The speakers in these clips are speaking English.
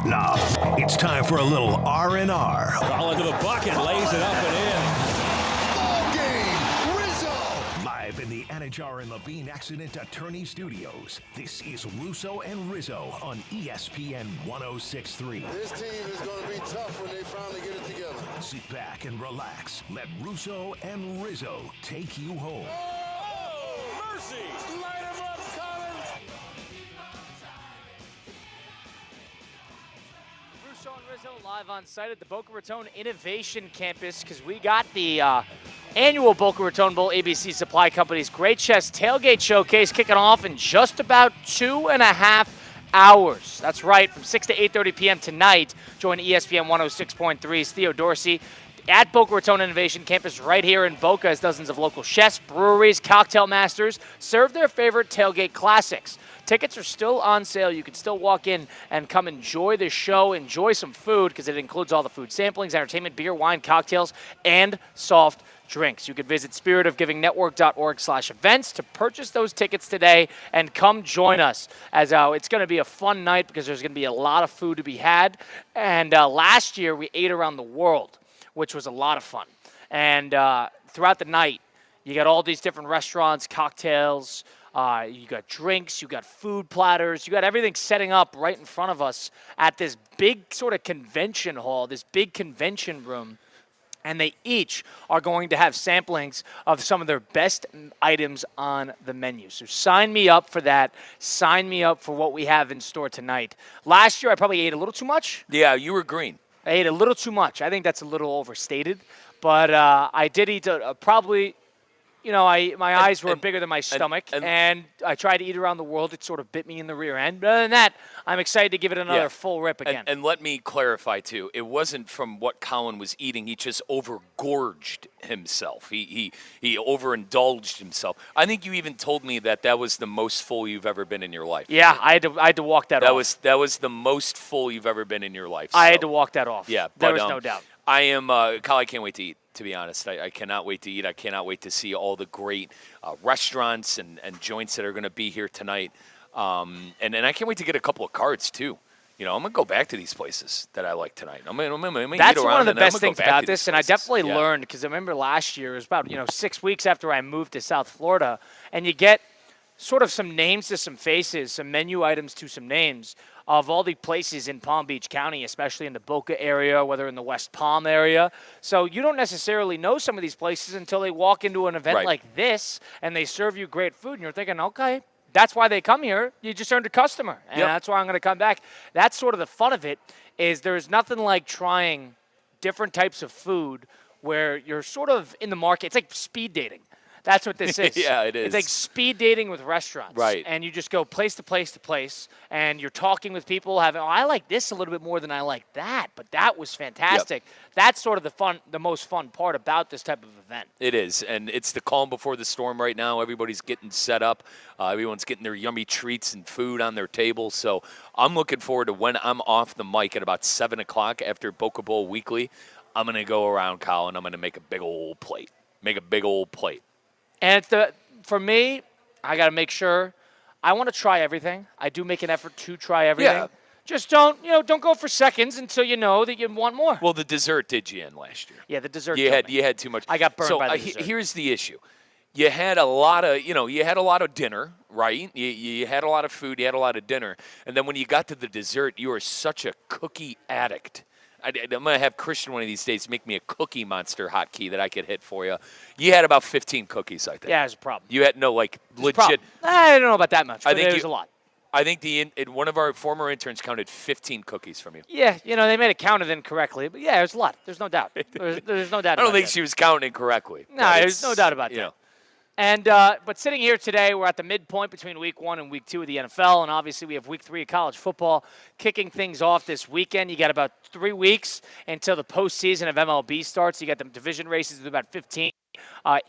Now, it's time for a little R&R. Ball into the bucket, lays it up and in. Ball game, Rizzo! Live in the Anajar and Levine Accident Attorney Studios, this is Russo and Rizzo on ESPN 106.3. This team is going to be tough when they finally get it together. Sit back and relax. Let Russo and Rizzo take you home. Oh, mercy! Light him up, Colin! Russo and Rizzo live on site at the Boca Raton Innovation Campus because we got the annual Boca Raton Bowl ABC Supply Company's Great Chess Tailgate Showcase kicking off in just about 2.5 hours. That's right, from 6 to 8:30 p.m. tonight. Join ESPN 106.3's Theo Dorsey at Boca Raton Innovation Campus right here in Boca as dozens of local chefs, breweries, cocktail masters serve their favorite tailgate classics. Tickets are still on sale. You can still walk in and come enjoy the show, enjoy some food because it includes all the food samplings, entertainment, beer, wine, cocktails, and soft drinks. You can visit spiritofgivingnetwork.org/events to purchase those tickets today and come join us as it's going to be a fun night because there's going to be a lot of food to be had. And last year we ate around the world, which was a lot of fun. And throughout the night, you got all these different restaurants, cocktails, you got drinks, you got food platters, you got everything setting up right in front of us at this big sort of convention hall, this big convention room. And they each are going to have samplings of some of their best items on the menu. So sign me up for that. Sign me up for what we have in store tonight. Last year, I probably ate a little too much. Yeah, you were green. I ate a little too much. I think that's a little overstated. But I did eat probably, my eyes were bigger than my stomach. And I tried to eat around the world. It sort of bit me in the rear end. But other than that, I'm excited to give it another full rip again. And let me clarify, too. It wasn't from what Colin was eating. He just overgorged himself. He overindulged himself. I think you even told me that was the most full you've ever been in your life. Yeah, I had to walk that off. That was the most full you've ever been in your life. I had to walk that off. Yeah, there was no doubt. I am, Kyle, I can't wait to eat, to be honest. I cannot wait to eat. I cannot wait to see all the great restaurants and joints that are going to be here tonight. And I can't wait to get a couple of cards, too. I'm going to go back to these places that I like tonight. I'm gonna That's eat around one of the and then best things about this, and I definitely Yeah. learned, because I remember last year, it was about 6 weeks after I moved to South Florida, and you get sort of some names to some faces, some menu items to some names of all the places in Palm Beach County, especially in the Boca area, whether in the West Palm area. So you don't necessarily know some of these places until they walk into an event like this and they serve you great food, and you're thinking, okay, that's why they come here. You just earned a customer, and that's why I'm going to come back. That's sort of the fun of it, is there's nothing like trying different types of food where you're sort of in the market. It's like speed dating. That's what this is. Yeah, it is. It's like speed dating with restaurants. Right. And you just go place to place to place, and you're talking with people, I like this a little bit more than I like that, but that was fantastic. Yep. That's sort of the most fun part about this type of event. It is, and it's the calm before the storm right now. Everybody's getting set up. Everyone's getting their yummy treats and food on their table. So I'm looking forward to when I'm off the mic at about 7 o'clock after Boca Bowl Weekly. I'm going to go around, Colin. I'm going to make a big old plate. And for me, I got to make sure I want to try everything. I do make an effort to try everything. Yeah. Just don't go for seconds until you know that you want more. Well, the dessert did you in last year. Yeah, the dessert. You had too much. I got burned by the dessert. Here's the issue. You had a lot of dinner, right? You had a lot of food, you had a lot of dinner. And then when you got to the dessert, you were such a cookie addict. I'm going to have Christian one of these days make me a Cookie Monster hotkey that I could hit for you. You had about 15 cookies, I think. Yeah, it's a problem. You had legit. I don't know about that much, but it was a lot. I think one of our former interns counted 15 cookies from you. Yeah, they may have counted incorrectly, but yeah, it was a lot. There's no doubt. There's no doubt about that. I don't think she was counting incorrectly. No, there's no doubt about that. And but sitting here today, we're at the midpoint between Week 1 and Week 2 of the NFL, and obviously we have Week 3 of college football kicking things off this weekend. You got about 3 weeks until the postseason of MLB starts. You got the division races with about 15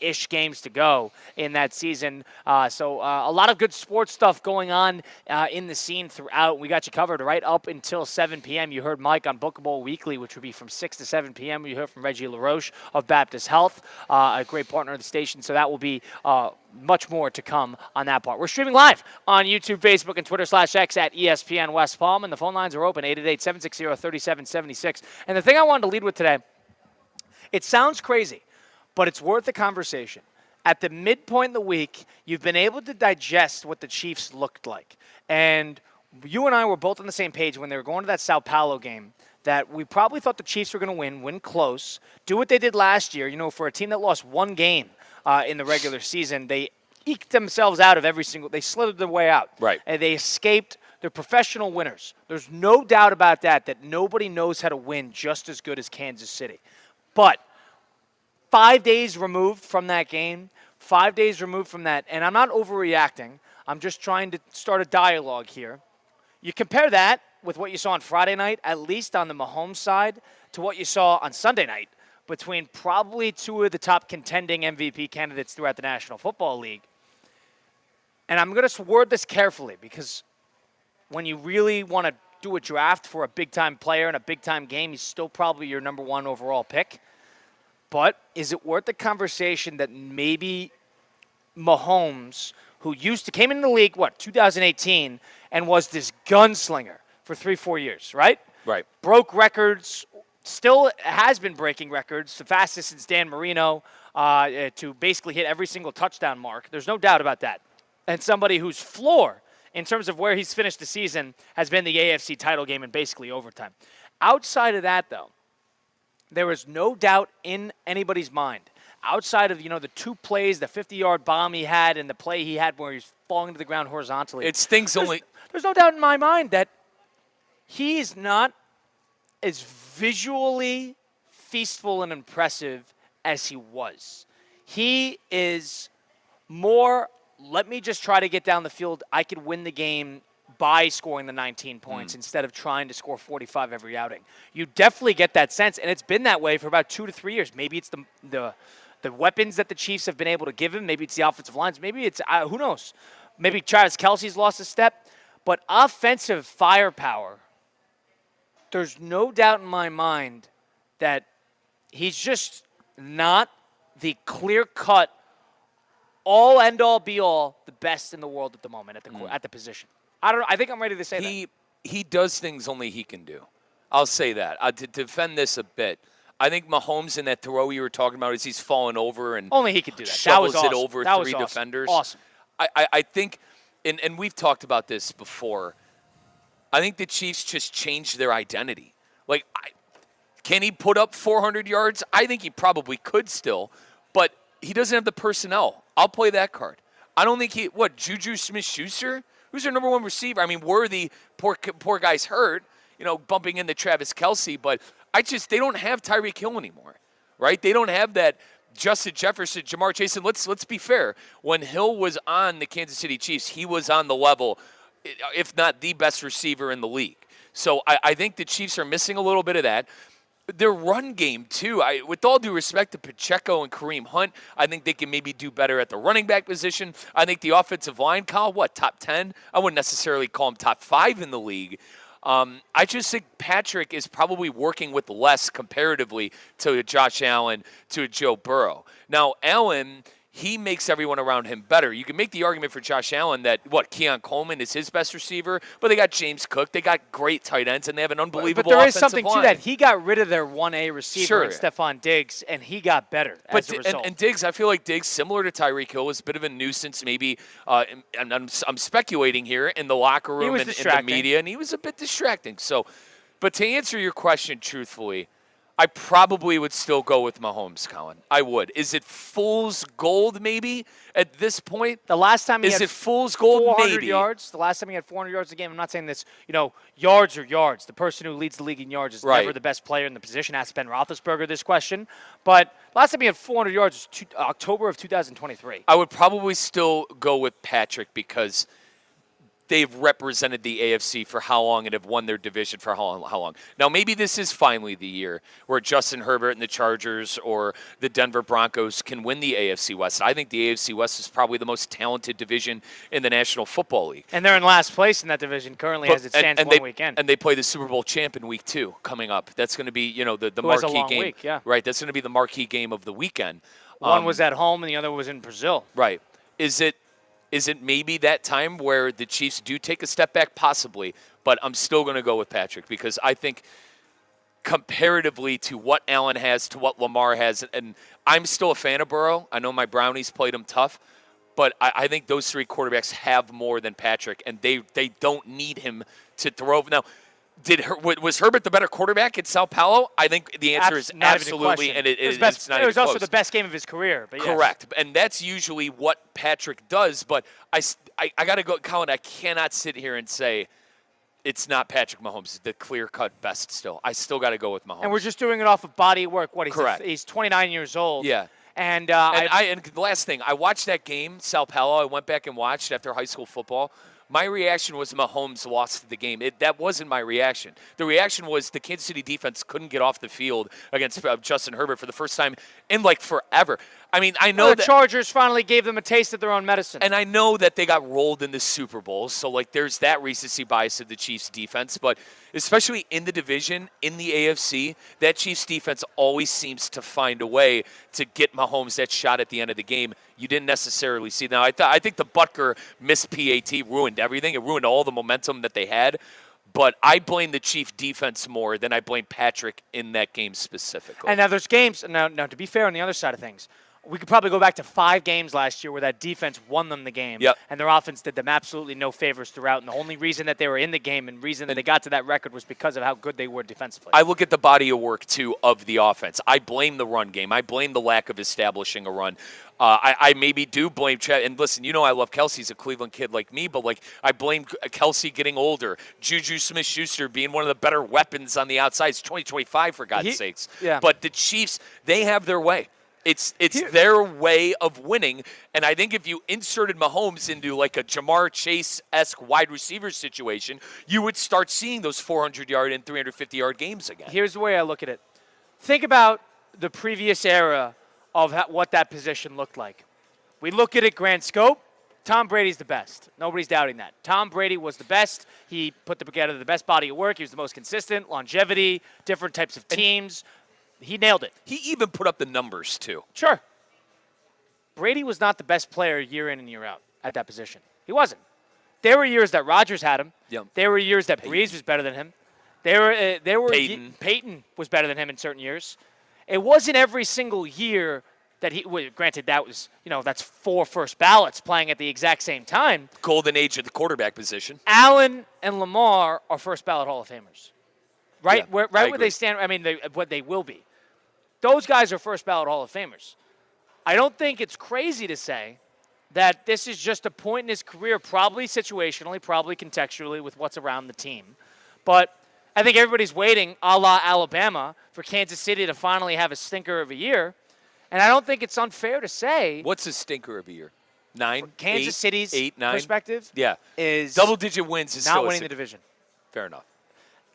ish games to go in that season. So a lot of good sports stuff going on in the scene throughout. We got you covered right up until 7 p.m. You heard Mike on Bookable Weekly, which would be from 6 to 7 p.m. You heard from Reggie LaRoche of Baptist Health, a great partner of the station. So that will be much more to come on that part. We're streaming live on YouTube, Facebook, and Twitter/X at ESPN West Palm, and the phone lines are open, 888-760-3776. And the thing I wanted to lead with today, it sounds crazy, but it's worth the conversation. At the midpoint of the week, you've been able to digest what the Chiefs looked like. And you and I were both on the same page when they were going to that Sao Paulo game, that we probably thought the Chiefs were going to win close, do what they did last year. You know, for a team that lost one game in the regular season, they eked themselves out of they slithered their way out. Right. And they escaped. They're professional winners. There's no doubt about that nobody knows how to win just as good as Kansas City. But 5 days removed from that game, 5 days removed from that, and I'm not overreacting. I'm just trying to start a dialogue here. You compare that with what you saw on Friday night, at least on the MAHOMES side, to what you saw on Sunday night between probably two of the top contending MVP candidates throughout the National Football League. And I'm going to word this carefully because when you really want to do a draft for a big-time player in a big-time game, he's still probably your number one overall pick. But is it worth the conversation that maybe Mahomes, who came into the league, 2018, and was this gunslinger for 3-4 years, right? Right. Broke records, still has been breaking records, the fastest since Dan Marino, to basically hit every single touchdown mark. There's no doubt about that. And somebody whose floor, in terms of where he's finished the season, has been the AFC title game in basically overtime. Outside of that, though, there is no doubt in anybody's mind, outside of, the two plays, the 50-yard bomb he had and the play he had where he's falling to the ground horizontally. There's no doubt in my mind that he is not as visually feastful and impressive as he was. He is more, let me just try to get down the field. I could win the game by scoring the 19 points instead of trying to score 45 every outing. You definitely get that sense, and it's been that way for about 2 to 3 years. Maybe it's the weapons that the Chiefs have been able to give him. Maybe it's the offensive lines. Maybe it's, who knows? Maybe Travis Kelce's lost a step. But offensive firepower, there's no doubt in my mind that he's just not the clear-cut, all-end-all, be-all, the best in the world at the moment at the position. I think I'm ready to say that. He does things only he can do. I'll say that. To defend this a bit, I think Mahomes in that throw you were talking about is he's falling over and only he could do that. Shovels that was it awesome. over that three was defenders. Awesome. I think, and we've talked about this before, I think the Chiefs just changed their identity. Like, can he put up 400 yards? I think he probably could still, but he doesn't have the personnel. I'll play that card. I don't think Juju Smith-Schuster? Who's their number one receiver? I mean, Worthy, poor guy's hurt, bumping into Travis Kelce, but they don't have Tyreek Hill anymore, right? They don't have that Justin Jefferson, Jamar Chase. And let's be fair. When Hill was on the Kansas City Chiefs, he was on the level, if not the best receiver in the league. So I think the Chiefs are missing a little bit of that. Their run game, too, with all due respect to Pacheco and Kareem Hunt, I think they can maybe do better at the running back position. I think the offensive line, Kyle, top 10? I wouldn't necessarily call him top 5 in the league. I just think Patrick is probably working with less comparatively to a Josh Allen, to a Joe Burrow. Now, Allen, he makes everyone around him better. You can make the argument for Josh Allen that, Keon Coleman is his best receiver, but they got James Cook. They got great tight ends, and they have an unbelievable offensive line. But there is something line. to that. He got rid of their 1A receiver, Stephon Diggs, and he got better as a result. And Diggs, I feel like Diggs, similar to Tyreek Hill, is a bit of a nuisance maybe, and I'm speculating here, in the locker room and in the media, and he was a bit distracting. So, but to answer your question truthfully, I probably would still go with Mahomes, Colin. I would. Is it fool's gold maybe at this point? The last time he is had it fool's gold 400 maybe? yards. The last time he had 400 yards a game. I'm not saying this. Yards are yards. The person who leads the league in yards is never the best player in the position. Ask Ben Roethlisberger this question. But last time he had 400 yards was October of 2023. I would probably still go with Patrick because they've represented the AFC for how long and have won their division for how long. Now, maybe this is finally the year where Justin Herbert and the Chargers or the Denver Broncos can win the AFC West. I think the AFC West is probably the most talented division in the National Football League. And they're in last place in that division currently as it stands weekend. And they play the Super Bowl champ in week 2 coming up. That's going to be, the Who has a marquee long game. week, yeah. Right, that's going to be the marquee game of the weekend. One was at home and the other was in Brazil. Right. Is it maybe that time where the Chiefs do take a step back? Possibly. But I'm still going to go with Patrick because I think comparatively to what Allen has, to what Lamar has, and I'm still a fan of Burrow. I know my Brownies played him tough, but I think those 3 quarterbacks have more than Patrick, and they don't need him to throw. Now, was Herbert the better quarterback at Sao Paulo? I think the answer is absolutely, and it's not even close. It was also the best game of his career. But yes. Correct, and that's usually what Patrick does. But I got to go, Colin. I cannot sit here and say it's not Patrick Mahomes, the clear-cut best still. I still got to go with Mahomes. And we're just doing it off of body work. Correct. He's 29 years old. Yeah. And the last thing, I watched that game, Sao Paulo. I went back and watched after high school football. My reaction was Mahomes lost the game. That wasn't my reaction. The reaction was the Kansas City defense couldn't get off the field against Justin Herbert for the first time in forever. I mean, I know the Chargers finally gave them a taste of their own medicine. And I know that they got rolled in the Super Bowl, so there's that recency bias of the Chiefs defense, but especially in the division, in the AFC, that Chiefs defense always seems to find a way to get Mahomes that shot at the end of the game. You didn't necessarily see. Now, I think the Butker missed PAT ruined everything. It ruined all the momentum that they had. But I blame the Chief defense more than I blame Patrick in that game specifically. And now there's games. Now, to be fair on the other side of things, we could probably go back to 5 games last year where that defense won them the game. Yep. And their offense did them absolutely no favors throughout. And the only reason that they were in the game and reason that they got to that record was because of how good they were defensively. I look at the body of work, too, of the offense. I blame the run game. I blame the lack of establishing a run. I maybe do blame Chad. And listen, I love Kelsey. He's a Cleveland kid like me, but I blame Kelsey getting older. Juju Smith-Schuster being one of the better weapons on the outside. It's 2025, for God's sakes. Yeah. But the Chiefs, they have their way. It's their way of winning, and I think if you inserted Mahomes into a Jamar Chase-esque wide receiver situation, you would start seeing those 400-yard and 350-yard games again. Here's the way I look at it. Think about the previous era of what that position looked like. We look at it grand scope. Tom Brady's the best. Nobody's doubting that. Tom Brady was the best. He put together the best body of work. He was the most consistent, longevity, different types of teams. He nailed it. He even put up the numbers, too. Sure. Brady was not the best player year in and year out at that position. He wasn't. There were years that Rodgers had him. Yep. There were years that Breeze was better than him. There were Peyton was better than him in certain years. It wasn't every single year that he – granted, that was – that's 4 first ballots playing at the exact same time. Golden age of the quarterback position. Allen and Lamar are first ballot Hall of Famers. Right? Yeah, Where they stand – I mean, what they will be. Those guys are first ballot Hall of Famers. I don't think it's crazy to say that this is just a point in his career, probably situationally, probably contextually with what's around the team. But I think everybody's waiting, a la Alabama, for Kansas City to finally have a stinker of a year. And I don't think it's unfair to say. What's a stinker of a year? 9? Kansas City's 8, 9? perspective Yeah. is double-digit wins is not still winning the division. Fair enough.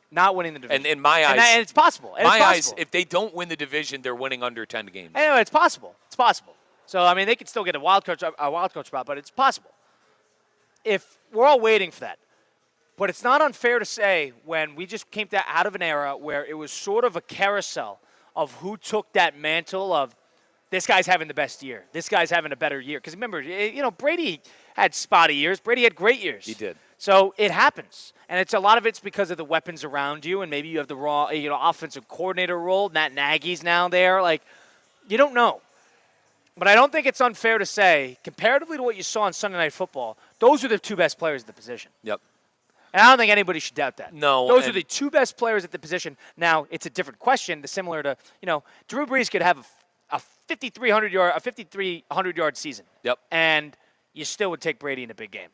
Not winning the division. And in my eyes, and it's possible. Eyes, if they don't win the division, they're winning under 10 games. Anyway, it's possible. It's possible. So I mean, they could still get a wild card spot, but it's possible. If we're all waiting for that, but it's not unfair to say when we just came out of an era where it was sort of a carousel of who took that mantle of this guy's having the best year, this guy's having a better year. Because remember, Brady had spotty years. Brady had great years. He did. So it happens. And a lot of it's because of the weapons around you, and maybe you have the raw, offensive coordinator role. Matt Nagy's now there. You don't know. But I don't think it's unfair to say, comparatively to what you saw on Sunday Night Football, those are the 2 best players at the position. Yep. And I don't think anybody should doubt that. No. Those are the 2 best players at the position. Now, it's a different question, similar to, Drew Brees could have a 5,300-yard season. Yep. And you still would take Brady in a big game.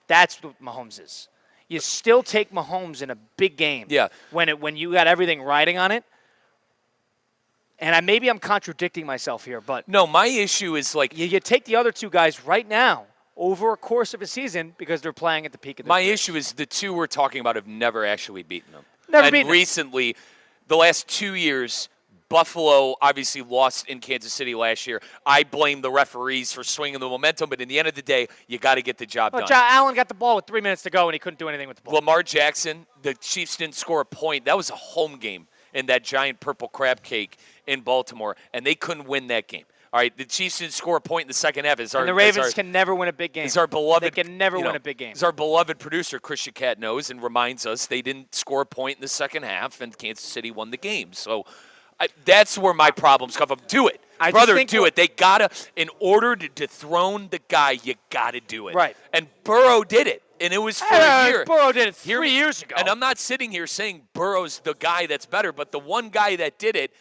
That's what Mahomes is. You still take Mahomes in a big game. Yeah. When you got everything riding on it. And maybe I'm contradicting myself here, but no, my issue is you take the other 2 guys right now, over a course of a season because they're playing at the peak of their My careers. issue is the two we're talking about have never actually beaten them. Never and beaten them. recently, the last 2 years, Buffalo obviously lost in Kansas City last year. I blame the referees for swinging the momentum, but in the end of the day, you got to get the job done. Allen got the ball with 3 minutes to go, and he couldn't do anything with the ball. Lamar Jackson, the Chiefs didn't score a point. That was a home game in that giant purple crab cake in Baltimore, and they couldn't win that game. All right, the Chiefs didn't score a point in the second half. And the Ravens can never win a big game. They can never win a big game. As our beloved producer, Christian Cat, knows and reminds us, they didn't score a point in the second half, and Kansas City won the game. So that's where my problems come from. Do it. Brother, do it. They got to, in order to dethrone the guy, you got to do it. Right. And Burrow did it, and it was for a year. Burrow did it 3 years ago. And I'm not sitting here saying Burrow's the guy that's better, but the one guy that did it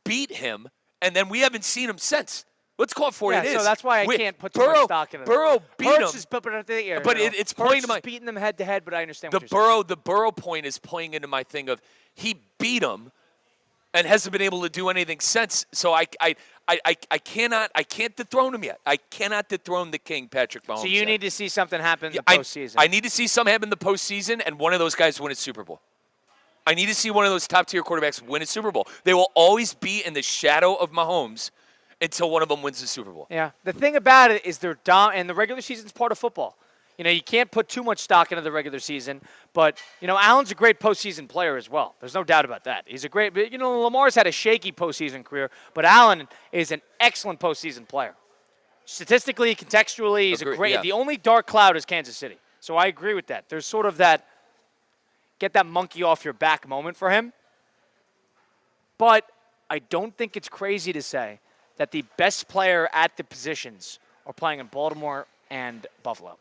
beat him, and then we haven't seen him since. Let's call it for what it is. So that's why I can't put too much stock in it. Burrow beat him. But It's playing to my beating them head to head. But I understand what you're saying. The Burrow point is playing into my thing of he beat him and hasn't been able to do anything since. So I can't dethrone him yet. I cannot dethrone the king, Patrick Mahomes. So you need to see something happen in the postseason. I need to see something happen in the postseason, and one of those guys win a Super Bowl. I need to see one of those top-tier quarterbacks win a Super Bowl. They will always be in the shadow of Mahomes until one of them wins the Super Bowl. Yeah. The thing about it is they're down, and the regular season is part of football. You know, you can't put too much stock into the regular season, but, Allen's a great postseason player as well. There's no doubt about that. He's a great, Lamar's had a shaky postseason career, but Allen is an excellent postseason player. Statistically, contextually, he's the only dark cloud is Kansas City. So I agree with that. There's sort of that get that monkey off your back moment for him. But I don't think it's crazy to say that the best player at the positions are playing in Baltimore and Buffalo.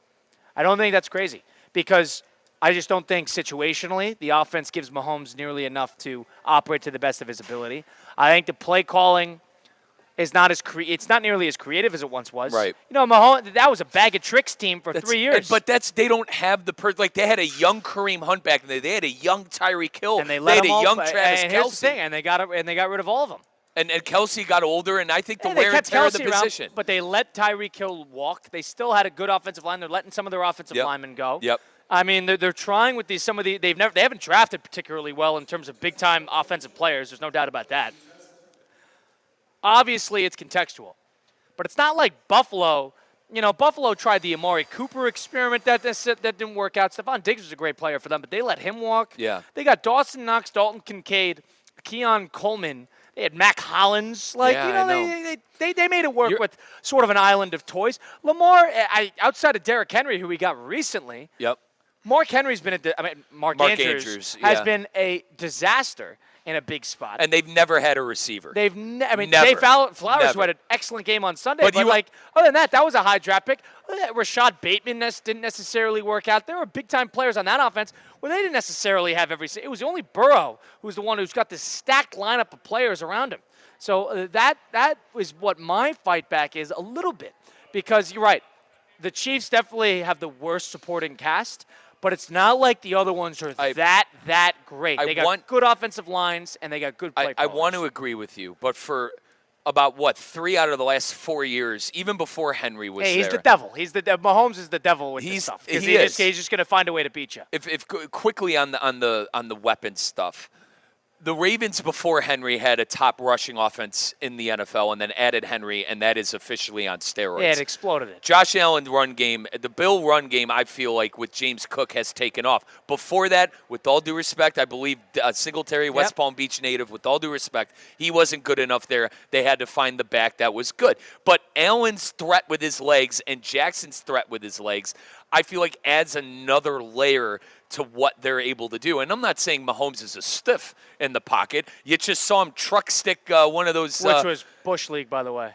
I don't think that's crazy because I just don't think situationally the offense gives Mahomes nearly enough to operate to the best of his ability. I think the play calling is not as it's not nearly as creative as it once was. Right. Mahomes, that was a bag of tricks team for 3 years. But they don't have the they had a young Kareem Hunt back then. They had a young Tyreek Hill. And they had a young Travis Kelce. And here's the thing, and they got rid of all of them. And Kelce got older, and I think the they wear and kept tear of the Kelce around, position. but they let Tyreek Hill walk. They still had a good offensive line. They're letting some of their offensive linemen go. Yep. I mean, they're trying with they haven't drafted particularly well in terms of big time offensive players. There's no doubt about that. Obviously, it's contextual, but it's not like Buffalo. Buffalo tried the Amari Cooper experiment that didn't work out. Stephon Diggs was a great player for them, but they let him walk. Yeah. They got Dawson Knox, Dalton Kincaid, Keon Coleman. They had Mac Hollins. They made it work with sort of an island of toys. Lamar, outside of Derrick Henry, who we got recently. Yep. Mark Henry's been Mark Andrews has been a disaster in a big spot. And they've never had a receiver. Jay Never. Flowers, who had an excellent game on Sunday. But other than that was a high draft pick. Rashad Bateman didn't necessarily work out. There were big-time players on that offense where they didn't necessarily have it was only Burrow who's the one who's got this stacked lineup of players around him. So that is what my fight back is a little bit. Because you're right. The Chiefs definitely have the worst supporting cast. But it's not like the other ones are that great. They got good offensive lines, and they got good play I want to agree with you, but for about, 3 out of the last 4 years, even before Henry was there. He's the devil. Mahomes is the devil with this stuff. He's just going to find a way to beat you. If quickly on the weapons stuff, the Ravens before Henry had a top rushing offense in the NFL and then added Henry, and that is officially on steroids. Yeah, it exploded it. Josh Allen's run game, the Bill run game, I feel like with James Cook has taken off. Before that, with all due respect, I believe Singletary, West Palm Beach native, with all due respect, he wasn't good enough there. They had to find the back that was good. But Allen's threat with his legs and Jackson's threat with his legs, I feel like adds another layer to what they're able to do. And I'm not saying Mahomes is a stiff in the pocket. You just saw him truck stick one of those. Which was Bush League, by the way.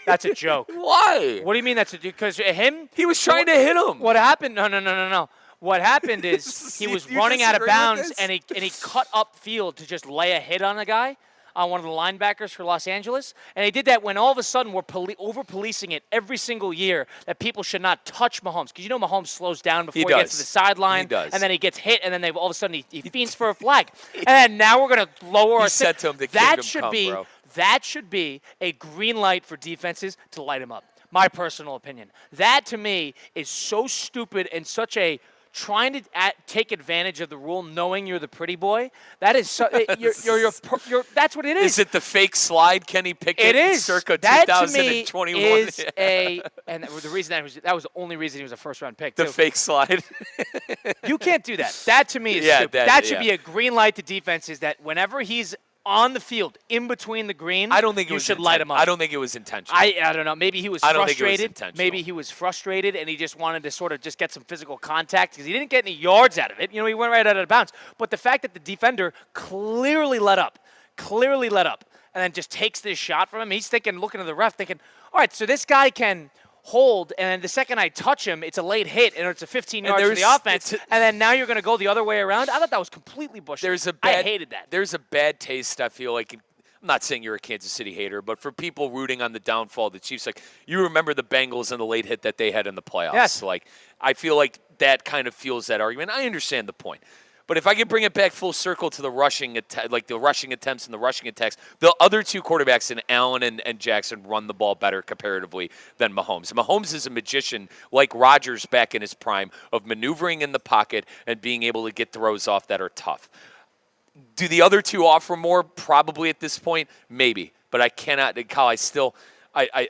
That's a joke. Why? What do you mean that's a joke? Because him? He was trying to hit him. What happened? No. What happened is he was running out of bounds, and he cut up field to just lay a hit on a guy, on one of the linebackers for Los Angeles. And they did that when all of a sudden we're over-policing it every single year that people should not touch Mahomes. Because Mahomes slows down before he gets to the sideline. He does. And then he gets hit, and then all of a sudden he feigns for a flag. And now we're going to lower our said to him, that should be a green light for defenses to light him up. My personal opinion. That, to me, is so stupid and such a trying to take advantage of the rule knowing you're the pretty boy. That is so, that's what it is. Is it the fake slide Kenny Pickett It is. circa That 2021? to me is and the reason that was the only reason he was a first-round pick, the too. fake slide. You can't do that. That, to me, is stupid. That should be a green light to defenses that whenever he's on the field, in between the greens, I don't think you should light him up. I don't think it was intentional. I don't know. Maybe he was I frustrated. don't think it was intentional. Maybe he was frustrated and he just wanted to sort of just get some physical contact because he didn't get any yards out of it. He went right out of bounds. But the fact that the defender clearly let up, and then just takes this shot from him, he's thinking, looking at the ref, thinking, all right, so this guy can hold, and then the second I touch him, it's a late hit, and it's a 15 yards for the offense, and then now you're going to go the other way around. I thought that was completely bullshit. I hated that. There's a bad taste, I feel like. I'm not saying you're a Kansas City hater, but for people rooting on the downfall of the Chiefs, like, you remember the Bengals and the late hit that they had in the playoffs. Yes. Like, I feel like that kind of fuels that argument. I understand the point. But if I could bring it back full circle to the rushing the rushing attempts and the rushing attacks, the other two quarterbacks in Allen and Jackson run the ball better comparatively than Mahomes. Mahomes is a magician like Rodgers back in his prime of maneuvering in the pocket and being able to get throws off that are tough. Do the other two offer more? Probably at this point, maybe. But I cannot. Kyle,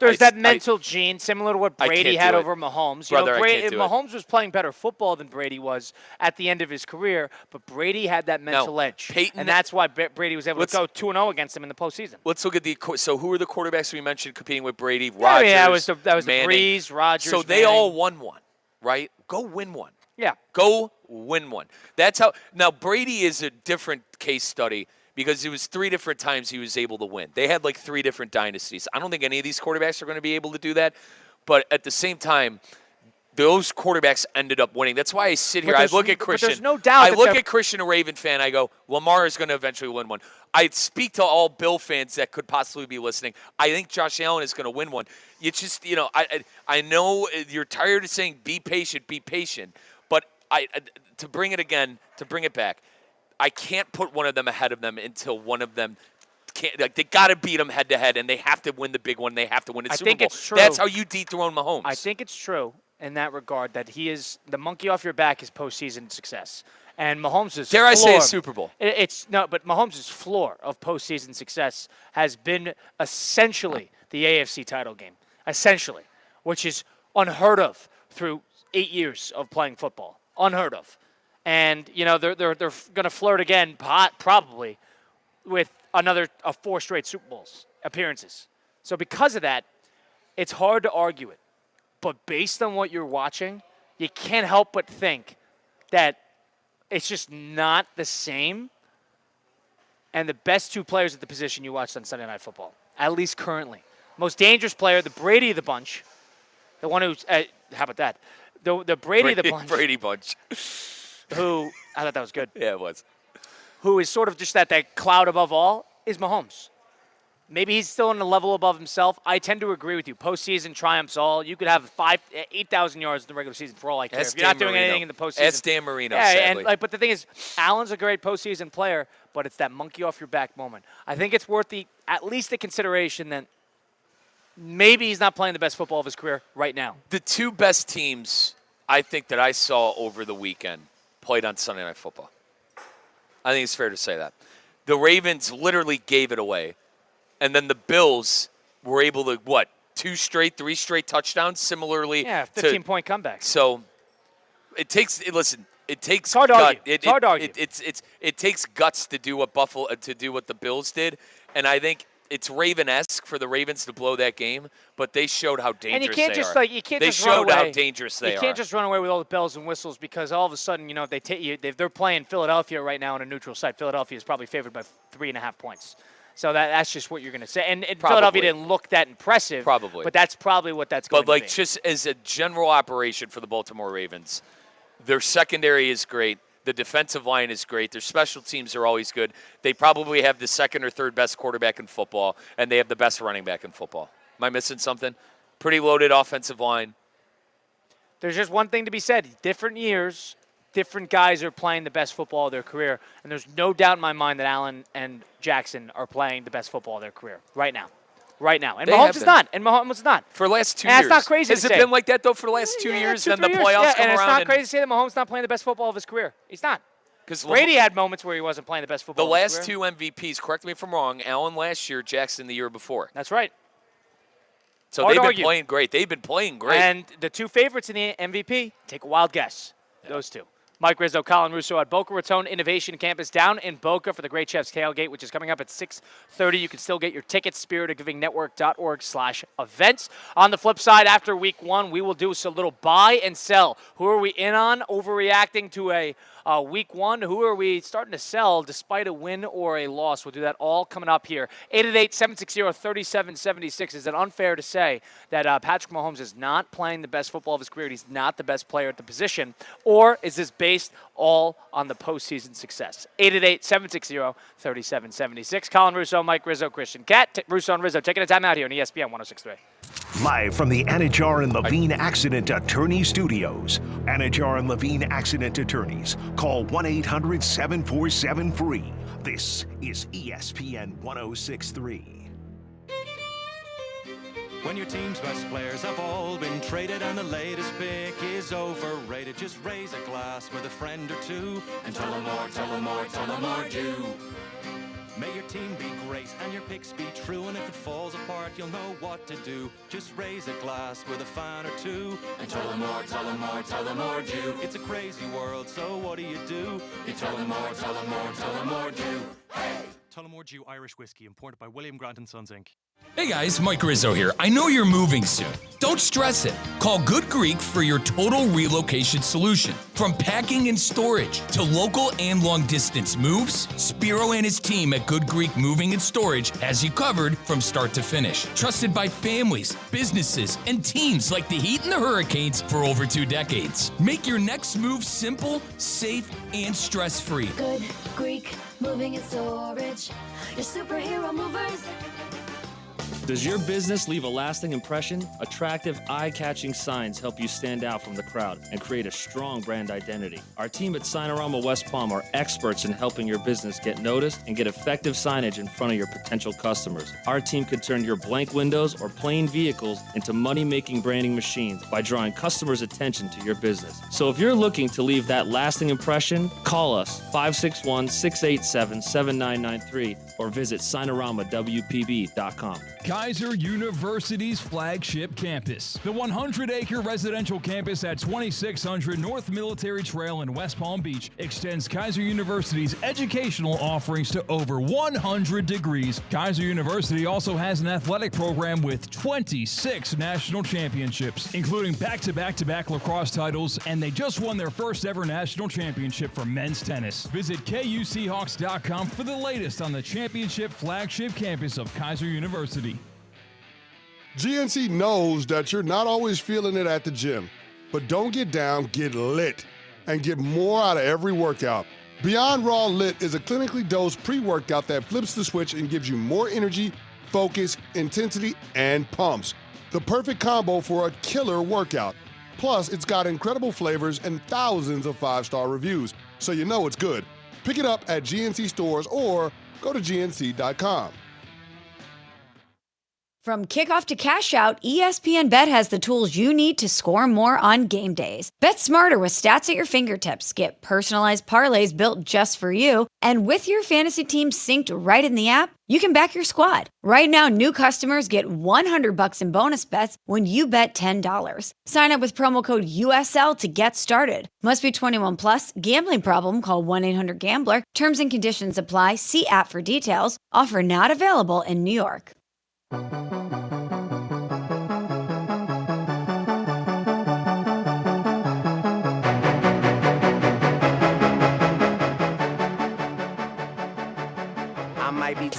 There's that mental gene similar to what Brady had over Mahomes. Brother, I can't do Mahomes was playing better football than Brady was at the end of his career, but Brady had that mental edge. And that's why Brady was able to go 2-0 against him in the postseason. Let's look at so who are the quarterbacks we mentioned competing with Brady? Rodgers, that was the Breeze, Rodgers, so they all won one, right? Go win one. Yeah. Go win one. That's how. Now, Brady is a different case study because it was 3 different times he was able to win. They had like 3 different dynasties. I don't think any of these quarterbacks are going to be able to do that. But at the same time, those quarterbacks ended up winning. That's why I sit here. I look at Christian. There's no doubt. I look at Christian, a Raven fan. I go, Lamar is going to eventually win one. I speak to all Bill fans that could possibly be listening. I think Josh Allen is going to win one. You just, I know you're tired of saying be patient, but to bring it back, I can't put one of them ahead of them until one of them can't. Like, they got to beat them head to head, and they have to win the big one. They have to win the Super Bowl. I think it's true. That's how you dethrone Mahomes. I think it's true in that regard that he is the monkey off your back is postseason success. And Mahomes' dare I say a Super Bowl? But Mahomes' floor of postseason success has been essentially the AFC title game, essentially, which is unheard of through 8 years of playing football, unheard of. And they're going to flirt again, probably, with 4 straight Super Bowls appearances. So because of that, it's hard to argue it. But based on what you're watching, you can't help but think that it's just not the same. And the best 2 players at the position you watched on Sunday Night Football, at least currently. Most dangerous player, the Brady of the bunch. The one who's, how about that? The Brady of the bunch. Brady bunch. Who, I thought that was good. Yeah, it was. Who is sort of just that cloud above all is Mahomes. Maybe he's still on a level above himself. I tend to agree with you. Postseason triumphs all. You could have 8,000 yards in the regular season for all I care. If you're not doing anything in the postseason. That's Dan Marino, sadly. But the thing is, Allen's a great postseason player, but it's that monkey off your back moment. I think it's worth at least the consideration that maybe he's not playing the best football of his career right now. The 2 best teams I think that I saw over the weekend played on Sunday Night Football. I think it's fair to say that. The Ravens literally gave it away. And then the Bills were able to, 3 straight touchdowns, similarly. Yeah, 15-point comeback. So it takes, it takes it's hard to argue. It's hard to argue. It takes guts to do what the Bills did. And I think it's Raven-esque for the Ravens to blow that game, but they showed how dangerous they are. They showed how dangerous they are. You can't just run away with all the bells and whistles because all of a sudden, if they're playing Philadelphia right now on a neutral site. Philadelphia is probably favored by 3.5 points. So that's just what you're going to say. And Philadelphia didn't look that impressive. Probably. But that's probably what that's going to be. But just as a general operation for the Baltimore Ravens, their secondary is great. The defensive line is great. Their special teams are always good. They probably have the 2nd or 3rd best quarterback in football, and they have the best running back in football. Am I missing something? Pretty loaded offensive line. There's just one thing to be said. Different years, different guys are playing the best football of their career, and there's no doubt in my mind that Allen and Jackson are playing the best football of their career right now. right now. And They Mahomes have is been. not. And Mahomes is not. For the last 2 And years. it's not crazy Has to it say. been like that, though, for the last 2 years? Then the 2-3 years. playoffs Yeah, come and it's around. not crazy to say that Mahomes not playing the best football of his career. He's not. Because Brady had moments where he wasn't playing the best football the of his last career. 2 MVPs, correct me if I'm wrong, Allen last year, Jackson the year before. That's right. So Hard they've to been argue. playing great. They've been playing great. And the 2 favorites in the MVP, take a wild guess. Those 2. Mike Rizzo, Colin Russo at Boca Raton Innovation Campus down in Boca for the Great Chefs Tailgate, which is coming up at 6:30. You can still get your tickets, spiritofgivingnetwork.org/events. On the flip side, after week 1, we will do a little buy and sell. Who are we in on? Overreacting to a week 1? Who are we starting to sell despite a win or a loss? We'll do that all coming up here. 888-760-3776. Is it unfair to say that Patrick Mahomes is not playing the best football of his career? He's not the best player at the position? Or is this based all on the postseason success? 888-760-3776. Colin Russo, Mike Rizzo, Christian Cat. Russo and Rizzo taking a time out here on ESPN 106.3. Live from the Anajar and Levine Accident Attorney Studios. Anajar and Levine Accident Attorneys. Call 1-800-747-FREE. This is ESPN 106.3. When your team's best players have all been traded and the latest pick is overrated, just raise a glass with a friend or two and tell them more, tell them more, tell them more do. May your team be great and your picks be true, and if it falls apart, you'll know what to do. Just raise a glass with a fan or two and tell them more, tell them more, tell them more do. It's a crazy world, so what do? You tell them more, tell them more, tell them more do. Hey! Tullamore Dew Irish Whiskey, imported by William Grant & Sons, Inc. Hey guys, Mike Rizzo here. I know you're moving soon. Don't stress it. Call Good Greek for your total relocation solution. From packing and storage to local and long distance moves, Spiro and his team at Good Greek Moving and Storage has you covered from start to finish. Trusted by families, businesses, and teams like the Heat and the Hurricanes for over 2 decades. Make your next move simple, safe, and stress-free. Good Greek Moving and Storage. Your superhero movers. Does your business leave a lasting impression? Attractive, eye-catching signs help you stand out from the crowd and create a strong brand identity. Our team at Signorama West Palm are experts in helping your business get noticed and get effective signage in front of your potential customers. Our team can turn your blank windows or plain vehicles into money-making branding machines by drawing customers' attention to your business. So if you're looking to leave that lasting impression, call us 561-687-7993 or visit signoramawpb.com. Kaiser University's flagship campus. The 100-acre residential campus at 2600 North Military Trail in West Palm Beach extends Kaiser University's educational offerings to over 100 degrees. Kaiser University also has an athletic program with 26 national championships, including back-to-back-to-back lacrosse titles, and they just won their first ever national championship for men's tennis. Visit KUSeahawks.com for the latest on the championship flagship campus of Kaiser University. GNC knows that you're not always feeling it at the gym, but don't get down, get lit, and get more out of every workout. Beyond Raw Lit is a clinically dosed pre-workout that flips the switch and gives you more energy, focus, intensity, and pumps. The perfect combo for a killer workout. Plus, it's got incredible flavors and thousands of 5-star reviews, so you know it's good. Pick it up at GNC stores or go to gnc.com. From kickoff to cash out, ESPN Bet has the tools you need to score more on game days. Bet smarter with stats at your fingertips. Get personalized parlays built just for you. And with your fantasy team synced right in the app, you can back your squad. Right now, new customers get $100 in bonus bets when you bet $10. Sign up with promo code USL to get started. Must be 21 plus. Gambling problem? Call 1-800-GAMBLER. Terms and conditions apply. See app for details. Offer not available in New York.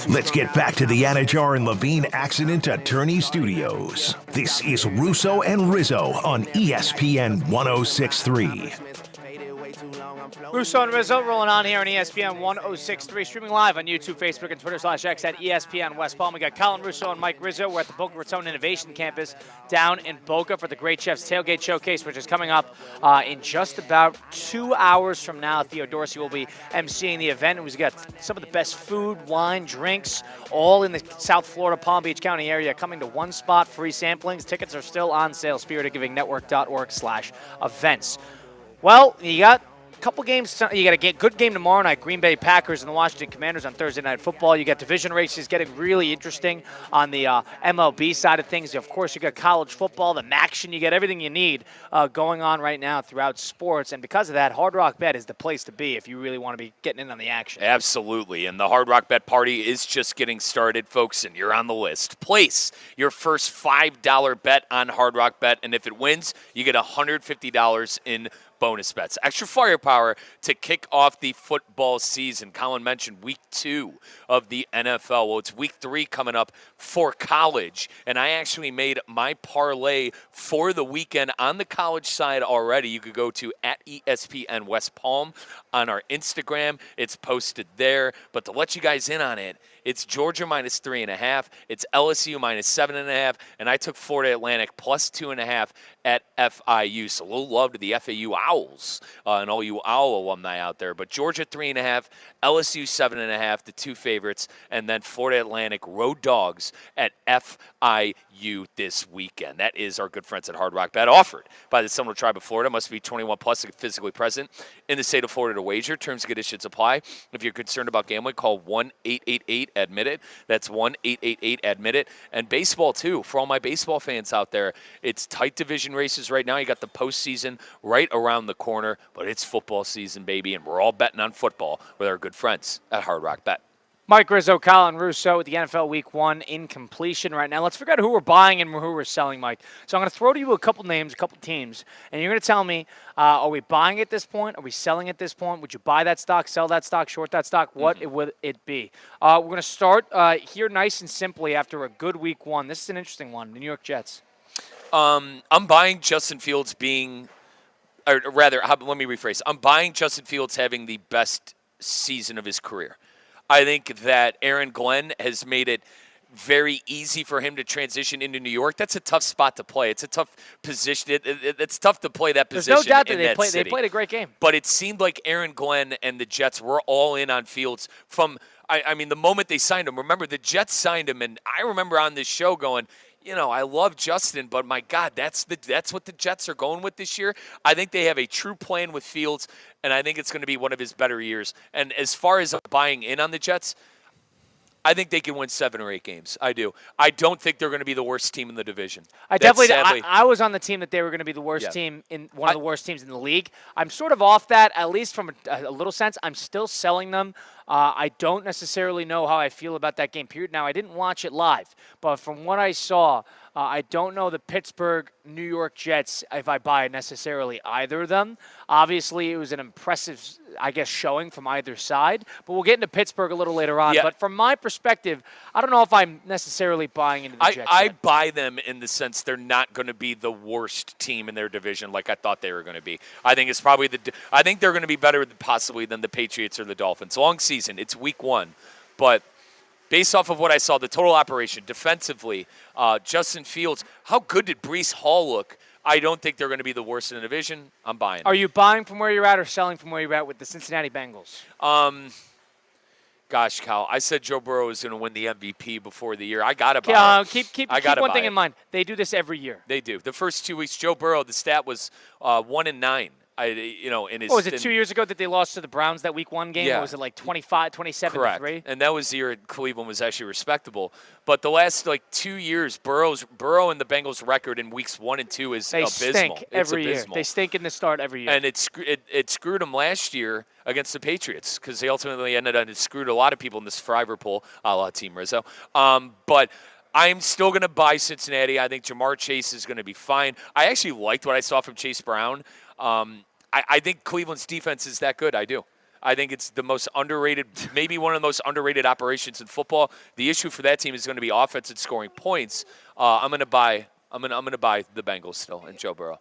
Let's get back to the Anajar and Levine Accident Attorney Studios. This is Russo and Rizzo on ESPN 106.3. Russo and Rizzo rolling on here on ESPN 106.3, streaming live on YouTube, Facebook, and Twitter/X at ESPN West Palm. We got Colin Russo and Mike Rizzo. We're at the Boca Raton Innovation Campus down in Boca for the Great Chefs Tailgate Showcase, which is coming up in just about 2 hours from now. Theo Dorsey will be emceeing the event. We've got some of the best food, wine, drinks, all in the South Florida, Palm Beach County area, coming to one spot, free samplings. Tickets are still on sale, spiritofgivingnetwork.org/events. Well, you got couple games. You got a good game tomorrow night. Green Bay Packers and the Washington Commanders on Thursday Night Football. You got division races getting really interesting on the MLB side of things. Of course, you got college football, the action. You get everything you need going on right now throughout sports. And because of that, Hard Rock Bet is the place to be if you really want to be getting in on the action. Absolutely. And the Hard Rock Bet party is just getting started, folks, and you're on the list. Place your first $5 bet on Hard Rock Bet, and if it wins, you get $150 in bonus bets. Extra firepower to kick off the football season. Colin mentioned week 2 of the NFL. Well, it's week 3 coming up for college, and I actually made my parlay for the weekend on the college side already. You could go to at ESPN West Palm on our Instagram. It's posted there, but to let you guys in on it, it's Georgia minus 3.5. It's LSU minus 7.5. And I took Florida Atlantic plus 2.5 at FIU. So a little love to the FAU Owls and all you Owl alumni out there. But Georgia 3.5, LSU 7.5, the two favorites. And then Florida Atlantic road dogs at FIU this weekend. That is our good friends at Hard Rock Bet, offered by the Seminole Tribe of Florida. Must be 21 plus and physically present in the state of Florida to wager. Terms and conditions apply. If you're concerned about gambling, call 1-888-ADMIT-IT. That's 1-888-ADMIT-IT. And baseball, too. For all my baseball fans out there, it's tight division races right now. You got the postseason right around the corner, but it's football season, baby, and we're all betting on football with our good friends at Hard Rock Bet. Mike Rizzo, Colin Russo with the NFL Week 1 in completion right now. Let's figure out who we're buying and who we're selling, Mike. So I'm going to throw to you a couple names, a couple teams, and you're going to tell me, are we buying at this point? Are we selling at this point? Would you buy that stock, sell that stock, short that stock? What would it be? We're going to start here nice and simply after a good Week 1. This is an interesting one, the New York Jets. I'm buying Justin Fields being, or rather, let me rephrase. I'm buying Justin Fields having the best season of his career. I think that Aaron Glenn has made it very easy for him to transition into New York. That's a tough spot to play. It's a tough position. It's tough to play that position. There's no doubt that they played a great game. But it seemed like Aaron Glenn and the Jets were all in on Fields from, I mean, the moment they signed him. Remember, the Jets signed him, and I remember on this show going, you know, I love Justin, but my God, that's what the Jets are going with this year. I think they have a true plan with Fields, and I think it's going to be one of his better years. And as far as buying in on the Jets, I think they can win 7 or 8 games. I do. I don't think they're going to be the worst team in the division. I was on the team that they were going to be the worst team in one of the worst teams in the league. I'm sort of off that, at least from a little sense. I'm still selling them. I don't necessarily know how I feel about that game period. Now, I didn't watch it live, but from what I saw, I don't know the Pittsburgh, New York Jets, if I buy necessarily either of them. Obviously, it was an impressive, I guess, showing from either side, but we'll get into Pittsburgh a little later on. Yeah. But from my perspective, I don't know if I'm necessarily buying into the Jets. I buy them in the sense they're not going to be the worst team in their division like I thought they were going to be. I think it's probably I think they're going to be better possibly than the Patriots or the Dolphins. Long season, it's week 1, but based off of what I saw, the total operation, defensively, Justin Fields, how good did Breece Hall look? I don't think they're going to be the worst in the division. I'm buying. Are you buying from where you're at or selling from where you're at with the Cincinnati Bengals? Gosh, Cal, I said Joe Burrow was going to win the MVP before the year. I got to buy it. Keep one thing in mind. They do this every year. They do. The first 2 weeks, Joe Burrow, the stat was 1-9. In his was it 2 years ago that they lost to the Browns that Week 1 game? Yeah. Or was it like 27-3? And that was the year Cleveland was actually respectable. But the last 2 years, Burrow and the Bengals' record in weeks 1 and 2 is abysmal. Stink every year. They stink in the start every year. And it screwed them last year against the Patriots because they ultimately ended up, it screwed a lot of people in this Survivor pool, a la Team Rizzo. But I'm still going to buy Cincinnati. I think Jamar Chase is going to be fine. I actually liked what I saw from Chase Brown. I think Cleveland's defense is that good. I do. I think it's the most underrated, maybe one of the most underrated operations in football. The issue for that team is going to be offense and scoring points. I'm going to buy the Bengals still and Joe Burrow.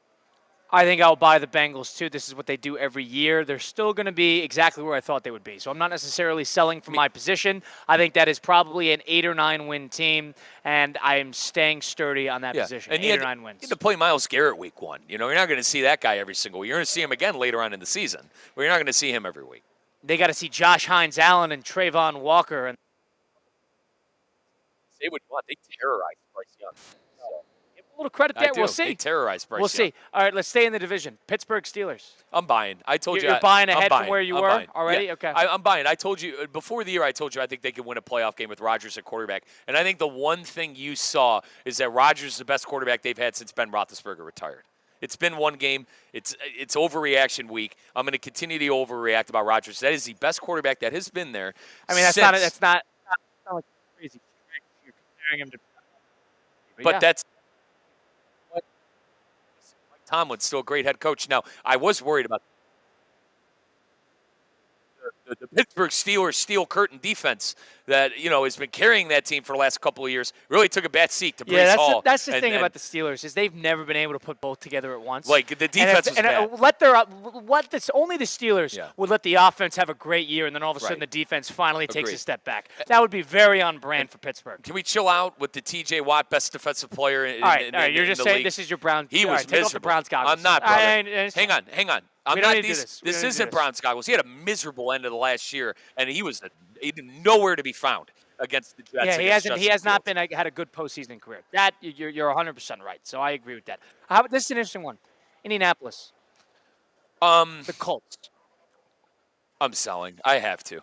I think I'll buy the Bengals, too. This is what they do every year. They're still going to be exactly where I thought they would be. So I'm not necessarily selling from my position. I think that is probably an 8 or 9 win team, and I am staying sturdy on that position. And 8 or 9 wins. You had to play Myles Garrett week 1. You're not going to see that guy every single week. You're going to see him again later on in the season, but you're not going to see him every week. They got to see Josh Hines Allen and Trayvon Walker. And They terrorized Bryce Young. a little credit there. We'll see. They terrorized Bryce We'll Young. see. All right, let's stay in the division. Pittsburgh Steelers. I'm buying. I told you. You're buying ahead I'm from where you I'm were buying. already? Yeah. Okay. I'm buying. I told you before the year, I told you I think they could win a playoff game with Rodgers at quarterback. And I think the one thing you saw is that Rodgers is the best quarterback they've had since Ben Roethlisberger retired. It's been one game. It's overreaction week. I'm going to continue to overreact about Rodgers. That is the best quarterback that has been there. I mean, that's not like crazy. You're comparing him to. But that's. Mike Tomlin's still a great head coach. Now, I was worried about the Pittsburgh Steelers steel curtain defense that has been carrying that team for the last couple of years. Really took a back seat to Breece Hall. That's the thing about the Steelers is they've never been able to put both together at once. Like the defense was bad. Only the Steelers would let the offense have a great year, and then all of a sudden the defense finally takes a step back. That would be very on brand for Pittsburgh. Can we chill out with the T.J. Watt best defensive player in all right, you're just saying league? This is your Browns. He was take off the miserable. Browns goggles. I'm not, brother. Hang on. I'm We not don't need to do these. this. This isn't Browns goggles. He had a miserable end of the last year, and he was nowhere to be found against the Jets. Yeah, he has not had a good postseason career. That you're 100% right. So I agree with that. This is an interesting one. Indianapolis. The Colts. I'm selling. I have to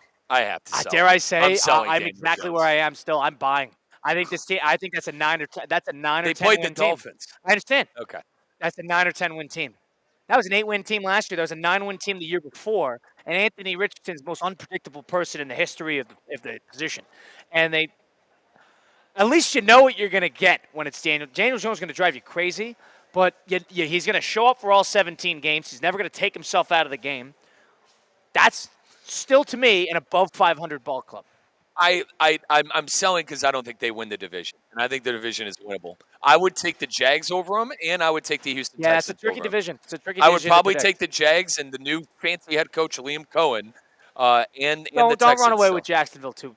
sell. Dare I say? I'm Daniel exactly Jones. where I am still. I'm buying. I think this team. I think that's a 9 or 10. That's a 9 or 10. They played the win team. Dolphins. I understand. Okay. That's a 9 or 10 win team. That was an 8-win team last year. That was a 9-win team the year before. And Anthony Richardson's most unpredictable person in the history of the position. And at least you know what you're going to get when it's Daniel. Daniel Jones is going to drive you crazy, but he's going to show up for all 17 games. He's never going to take himself out of the game. That's still, to me, an above 500 ball club. I'm selling because I don't think they win the division, and I think the division is winnable. I would take the Jags over them, and I would take the Houston Texans. Yeah, it's a tricky division. It's a tricky I division. would probably take the Jags and the new fancy head coach Liam Cohen, and the Texans. Don't run away with Jacksonville too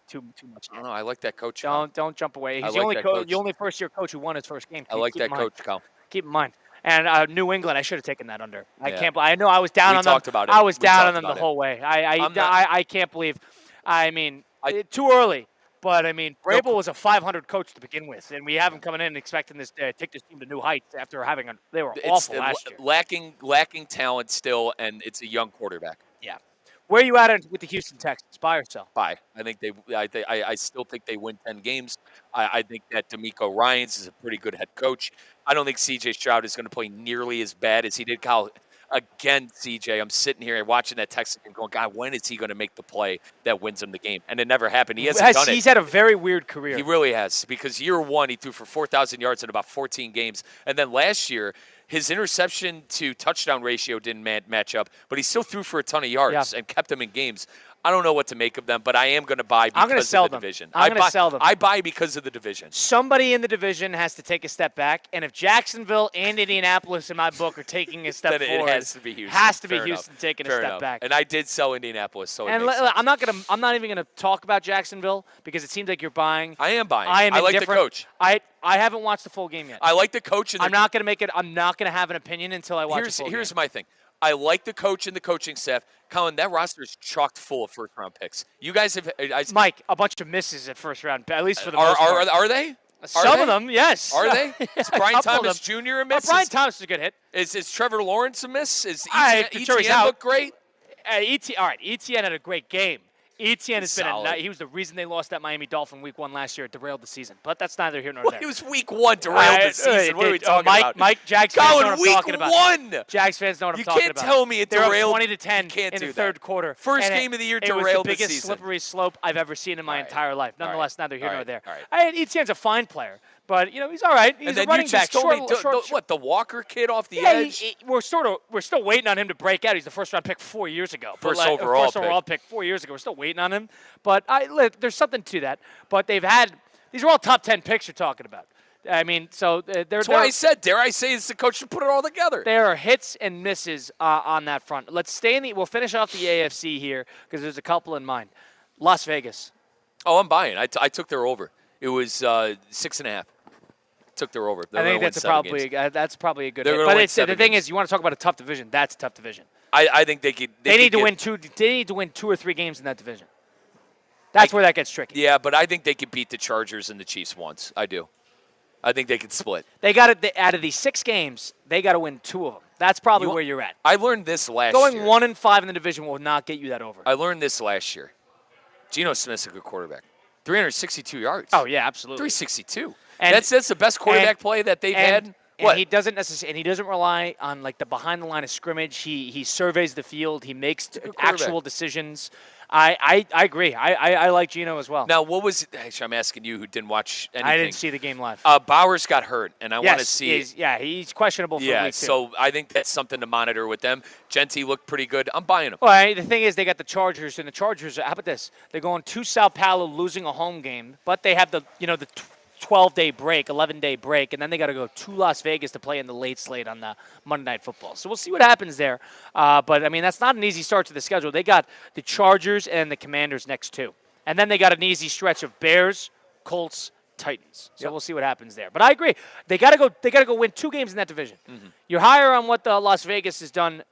much. I don't know. I like that coach. Don't jump away. He's the only first-year coach who won his first game. I like that coach, Cal. Keep in mind. And New England, I should have taken that under. I can't. I know I was down on them. About it. I was down on them the whole way. I can't believe. I mean, too early. But, I mean, Vrabel was a 500 coach to begin with, and we have him coming in and expecting this take this team to new heights after having they were awful last year. Lacking talent still, and it's a young quarterback. Yeah. Where are you at with the Houston Texans? Buy or sell? Buy. I still think they win 10 games. I think that D'Amico Ryans is a pretty good head coach. I don't think C.J. Stroud is going to play nearly as bad as he did, Kyle. Again, CJ, I'm sitting here watching that Texas game going, God, when is he going to make the play that wins him the game? And it never happened. He hasn't done it. He's had a very weird career. He really has, because year one, he threw for 4,000 yards in about 14 games. And then last year, his interception to touchdown ratio didn't match up, but he still threw for a ton of yards and kept them in games. I don't know what to make of them, but I am going to buy because of the division. I'm going to sell them. I buy because of the division. Somebody in the division has to take a step back, and if Jacksonville and Indianapolis in my book are taking a step forward, it has to be Houston. Has to be Houston taking a step back. And I did sell Indianapolis, so and it makes sense. I'm not even going to talk about Jacksonville because it seems like you're buying. I am buying. I like the coach. I haven't watched the full game yet. I like the coach. I'm not going to have an opinion until I watch the full game. Here's my thing. I like the coach and the coaching staff. Colin, that roster is chocked full of first-round picks. You guys have Mike, a bunch of misses at first-round, at least for the most part. Are they? Some of them, yes. Are they? Is Brian Thomas Jr. a miss? Brian Thomas is a good hit. Is Trevor Lawrence a miss? Is ETN look great? All right, ETN had a great game. ETN has been he was the reason they lost that Miami Dolphin week 1 last year. It derailed the season. But that's neither here nor there. It was week 1 derailed the season. What are we talking about? Mike, Jags fans know what I'm talking about. Week 1! Jags fans know what I'm talking about. You can't tell me it derailed. They were 20-10 in the third quarter. First game of the year derailed the season. It was the biggest slippery slope I've ever seen in my entire life. Nonetheless, neither here nor there. Right. ETN's a fine player. But, he's all right. He's a running back. What, the Walker kid off the edge? We're still waiting on him to break out. He's the first-round pick 4 years ago. First overall pick 4 years ago. We're still waiting on him. But there's something to that. But these are all top 10 picks you're talking about. I mean, so That's why I said, dare I say, it's the coach to put it all together. There are hits and misses on that front. Let's stay in the. We'll finish off the AFC here because there's a couple in mind. Las Vegas. Oh, I'm buying. I took their over. It was 6.5. Took their over. I think that's probably a good hit. But the thing is, you want to talk about a tough division. That's a tough division. I think they could. They need to win 2 or 3 games in that division. That's where that gets tricky. Yeah, but I think they could beat the Chargers and the Chiefs once. I do. I think they could split. They got to out of these 6 games, they got to win 2 of them. That's probably where you're at. I learned this last year. Going 1-5 in the division will not get you that over. I learned this last year. Geno Smith's a good quarterback. 362 yards. Oh yeah, absolutely. 362. And that's the best quarterback play that they've had. And he doesn't necessarily, and he doesn't rely on like the behind the line of scrimmage. He surveys the field. He makes actual decisions. I agree. I like Geno as well. Now, what was – actually, I'm asking you who didn't watch anything. I didn't see the game live. Bowers got hurt, and I want to see – he's questionable for week 2. So I think that's something to monitor with them. Genty looked pretty good. I'm buying him. Well, the thing is they got the Chargers, and the Chargers – how about this? They're going to Sao Paulo losing a home game, but they have the 12-day break, 11-day break, and then they got to go to Las Vegas to play in the late slate on the Monday Night Football. So we'll see what happens there. But, I mean, that's not an easy start to the schedule. They got the Chargers and the Commanders next 2. And then they got an easy stretch of Bears, Colts, Titans. So we'll see what happens there. But I agree. They got to go win 2 games in that division. Mm-hmm. You're higher on what the Las Vegas has done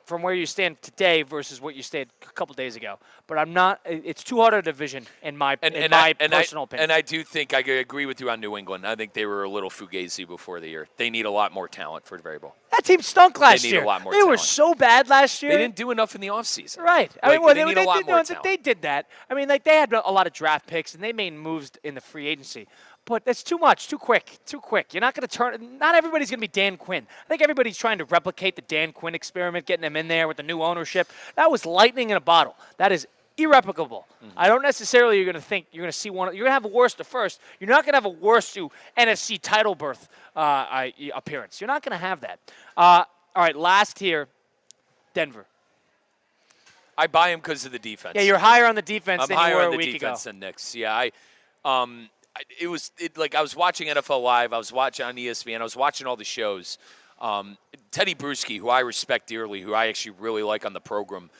from where you stand today versus what you stayed a couple days ago. But I'm not – it's too hard a division in my personal opinion. And I do think I agree with you on New England. I think they were a little fugazi before the year. They need a lot more talent for the very bowl. That team stunk last year. They need a lot more talent. They were so bad last year. They didn't do enough in the offseason. Right. They need a lot more talent. They did that. I mean, like they had a lot of draft picks, and they made moves in the free agency. But that's too much, too quick. You're not going to turn – not everybody's going to be Dan Quinn. I think everybody's trying to replicate the Dan Quinn experiment, getting them in there with the new ownership. That was lightning in a bottle. That is irreplicable. Mm-hmm. I don't necessarily you're going to think you're going to see one – you're going to have a worst to first. You're not going to have a worst to NFC title berth appearance. You're not going to have that. All right, last here, Denver. I buy him because of the defense. Yeah, you're higher on the defense than you were a week ago. I'm higher on the defense than Knicks. Yeah, I was watching NFL Live. I was watching on ESPN. I was watching all the shows. Teddy Bruschi, who I respect dearly, who I actually really like on the program,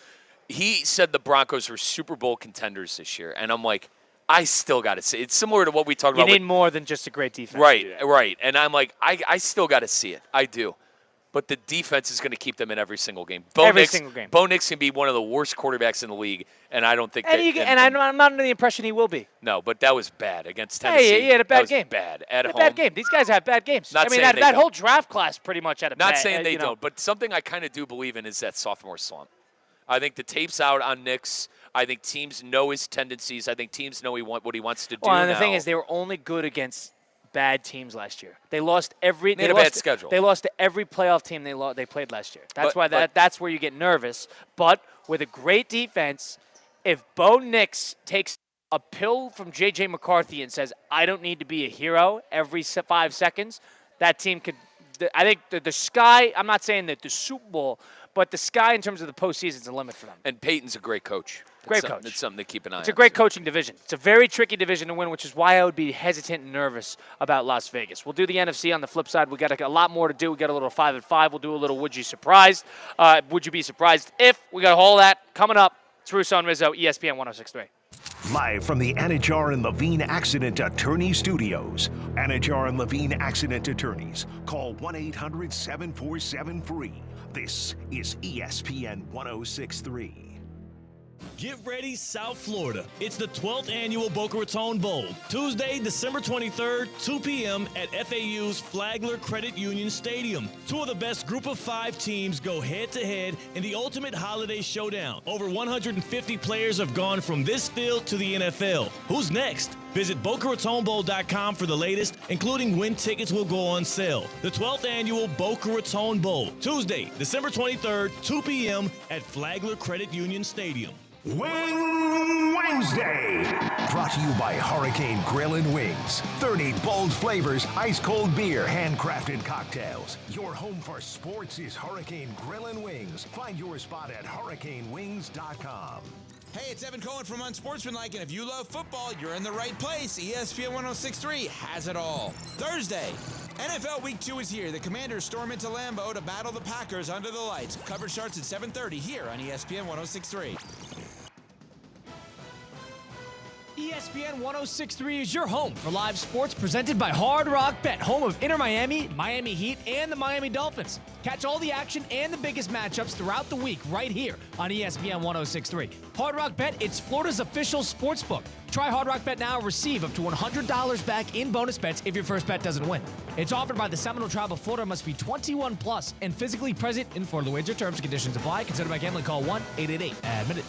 he said the Broncos were Super Bowl contenders this year. And I'm like, I still got to see it. It's similar to what we talked about. You need more than just a great defense. Right. And I'm like, I still got to see it. I do. But the defense is going to keep them in every single game. Single game. Bo Nix can be one of the worst quarterbacks in the league, and I don't think I'm not under the impression he will be. No, but that was bad against Tennessee. Hey, he had a bad game. Bad at home. Bad game. These guys have bad games. That whole draft class pretty much had a bad. Not saying they don't, but something I kind of do believe in is that sophomore slump. I think the tape's out on Nix. I think teams know his tendencies. I think teams know what he wants to do. And the thing is, they were only good against bad teams last year. They lost every. They had a bad schedule. They lost to every playoff team they played last year. That's where you get nervous. But with a great defense, if Bo Nix takes a pill from J.J. McCarthy and says, "I don't need to be a hero every 5 seconds," that team could. I think the sky. I'm not saying that the Super Bowl, but the sky in terms of the postseason is a limit for them. And Peyton's a great coach. Great coach. It's something to keep an eye on. It's a great coaching division. It's a very tricky division to win, which is why I would be hesitant and nervous about Las Vegas. We'll do the NFC on the flip side. We got a lot more to do. We got a little 5 and 5. We'll do a little Would You Surprised? Would you be surprised if? We got all that coming up. It's Russo and Rizzo, ESPN 106.3. Live from the Anajar and Levine Accident Attorney Studios. Anajar and Levine Accident Attorneys. Call 1-800-747-FREE. This is ESPN 106.3. Get ready, South Florida. It's the 12th annual Boca Raton Bowl. Tuesday, December 23rd, 2 p.m. at FAU's Flagler Credit Union Stadium. 2 of the best group of 5 teams go head-to-head in the ultimate holiday showdown. Over 150 players have gone from this field to the NFL. Who's next? Visit BocaRatonBowl.com for the latest, including when tickets will go on sale. The 12th annual Boca Raton Bowl, Tuesday, December 23rd, 2 p.m. at Flagler Credit Union Stadium. Wing Wednesday, brought to you by Hurricane Grill and Wings. 30 bold flavors, ice-cold beer, handcrafted cocktails. Your home for sports is Hurricane Grill and Wings. Find your spot at hurricanewings.com. Hey, it's Evan Cohen from Unsportsmanlike, and if you love football, you're in the right place. ESPN 106.3 has it all. Thursday, NFL Week 2 is here. The Commanders storm into Lambeau to battle the Packers under the lights. Coverage starts at 7:30 here on ESPN 106.3. ESPN 106.3 is your home for live sports presented by Hard Rock Bet, home of Inter Miami, Miami Heat, and the Miami Dolphins. Catch all the action and the biggest matchups throughout the week right here on ESPN 106.3. Hard Rock Bet, it's Florida's official sports book. Try Hard Rock Bet now and receive up to $100 back in bonus bets if your first bet doesn't win. It's offered by the Seminole Tribe of Florida, must be 21 plus and physically present in Florida. Wager terms and conditions apply. Consider by gambling. Call 1-888-ADMITTED.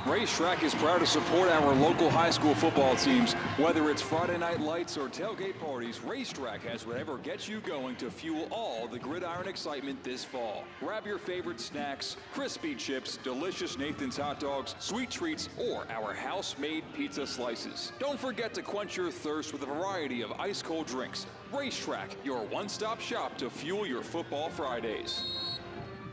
Racetrack is proud to support our local high school football teams. Whether it's Friday night lights or tailgate parties, Racetrack has whatever gets you going to fuel all the gridiron excitement this fall. Grab your favorite snacks, crispy chips, delicious Nathan's hot dogs, sweet treats, or our house-made pizza slices. Don't forget to quench your thirst with a variety of ice-cold drinks. Racetrack, your one-stop shop to fuel your football Fridays.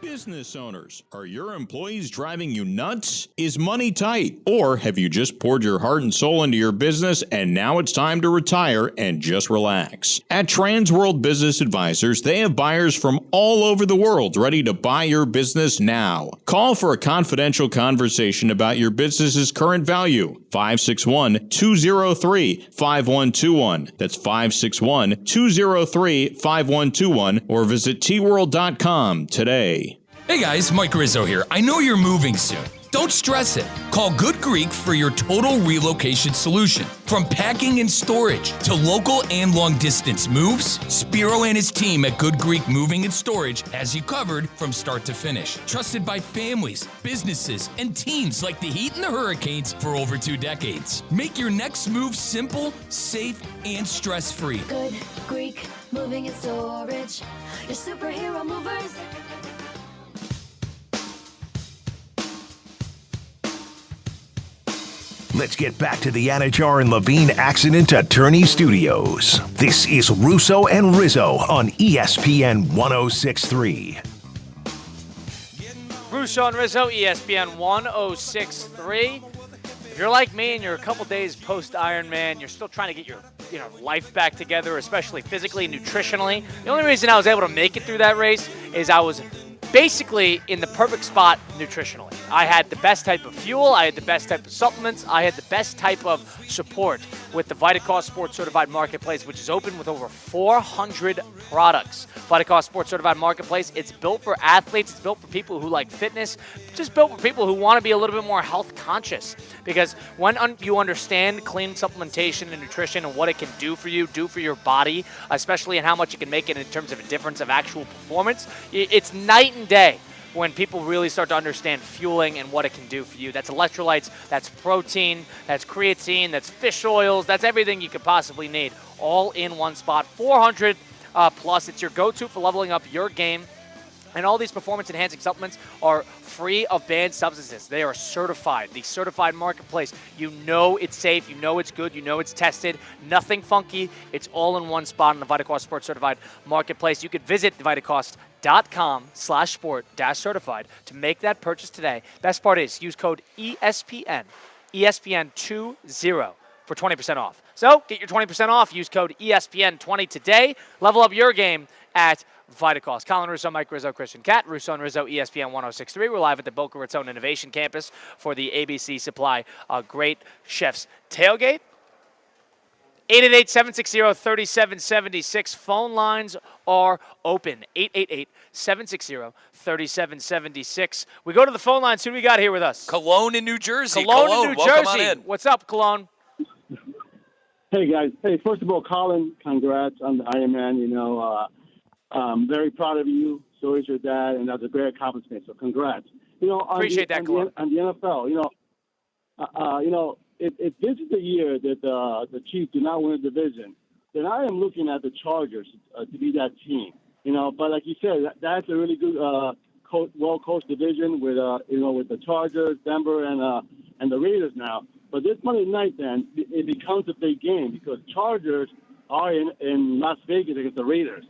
Business owners, are your employees driving you nuts? Is money tight? Or have you just poured your heart and soul into your business and now it's time to retire and just relax? At Transworld Business Advisors, they have buyers from all over the world ready to buy your business now. Call for a confidential conversation about your business's current value. 561-203-5121. That's 561-203-5121 or visit tworld.com today. Hey guys, Mike Rizzo here. I know you're moving soon. Don't stress it. Call Good Greek for your total relocation solution. From packing and storage to local and long distance moves, Spiro and his team at Good Greek Moving and Storage has you covered from start to finish. Trusted by families, businesses, and teams like the Heat and the Hurricanes for over 2 decades. Make your next move simple, safe, and stress-free. Good Greek Moving and Storage. Your superhero movers. Let's get back to the Anajar and Levine Accident Attorney Studios. This is Russo and Rizzo on ESPN 106.3. Russo and Rizzo, ESPN 106.3. If you're like me and you're a couple days post-Ironman, you're still trying to get your life back together, especially physically and nutritionally. The only reason I was able to make it through that race is I was basically in the perfect spot nutritionally. I had the best type of fuel, I had the best type of supplements, I had the best type of support with the VitaCost Sports Certified Marketplace, which is open with over 400 products. VitaCost Sports Certified Marketplace, it's built for athletes, it's built for people who like fitness, just built for people who want to be a little bit more health conscious. Because when you understand clean supplementation and nutrition and what it can do for you, do for your body, especially and how much it can make it in terms of a difference of actual performance, it's night and day when people really start to understand fueling and what it can do for you. That's electrolytes, that's protein, that's creatine, that's fish oils, that's everything you could possibly need, all in one spot. 400 plus, it's your go-to for leveling up your game. And all these performance-enhancing supplements are free of banned substances. They are certified. The certified marketplace. You know it's safe. You know it's good. You know it's tested. Nothing funky. It's all in one spot on the VitaCost Sports Certified Marketplace. You could visit VitaCost.com/sport-certified to make that purchase today. Best part is use code ESPN, ESPN20 for 20% off. So get your 20% off. Use code ESPN20 today. Level up your game at VitaCost. Colin Russo, Mike Rizzo, Christian Cat. Russo and Rizzo, ESPN 106.3. We're live at the Boca Raton Innovation Campus for the ABC Supply Great Chefs Tailgate. 888-760-3776. Phone lines are open. 888-760-3776. We go to the phone lines. Who do we got here with us? Cologne in New Jersey. Cologne in New welcome Jersey. on in. What's up, Cologne? Hey, guys. Hey, first of all, Colin, congrats on the Ironman. I'm very proud of you. So is your dad, and that's a great accomplishment. So congrats. Appreciate that, Cologne. On the NFL, if this is the year that the Chiefs do not win a division, then I am looking at the Chargers to be that team. But like you said, that's a really good, well-coached division with the Chargers, Denver, and the Raiders now. But this Monday night, then, it becomes a big game because Chargers are in Las Vegas against the Raiders.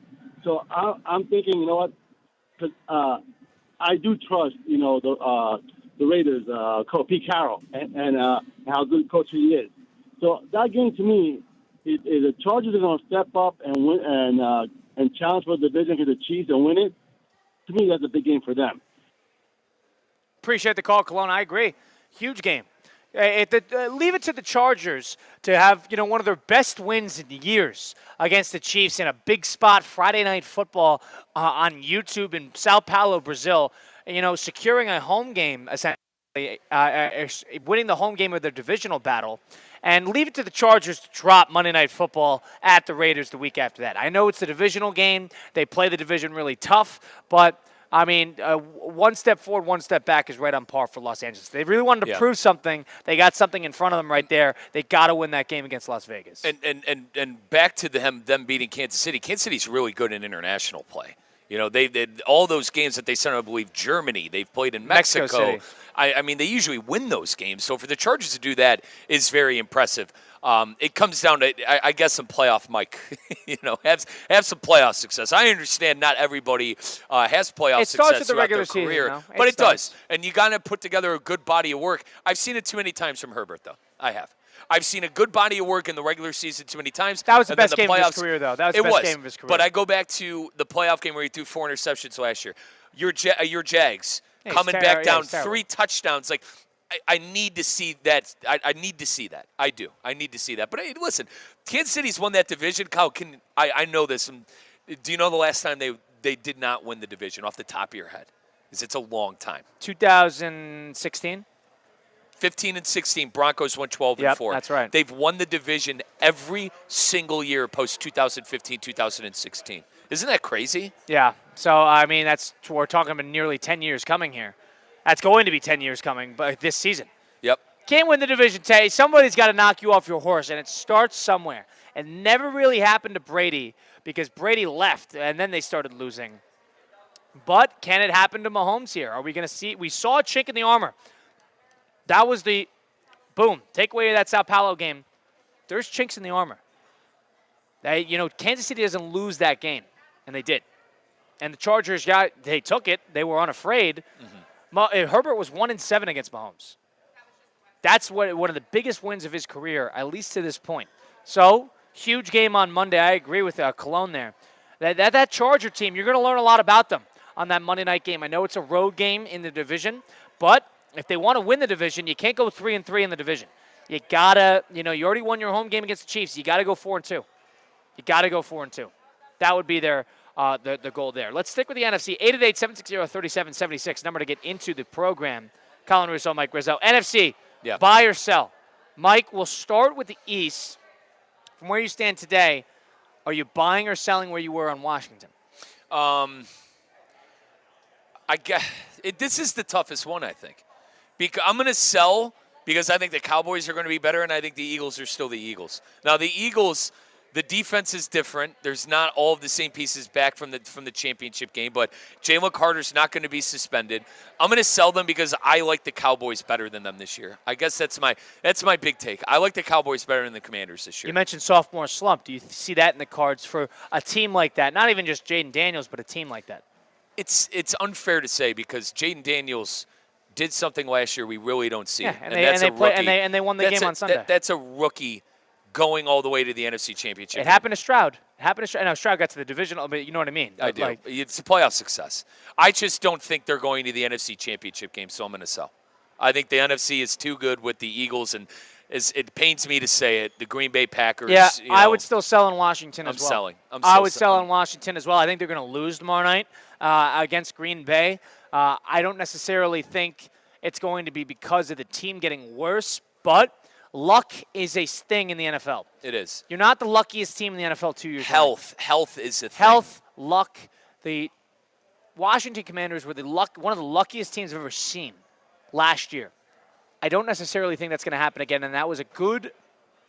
So I'm thinking, because I do trust, the Raiders, coach Pete Carroll, and how good coach he is. So that game to me is the Chargers are going to step up and win and challenge for the division to the Chiefs and win it. To me, that's a big game for them. Appreciate the call, Cologne. I agree. Huge game. Leave it to the Chargers to have one of their best wins in years against the Chiefs in a big spot Friday Night Football on YouTube in Sao Paulo, Brazil. Securing a home game, essentially, winning the home game of their divisional battle, and leave it to the Chargers to drop Monday Night Football at the Raiders the week after that. I know it's a divisional game. They play the division really tough, but one step forward, one step back is right on par for Los Angeles. They really wanted to prove something. They got something in front of them right there. They got to win that game against Las Vegas. And back to them beating Kansas City. Kansas City's really good in international play. They all those games that they sent, I believe, Germany. They've played in Mexico. City. They usually win those games. So for the Chargers to do that is very impressive. It comes down to, I guess, some playoff, Mike. Have some playoff success. I understand not everybody has playoff success throughout their career, but it does. And you got to put together a good body of work. I've seen it too many times from Herbert, though. I have. I've seen a good body of work in the regular season too many times. That was the best game of his career, though. That was the best game of his career. But I go back to the playoff game where he threw 4 interceptions last year. Your Jags coming back down 3 touchdowns. Like, I need to see that. I need to see that. I do. I need to see that. But hey, listen, Kansas City's won that division. Kyle, I know this. And do you know the last time they did not win the division off the top of your head? Because it's a long time. 2016. 15 and 16, Broncos won 12 and 4. That's right. They've won the division every single year post 2015, 2016. Isn't that crazy? Yeah. So we're talking about nearly 10 years coming here. That's going to be 10 years coming, but this season. Yep. Can't win the division, Tay. Somebody's got to knock you off your horse, and it starts somewhere. It never really happened to Brady because Brady left, and then they started losing. But can it happen to Mahomes here? Are we going to see? We saw a chink in the armor. That was the boom. Take away that Sao Paulo game. There's chinks in the armor. Kansas City doesn't lose that game, and they did. And the Chargers, they took it. They were unafraid. Mm-hmm. Herbert was 1-7 against Mahomes. That's one of the biggest wins of his career, at least to this point. So, huge game on Monday. I agree with Cologne there. That Charger team, you're going to learn a lot about them on that Monday night game. I know it's a road game in the division, but if they want to win the division, you can't go 3-3 in the division. You gotta, you already won your home game against the Chiefs. You gotta go 4-2. You gotta go 4-2. That would be their the goal there. Let's stick with the NFC. 888-760-3776, number to get into the program. Colin Russo, Mike Rizzo. NFC, buy or sell. Mike, we'll start with the East. From where you stand today, are you buying or selling where you were on Washington? I guess this is the toughest one, I think. I'm going to sell because I think the Cowboys are going to be better, and I think the Eagles are still the Eagles. Now, the Eagles, the defense is different. There's not all of the same pieces back from the championship game, but Jalen Carter's not going to be suspended. I'm going to sell them because I like the Cowboys better than them this year. I guess that's my big take. I like the Cowboys better than the Commanders this year. You mentioned sophomore slump. Do you see that in the cards for a team like that? Not even just Jaden Daniels, but a team like that. It's unfair to say because Jaden Daniels did something last year we really don't see. Yeah, and they won the game on Sunday. That's a rookie going all the way to the NFC Championship. It happened to Stroud. No, Stroud got to the divisional, but you know what I mean. I do. It's a playoff success. I just don't think they're going to the NFC Championship game, so I'm going to sell. I think the NFC is too good with the Eagles, and it pains me to say it, the Green Bay Packers. Yeah, I would still sell in Washington as well. I would sell in Washington as well. I think they're going to lose tomorrow night against Green Bay. I don't necessarily think it's going to be because of the team getting worse, but luck is a thing in the NFL. It is. You're not the luckiest team in the NFL 2 years ago. Health is a thing. Health, luck. The Washington Commanders were one of the luckiest teams I've ever seen last year. I don't necessarily think that's going to happen again, and that was a good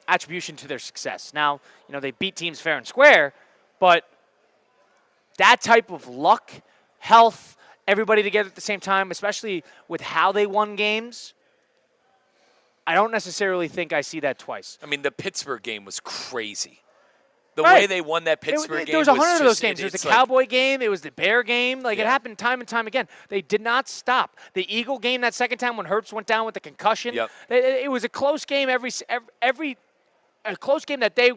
attribution to their success. Now, they beat teams fair and square, but that type of luck, health, everybody together at the same time, especially with how they won games, I don't necessarily think I see that twice. I mean, the Pittsburgh game was crazy. The way they won that Pittsburgh game there was 100 of those just, games. There was the like, Cowboy game. It was the Bear game. Like, it happened time and time again. They did not stop. The Eagle game that second time when Herbst went down with the concussion. Yep. It was a close game a close game that they,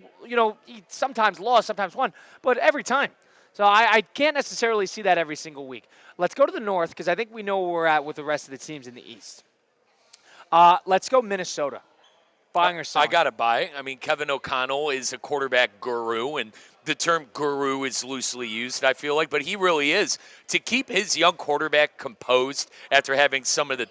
he sometimes lost, sometimes won, but every time. So I can't necessarily see that every single week. Let's go to the North because I think we know where we're at with the rest of the teams in the East. Let's go Minnesota. Buying or selling? I got to buy. I mean, Kevin O'Connell is a quarterback guru, and the term guru is loosely used, I feel like, but he really is. To keep his young quarterback composed after having some of the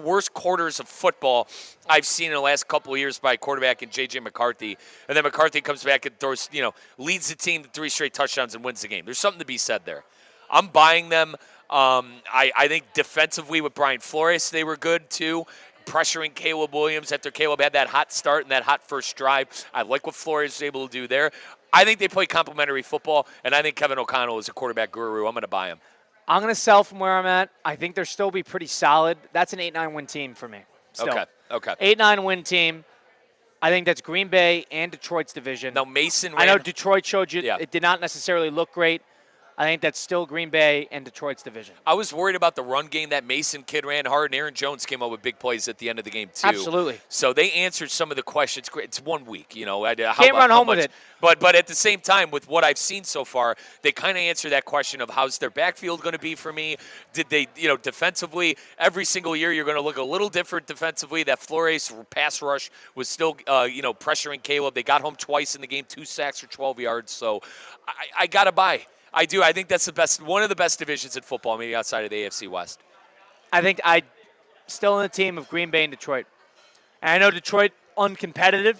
worst quarters of football I've seen in the last couple of years by a quarterback in J.J. McCarthy, and then McCarthy comes back and throws, leads the team to 3 straight touchdowns and wins the game. There's something to be said there. I'm buying them. I think defensively with Brian Flores, they were good too. Pressuring Caleb Williams after Caleb had that hot start and that hot first drive. I like what Flores was able to do there. I think they play complementary football, and I think Kevin O'Connell is a quarterback guru. I'm going to buy him. I'm going to sell from where I'm at. I think they'll still be pretty solid. That's an 8-9 win team for me. Still. Okay. 8-9 win team. I think that's Green Bay and Detroit's division. Now, Mason I know Detroit showed you it did not necessarily look great. I think that's still Green Bay and Detroit's division. I was worried about the run game. That Mason kid ran hard, and Aaron Jones came up with big plays at the end of the game, too. Absolutely. So they answered some of the questions. It's 1 week, Can't run home with it. But at the same time, with what I've seen so far, they kind of answer that question of how's their backfield going to be for me? Did they, defensively, every single year you're going to look a little different defensively. That Flores pass rush was still, pressuring Caleb. They got home twice in the game, 2 sacks for 12 yards. So I got to buy. I do. I think that's one of the best divisions in football, maybe outside of the AFC West. I think I still in the team of Green Bay and Detroit. And I know Detroit uncompetitive.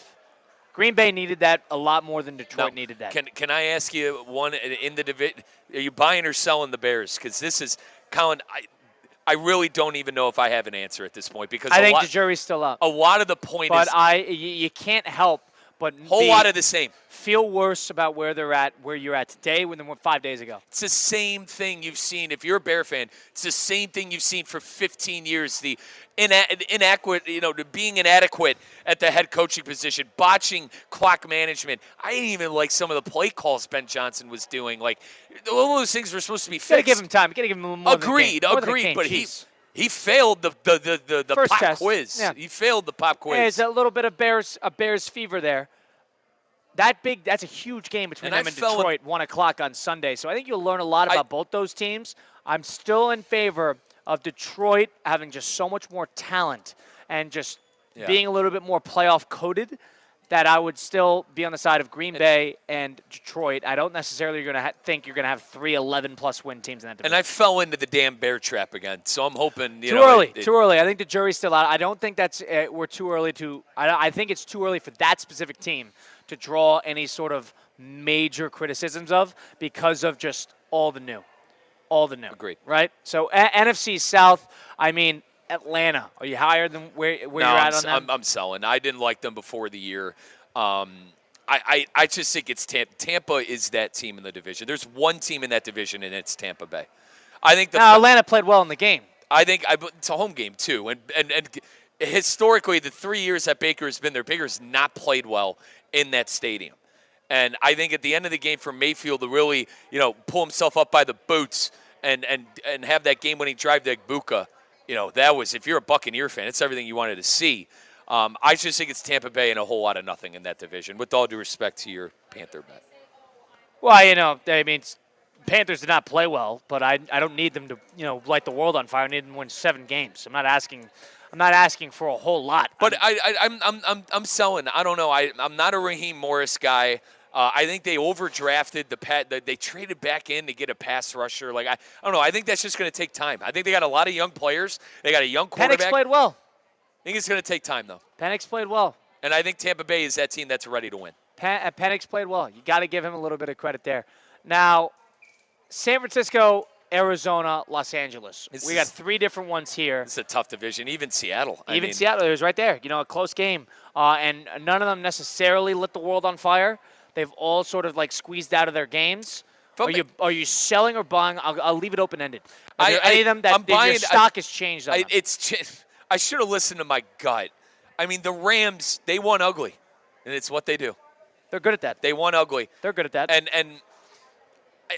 Green Bay needed that a lot more than Detroit needed that. Can I ask you one in the division? Are you buying or selling the Bears? Because this is, Colin, I really don't even know if I have an answer at this point. Because I think the jury's still out. A lot of the point but is. You can't help but whole lot of the same. Feel worse about where you're at today than 5 days ago. It's the same thing you've seen. If you're a Bear fan, it's the same thing you've seen for 15 years. The inadequate, being inadequate at the head coaching position, botching clock management. I didn't even like some of the play calls Ben Johnson was doing. Like, all those things were supposed to be fixed. Gotta give him time. Gotta give him more. Agreed. But he failed the first pop test. quiz. Yeah. He failed the pop quiz. Yeah, it's a little bit of Bears fever there. That's a huge game between them and Detroit, 1 o'clock on Sunday. So I think you'll learn a lot about both those teams. I'm still in favor of Detroit having just so much more talent and just being a little bit more playoff coded, that I would still be on the side of Green Bay and Detroit. I don't necessarily think you're going to have 3 11-plus win teams in that division. And I fell into the damn Bear trap again, so I'm hoping, Too early. I think the jury's still out. I don't think we're too early to – I think it's too early for that specific team to draw any sort of major criticisms of because of just all the new. Agreed. Right? So NFC South, I mean – Atlanta, are you higher than where you're at on them? I'm selling. I didn't like them before the year. I just think it's Tampa. Tampa is that team in the division. There's one team in that division, and it's Tampa Bay. I think Atlanta played well in the game. I think it's a home game too, and historically, the 3 years that Baker has been there, Baker's not played well in that stadium. And I think at the end of the game for Mayfield to really, pull himself up by the boots and have that game-winning drive to Igbokwe. That was, if you're a Buccaneer fan, it's everything you wanted to see. I just think it's Tampa Bay and a whole lot of nothing in that division, with all due respect to your Panther bet. Well, Panthers did not play well, but I don't need them to, light the world on fire. I need them to win 7 games. I'm not asking for a whole lot. But I'm selling. I don't know. I'm not a Raheem Morris guy. I think they overdrafted they traded back in to get a pass rusher. Like I don't know. I think that's just going to take time. I think they got a lot of young players. They got a young quarterback. Penix played well. I think it's going to take time though. Penix played well. And I think Tampa Bay is that team that's ready to win. Penix played well. You got to give him a little bit of credit there. Now, San Francisco, Arizona, Los Angeles. We got 3 different ones here. It's a tough division. Even Seattle. Seattle, it was right there. A close game. And none of them necessarily lit the world on fire. They've all sort of squeezed out of their games. Are you selling or buying? I'll leave it open-ended. Are there any of them that your stock has changed on them? I should have listened to my gut. I mean, the Rams, they won ugly, and it's what they do. They're good at that. They won ugly. They're good at that. And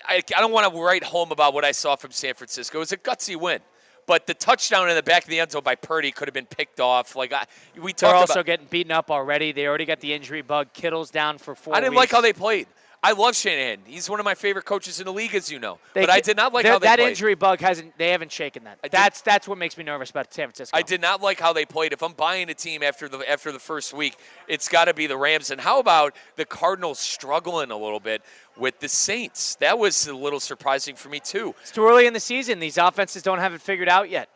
I don't want to write home about what I saw from San Francisco. It was a gutsy win. But the touchdown in the back of the end zone by Purdy could have been picked off. Like we talked They're about. also getting beaten up already. They already got the injury bug. Kittle's down for 4 weeks. I didn't like how they played. I love Shanahan. He's one of my favorite coaches in the league, as you know. But I did not like how they played. That injury bug they haven't shaken that. That's what makes me nervous about San Francisco. I did not like how they played. If I'm buying a team after the first week, it's got to be the Rams. And how about the Cardinals struggling a little bit with the Saints? That was a little surprising for me too. It's too early in the season. These offenses don't have it figured out yet.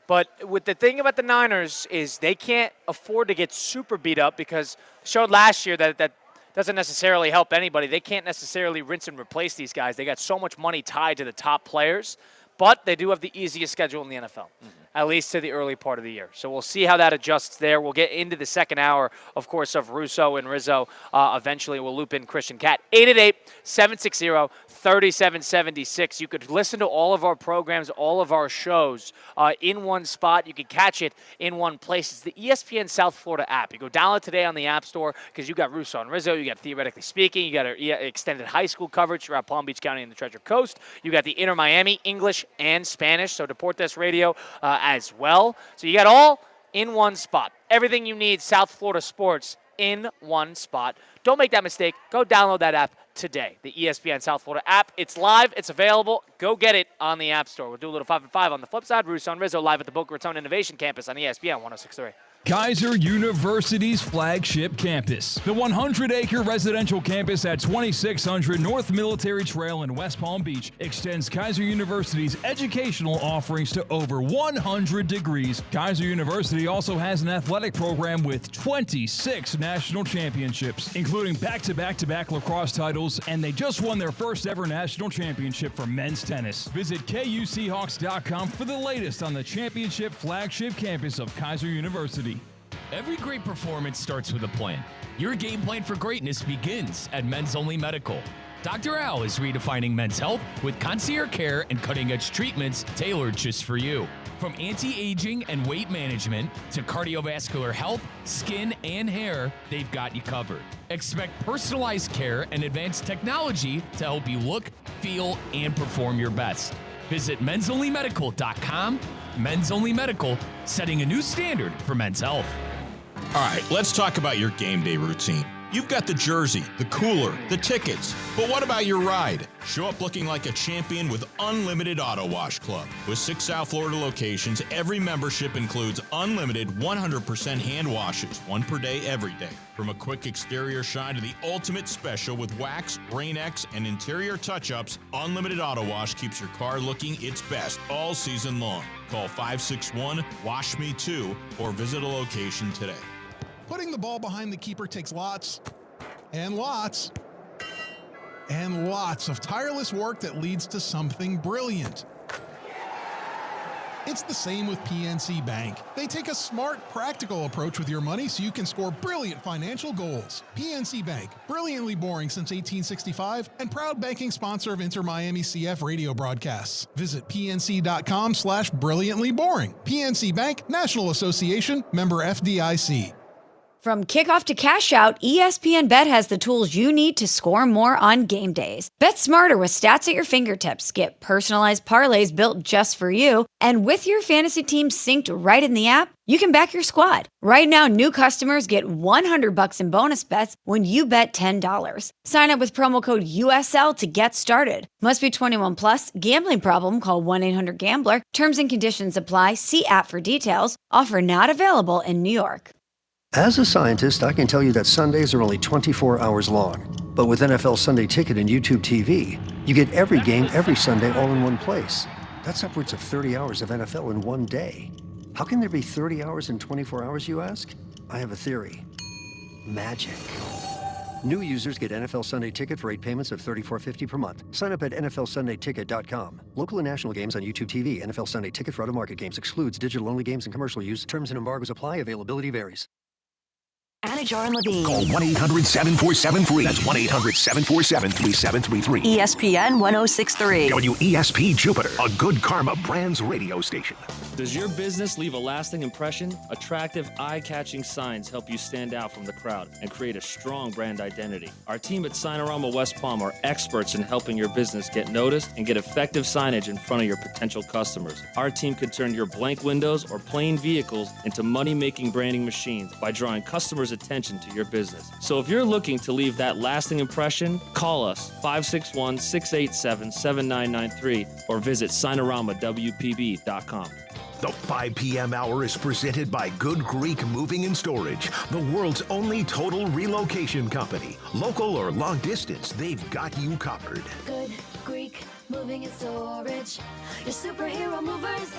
But with the thing about the Niners is they can't afford to get super beat up because it showed last year that doesn't necessarily help anybody. They can't necessarily rinse and replace these guys. They got so much money tied to the top players, but they do have the easiest schedule in the NFL, at least to the early part of the year. So we'll see how that adjusts there. We'll get into the second hour, of course, of Russo and Rizzo. Eventually, we'll loop in Christian Cat. 888-760-3776. You could listen to all of our programs, all of our shows in one spot. You can catch it in one place. It's the ESPN South Florida app. You go download today on the App Store because you got Russo and Rizzo. You got Theoretically Speaking. You got our extended high school coverage throughout Palm Beach County and the Treasure Coast. You got the Inter Miami English and Spanish, so Deportes Radio as well. So you got all in one spot. Everything you need South Florida sports in one spot. Don't make that mistake. Go download that app today, the ESPN South Florida app. It's live. It's available. Go get it on the App Store. We'll do a little 5 and 5 on the flip side. Russo and Rizzo live at the Boca Raton Innovation Campus on ESPN 106.3. Kaiser University's flagship campus. The 100-acre residential campus at 2600 North Military Trail in West Palm Beach extends Kaiser University's educational offerings to over 100 degrees. Kaiser University also has an athletic program with 26 national championships, including back-to-back-to-back lacrosse titles, and they just won their first ever national championship for men's tennis. Visit KUSeahawks.com for the latest on the championship flagship campus of Kaiser University. Every great performance starts with a plan. Your game plan for greatness begins at Men's Only Medical. Dr. Al is redefining men's health with concierge care and cutting-edge treatments tailored just for you. From anti-aging and weight management to cardiovascular health, skin, and hair, they've got you covered. Expect personalized care and advanced technology to help you look, feel, and perform your best. Visit mensonlymedical.com. Men's Only Medical, setting a new standard for men's health. All right, let's talk about your game day routine. You've got the jersey, the cooler, the tickets, but what about your ride? Show up looking like a champion with Unlimited Auto Wash Club. With 6 South Florida locations, every membership includes unlimited 100% hand washes, 1 per day, every day. From a quick exterior shine to the ultimate special with wax, Rain-X, and interior touch-ups, Unlimited Auto Wash keeps your car looking its best all season long. Call 561-WASH-ME-TOO or visit a location today. Putting the ball behind the keeper takes lots and lots and lots of tireless work that leads to something brilliant. It's the same with PNC Bank. They take a smart, practical approach with your money so you can score brilliant financial goals. PNC Bank, brilliantly boring since 1865 and proud banking sponsor of Inter Miami CF radio broadcasts. Visit pnc.com/brilliantlyboring. PNC Bank, National Association, member FDIC. From kickoff to cash out, ESPN Bet has the tools you need to score more on game days. Bet smarter with stats at your fingertips. Get personalized parlays built just for you. And with your fantasy team synced right in the app, you can back your squad. Right now, new customers get $100 in bonus bets when you bet $10. Sign up with promo code USL to get started. Must be 21 plus. Gambling problem? Call 1-800-GAMBLER. Terms and conditions apply. See app for details. Offer not available in New York. As a scientist, I can tell you that Sundays are only 24 hours long. But with NFL Sunday Ticket and YouTube TV, you get every game every Sunday all in one place. That's upwards of 30 hours of NFL in one day. How can there be 30 hours in 24 hours, you ask? I have a theory. Magic. New users get NFL Sunday Ticket for 8 payments of $34.50 per month. Sign up at NFLSundayTicket.com. Local and national games on YouTube TV. NFL Sunday Ticket for out-of-market games excludes digital-only games and commercial use. Terms and embargoes apply. Availability varies. Anajar and Levine. Call 1-800-747-FREE. That's 1-800-747-3733. ESPN 1063. WESP Jupiter, a Good Karma Brands radio station. Does your business leave a lasting impression? Attractive, eye-catching signs help you stand out from the crowd and create a strong brand identity. Our team at Signorama West Palm are experts in helping your business get noticed and get effective signage in front of your potential customers. Our team can turn your blank windows or plain vehicles into money-making branding machines by drawing customers' attention to your business. So if you're looking to leave that lasting impression, call us 561-687-7993 or visit signoramawpb.com. The 5 p.m. hour is presented by Good Greek Moving and Storage, the world's only total relocation company. Local or long distance, they've got you covered. Good Greek Moving and Storage. Your superhero movers.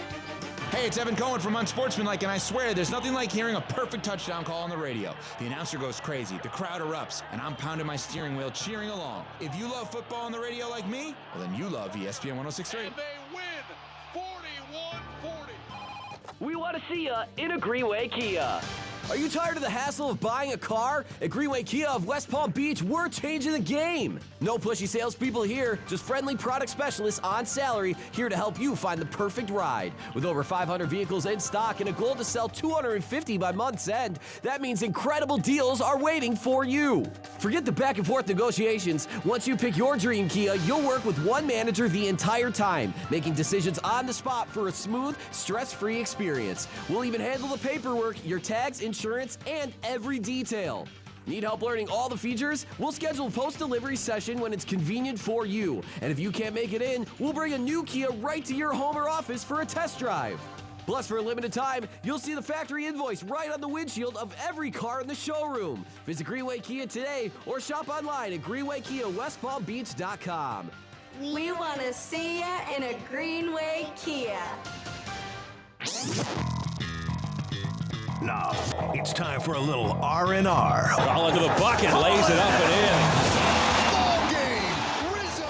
Hey, it's Evan Cohen from Unsportsmanlike, and I swear there's nothing like hearing a perfect touchdown call on the radio. The announcer goes crazy, the crowd erupts, and I'm pounding my steering wheel cheering along. If you love football on the radio like me, well, then you love ESPN 1063. And they win 41-40. We want to see you in a Greenway Kia. Are you tired of the hassle of buying a car? At Greenway Kia of West Palm Beach, we're changing the game. No pushy salespeople here, just friendly product specialists on salary here to help you find the perfect ride. With over 500 vehicles in stock and a goal to sell 250 by month's end, that means incredible deals are waiting for you. Forget the back and forth negotiations. Once you pick your dream Kia, you'll work with one manager the entire time, making decisions on the spot for a smooth, stress-free experience. We'll even handle the paperwork, your tags, insurance, and every detail. Need help learning all the features? We'll schedule a post-delivery session when it's convenient for you. And if you can't make it in, we'll bring a new Kia right to your home or office for a test drive. Plus, for a limited time, you'll see the factory invoice right on the windshield of every car in the showroom. Visit Greenway Kia today or shop online at greenwaykiawestpalmbeach.com. We want to see ya in a Greenway Kia. Now, it's time for a little R&R. Follow to the bucket, lays it up and in. Ball game, Rizzo!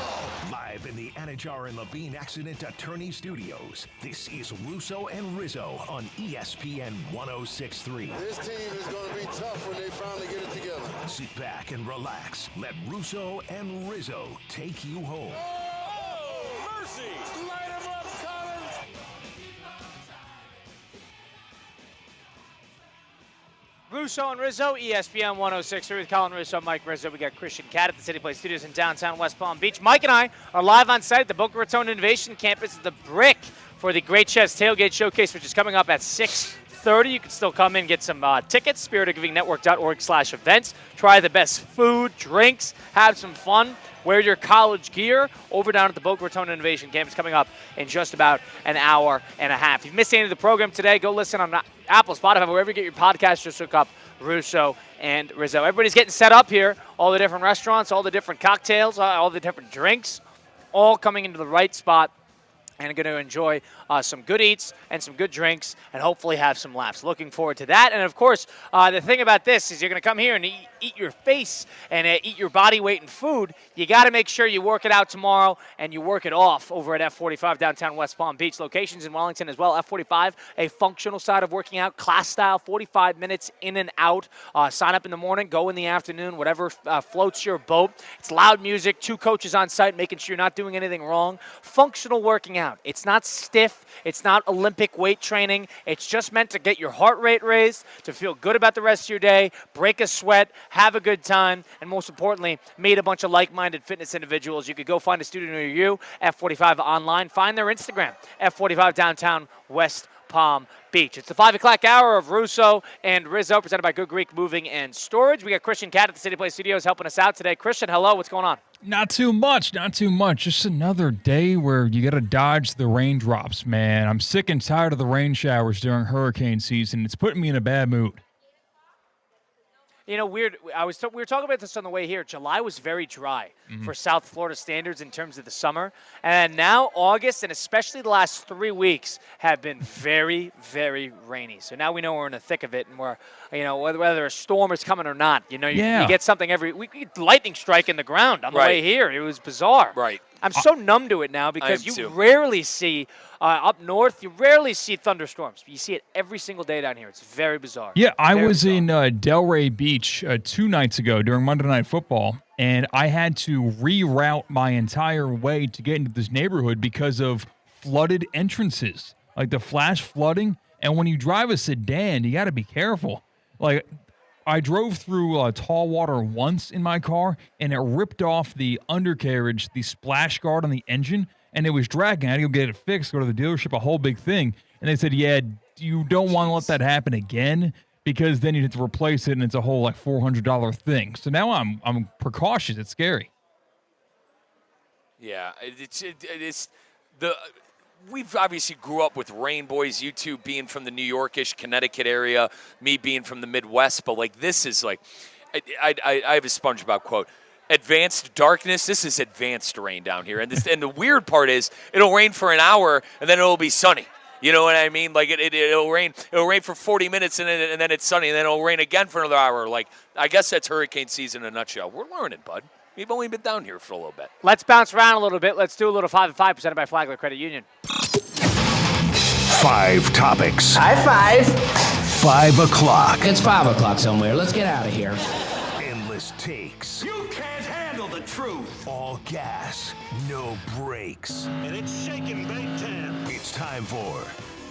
Live in the Anajar and Levine Accident Attorney Studios, this is Russo and Rizzo on ESPN 1063. This team is going to be tough when they finally get it together. Sit back and relax. Let Russo and Rizzo take you home. Oh, mercy! Light him up, Colin! Russo and Rizzo, ESPN 1063 with Colin Russo, Mike Rizzo. We got Christian Cat at the City Place Studios in downtown West Palm Beach. Mike and I are live on site at the Boca Raton Innovation Campus, the Brick, for the Great Chefs Tailgate Showcase, which is coming up at 6:30. You can still come in and get some tickets, spiritofgivingnetwork.org/events. Try the best food, drinks, have some fun. Wear your college gear over down at the Boca Raton Innovation Campus coming up in just about an hour and a half. If you've missed any of the program today, go listen on Apple, Spotify, wherever you get your podcast. Just look up Russo and Rizzo. Everybody's getting set up here. All the different restaurants, all the different cocktails, all the different drinks, all coming into the right spot. And going to enjoy some good eats and some good drinks and hopefully have some laughs. Looking forward to that. And, of course, the thing about this is you're going to come here and eat your face and eat your body weight in food. You got to make sure you work it out tomorrow and you work it off over at F45 downtown West Palm Beach. Locations in Wellington as well. F45, a functional side of working out, class style, 45 minutes in and out. Sign up in the morning, go in the afternoon, whatever floats your boat. It's loud music, 2 coaches on site making sure you're not doing anything wrong. Functional working out. It's not stiff. It's not Olympic weight training. It's just meant to get your heart rate raised, to feel good about the rest of your day, break a sweat, have a good time, and most importantly, meet a bunch of like-minded fitness individuals. You could go find a studio near you, F45 online. Find their Instagram, F45 downtown West Palm Beach. It's the 5 o'clock hour of Russo and Rizzo, presented by Good Greek Moving and Storage. We got Christian Cat at the City Place Studios helping us out today. Christian, hello. What's going on? Not too much. Just another day where you got to dodge the raindrops, man. I'm sick and tired of the rain showers during hurricane season. It's putting me in a bad mood. You know, weird. We were talking about this on the way here. July was very dry for South Florida standards in terms of the summer. And now August, and especially the last 3 weeks, have been very, very rainy. So now we know we're in the thick of it, and we're, whether a storm is coming or not. You get something every week. Lightning strike in the ground on the way here. It was bizarre. Right. I'm so numb to it now because you rarely see up north. You rarely see thunderstorms. You see it every single day down here. It's very bizarre. Yeah, I Very was bizarre. in Delray Beach 2 nights ago during Monday Night Football, and I had to reroute my entire way to get into this neighborhood because of flooded entrances, like the flash flooding. And when you drive a sedan, you got to be careful. Like, I drove through tall water once in my car, and it ripped off the undercarriage, the splash guard on the engine, and it was dragging. I had to go get it fixed, go to the dealership, a whole big thing. And they said, yeah, you don't want to let that happen again because then you have to replace it, and it's a whole like $400 thing. So now I'm precautious. It's scary. Yeah, it's the. We've obviously grew up with Rain Boys, you two being from the New Yorkish, Connecticut area, me being from the Midwest, but like this is like, I have a SpongeBob quote, advanced darkness, this is advanced rain down here. And the weird part is it'll rain for an hour and then it'll be sunny. You know what I mean? Like it'll rain for 40 minutes and then it's sunny and then it'll rain again for another hour. Like, I guess that's hurricane season in a nutshell. We're learning, bud. We've only been down here for a little bit. Let's bounce around a little bit. Let's do a little 5 and 5 presented by Flagler Credit Union. 5 topics. High five. 5 o'clock. It's 5 o'clock somewhere. Let's get out of here. Endless takes. You can't handle the truth. All gas, no brakes. And it's shaking big time. It's time for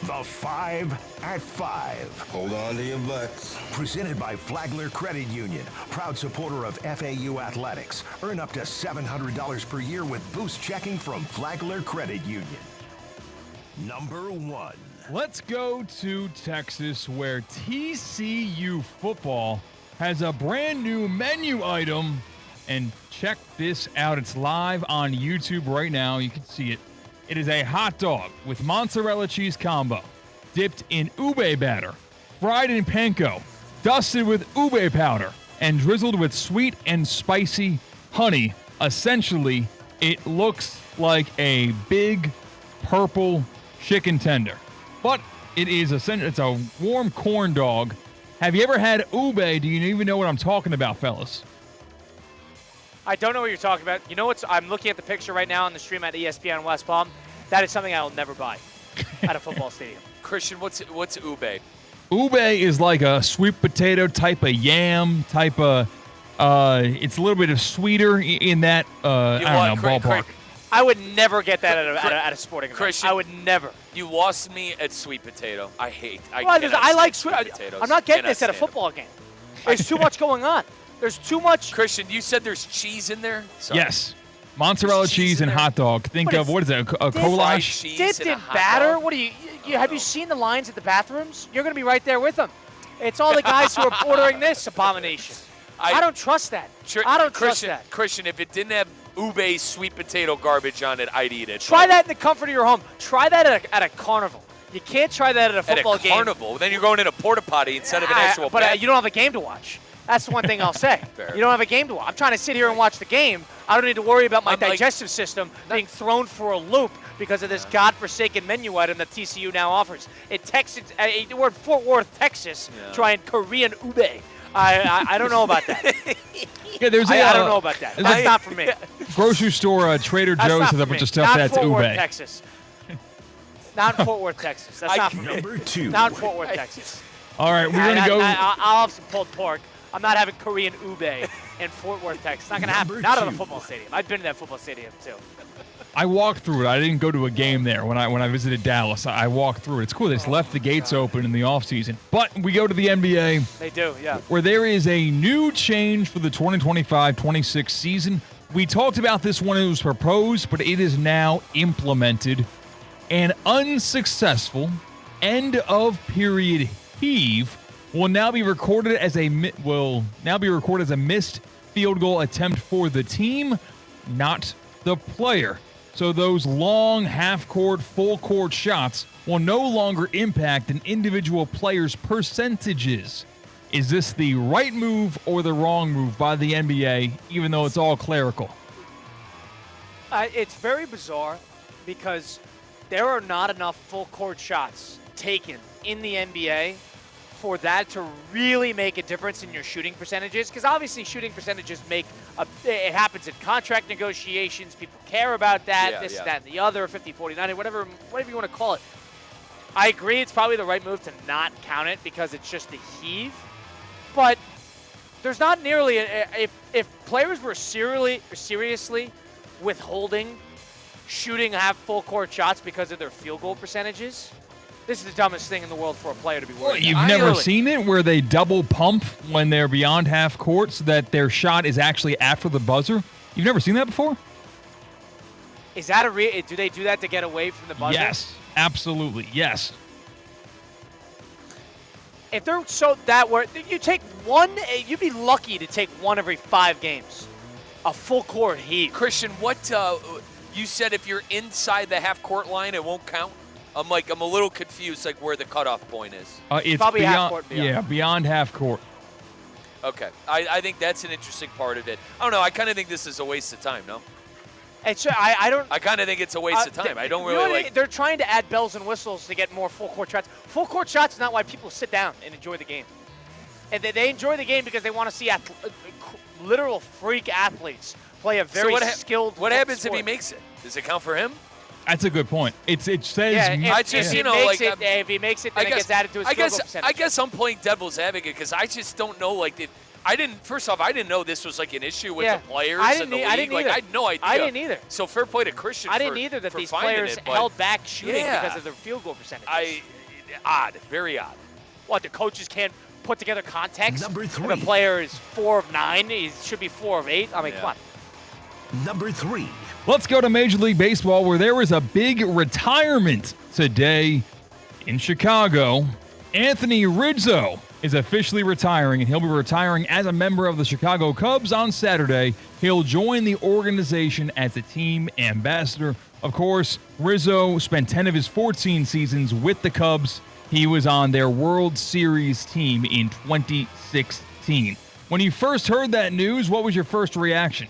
the 5 at 5. Hold on to your butts. Presented by Flagler Credit Union, proud supporter of FAU athletics. Earn up to $700 per year with boost checking from Flagler Credit Union. Number 1. Let's go to Texas, where TCU football has a brand new menu item. And check this out. It's live on YouTube right now. You can see it. It is a hot dog with mozzarella cheese combo, dipped in ube batter, fried in panko, dusted with ube powder, and drizzled with sweet and spicy honey. Essentially, it looks like a big purple chicken tender, but it's a warm corn dog. Have you ever had ube? Do you even know what I'm talking about, fellas? I don't know what you're talking about. You know what's? I'm looking at the picture right now on the stream at ESPN West Palm. That is something I will never buy at a football stadium. Christian, what's ube? Ube is like a sweet potato type of yam type of. It's a little bit of sweeter in that. I don't know, ballpark. I would never get that at a sporting event. Christian, I would never. You lost me at sweet potato. I like sweet potatoes. I'm not getting this at a football game. There's too much going on. There's too much. Christian, you said there's cheese in there? Sorry. Yes. Mozzarella cheese and hot dog. Think of, what is it, a goulash? Dipped in batter? What do you have you seen the lines at the bathrooms? You're going to be right there with them. It's all the guys who are ordering this abomination. I don't trust that. I don't trust that. Christian, if it didn't have ube sweet potato garbage on it, I'd eat it. Try that in the comfort of your home. Try that at a carnival. You can't try that at a football game. At a carnival? Then you're going in a porta potty instead of an actual bed. But you don't have a game to watch. That's the one thing I'll say. You don't have a game to watch. I'm trying to sit here and watch the game. I don't need to worry about my digestive system being thrown for a loop because of this godforsaken menu item that TCU now offers. We're in Fort Worth, Texas, trying Korean ube. I don't know about that. Yeah, I don't know about that. That's not for me. Grocery store Trader Joe's has a bunch of stuff that's ube. Not Fort Worth, Texas. Not in Fort Worth, Texas. That's not for me. Number 2. Not in Fort Worth, Texas. All right, we're going to go. I'll have some pulled pork. I'm not having Korean ube in Fort Worth, Texas. Not going to happen. Not at a football stadium. I've been to that football stadium, too. I walked through it. I didn't go to a game there when I visited Dallas. I walked through it. It's cool. They just left the gates open in the offseason. But we go to the NBA. They do, yeah. Where there is a new change for the 2025-26 season. We talked about this when it was proposed, but it is now implemented. An unsuccessful end-of-period heave will now be recorded as a missed field goal attempt for the team, not the player. So those long half-court, full-court shots will no longer impact an individual player's percentages. Is this the right move or the wrong move by the NBA, even though it's all clerical? It's very bizarre because there are not enough full-court shots taken in the NBA for that to really make a difference in your shooting percentages, because obviously shooting percentages make It happens in contract negotiations. People care about that, that, and the other, 50-49, whatever you want to call it. I agree it's probably the right move to not count it because it's just a heave. But there's not nearly if players were seriously withholding shooting half full court shots because of their field goal percentages, this is the dumbest thing in the world for a player to be worried about. You've never seen it where they double pump when they're beyond half court so that their shot is actually after the buzzer? You've never seen that before? Is that do they do that to get away from the buzzer? Yes, absolutely, yes. If they're you take one, you'd be lucky to take one every 5 games. A full court heave. Christian, what you said if you're inside the half court line, it won't count? I'm a little confused, like where the cutoff point is. It's probably beyond, half court. Yeah, beyond half court. Okay, I think that's an interesting part of it. I don't know. I kind of think this is a waste of time. No. I don't. I kind of think it's a waste of time. I don't really like. They're trying to add bells and whistles to get more full court shots. Full court shots is not why people sit down and enjoy the game. And they enjoy the game because they want to see literal freak athletes play a very skilled. What happens sport. if he makes it? Does it count for him? That's a good point. It says. If he makes it, then it gets added to his field goal percentage. I guess I'm playing devil's advocate because I just don't know. First off, I didn't know this was like an issue with the players and the league. I had no idea. I didn't either. So fair play to Christian. I didn't either that these players held back shooting because of their field goal percentages. Odd, very odd. What, the coaches can't put together context? Number 3. If a player is 4 of 9, he should be 4 of 8. I mean, come on. Number 3. Let's go to Major League Baseball, where there was a big retirement today in Chicago. Anthony Rizzo is officially retiring, and he'll be retiring as a member of the Chicago Cubs on Saturday. He'll join the organization as a team ambassador. Of course, Rizzo spent 10 of his 14 seasons with the Cubs. He was on their World Series team in 2016. When you first heard that news, what was your first reaction?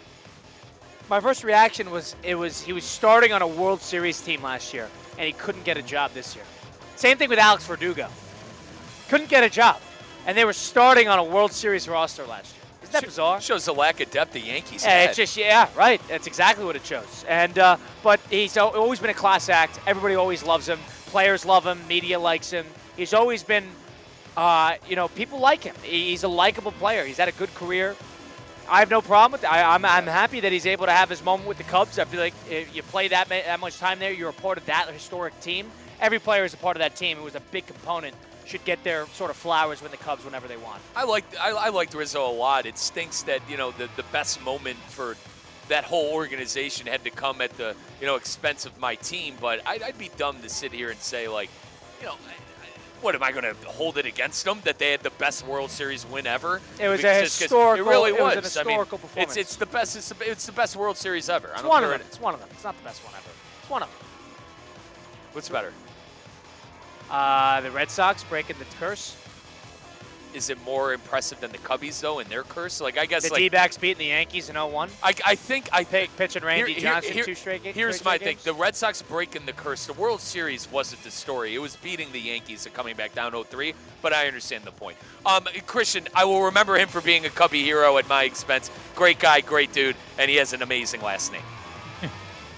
My first reaction was he was starting on a World Series team last year, and he couldn't get a job this year. Same thing with Alex Verdugo. Couldn't get a job, and they were starting on a World Series roster last year. Isn't that bizarre? Shows the lack of depth the Yankees had. It's right. That's exactly what it shows. And but he's always been a class act. Everybody always loves him. Players love him. Media likes him. He's always been, people like him. He's a likable player. He's had a good career. I have no problem with it. I'm happy that he's able to have his moment with the Cubs. I feel like if you play that much time there, you're a part of that historic team. Every player is a part of that team. It was a big component. Should get their sort of flowers with the Cubs whenever they want. I liked Rizzo a lot. It stinks that the best moment for that whole organization had to come at the expense of my team. But I'd be dumb to sit here and say what am I going to hold it against them that they had the best World Series win ever? It was a historical. It really was. An historical performance. It's the best. It's the best World Series ever. It's one of them. It's one of them. It's not the best one ever. It's one of them. What's better? The Red Sox breaking the curse. Is it more impressive than the Cubbies though in their curse? I guess the D-backs beating the Yankees in 0-1. I think pitching Randy Johnson 2 straight games. Here's my thing: the Red Sox breaking the curse. The World Series wasn't the story. It was beating the Yankees and coming back down 0-3. But I understand the point. Christian, I will remember him for being a Cubby hero at my expense. Great guy, great dude, and he has an amazing last name.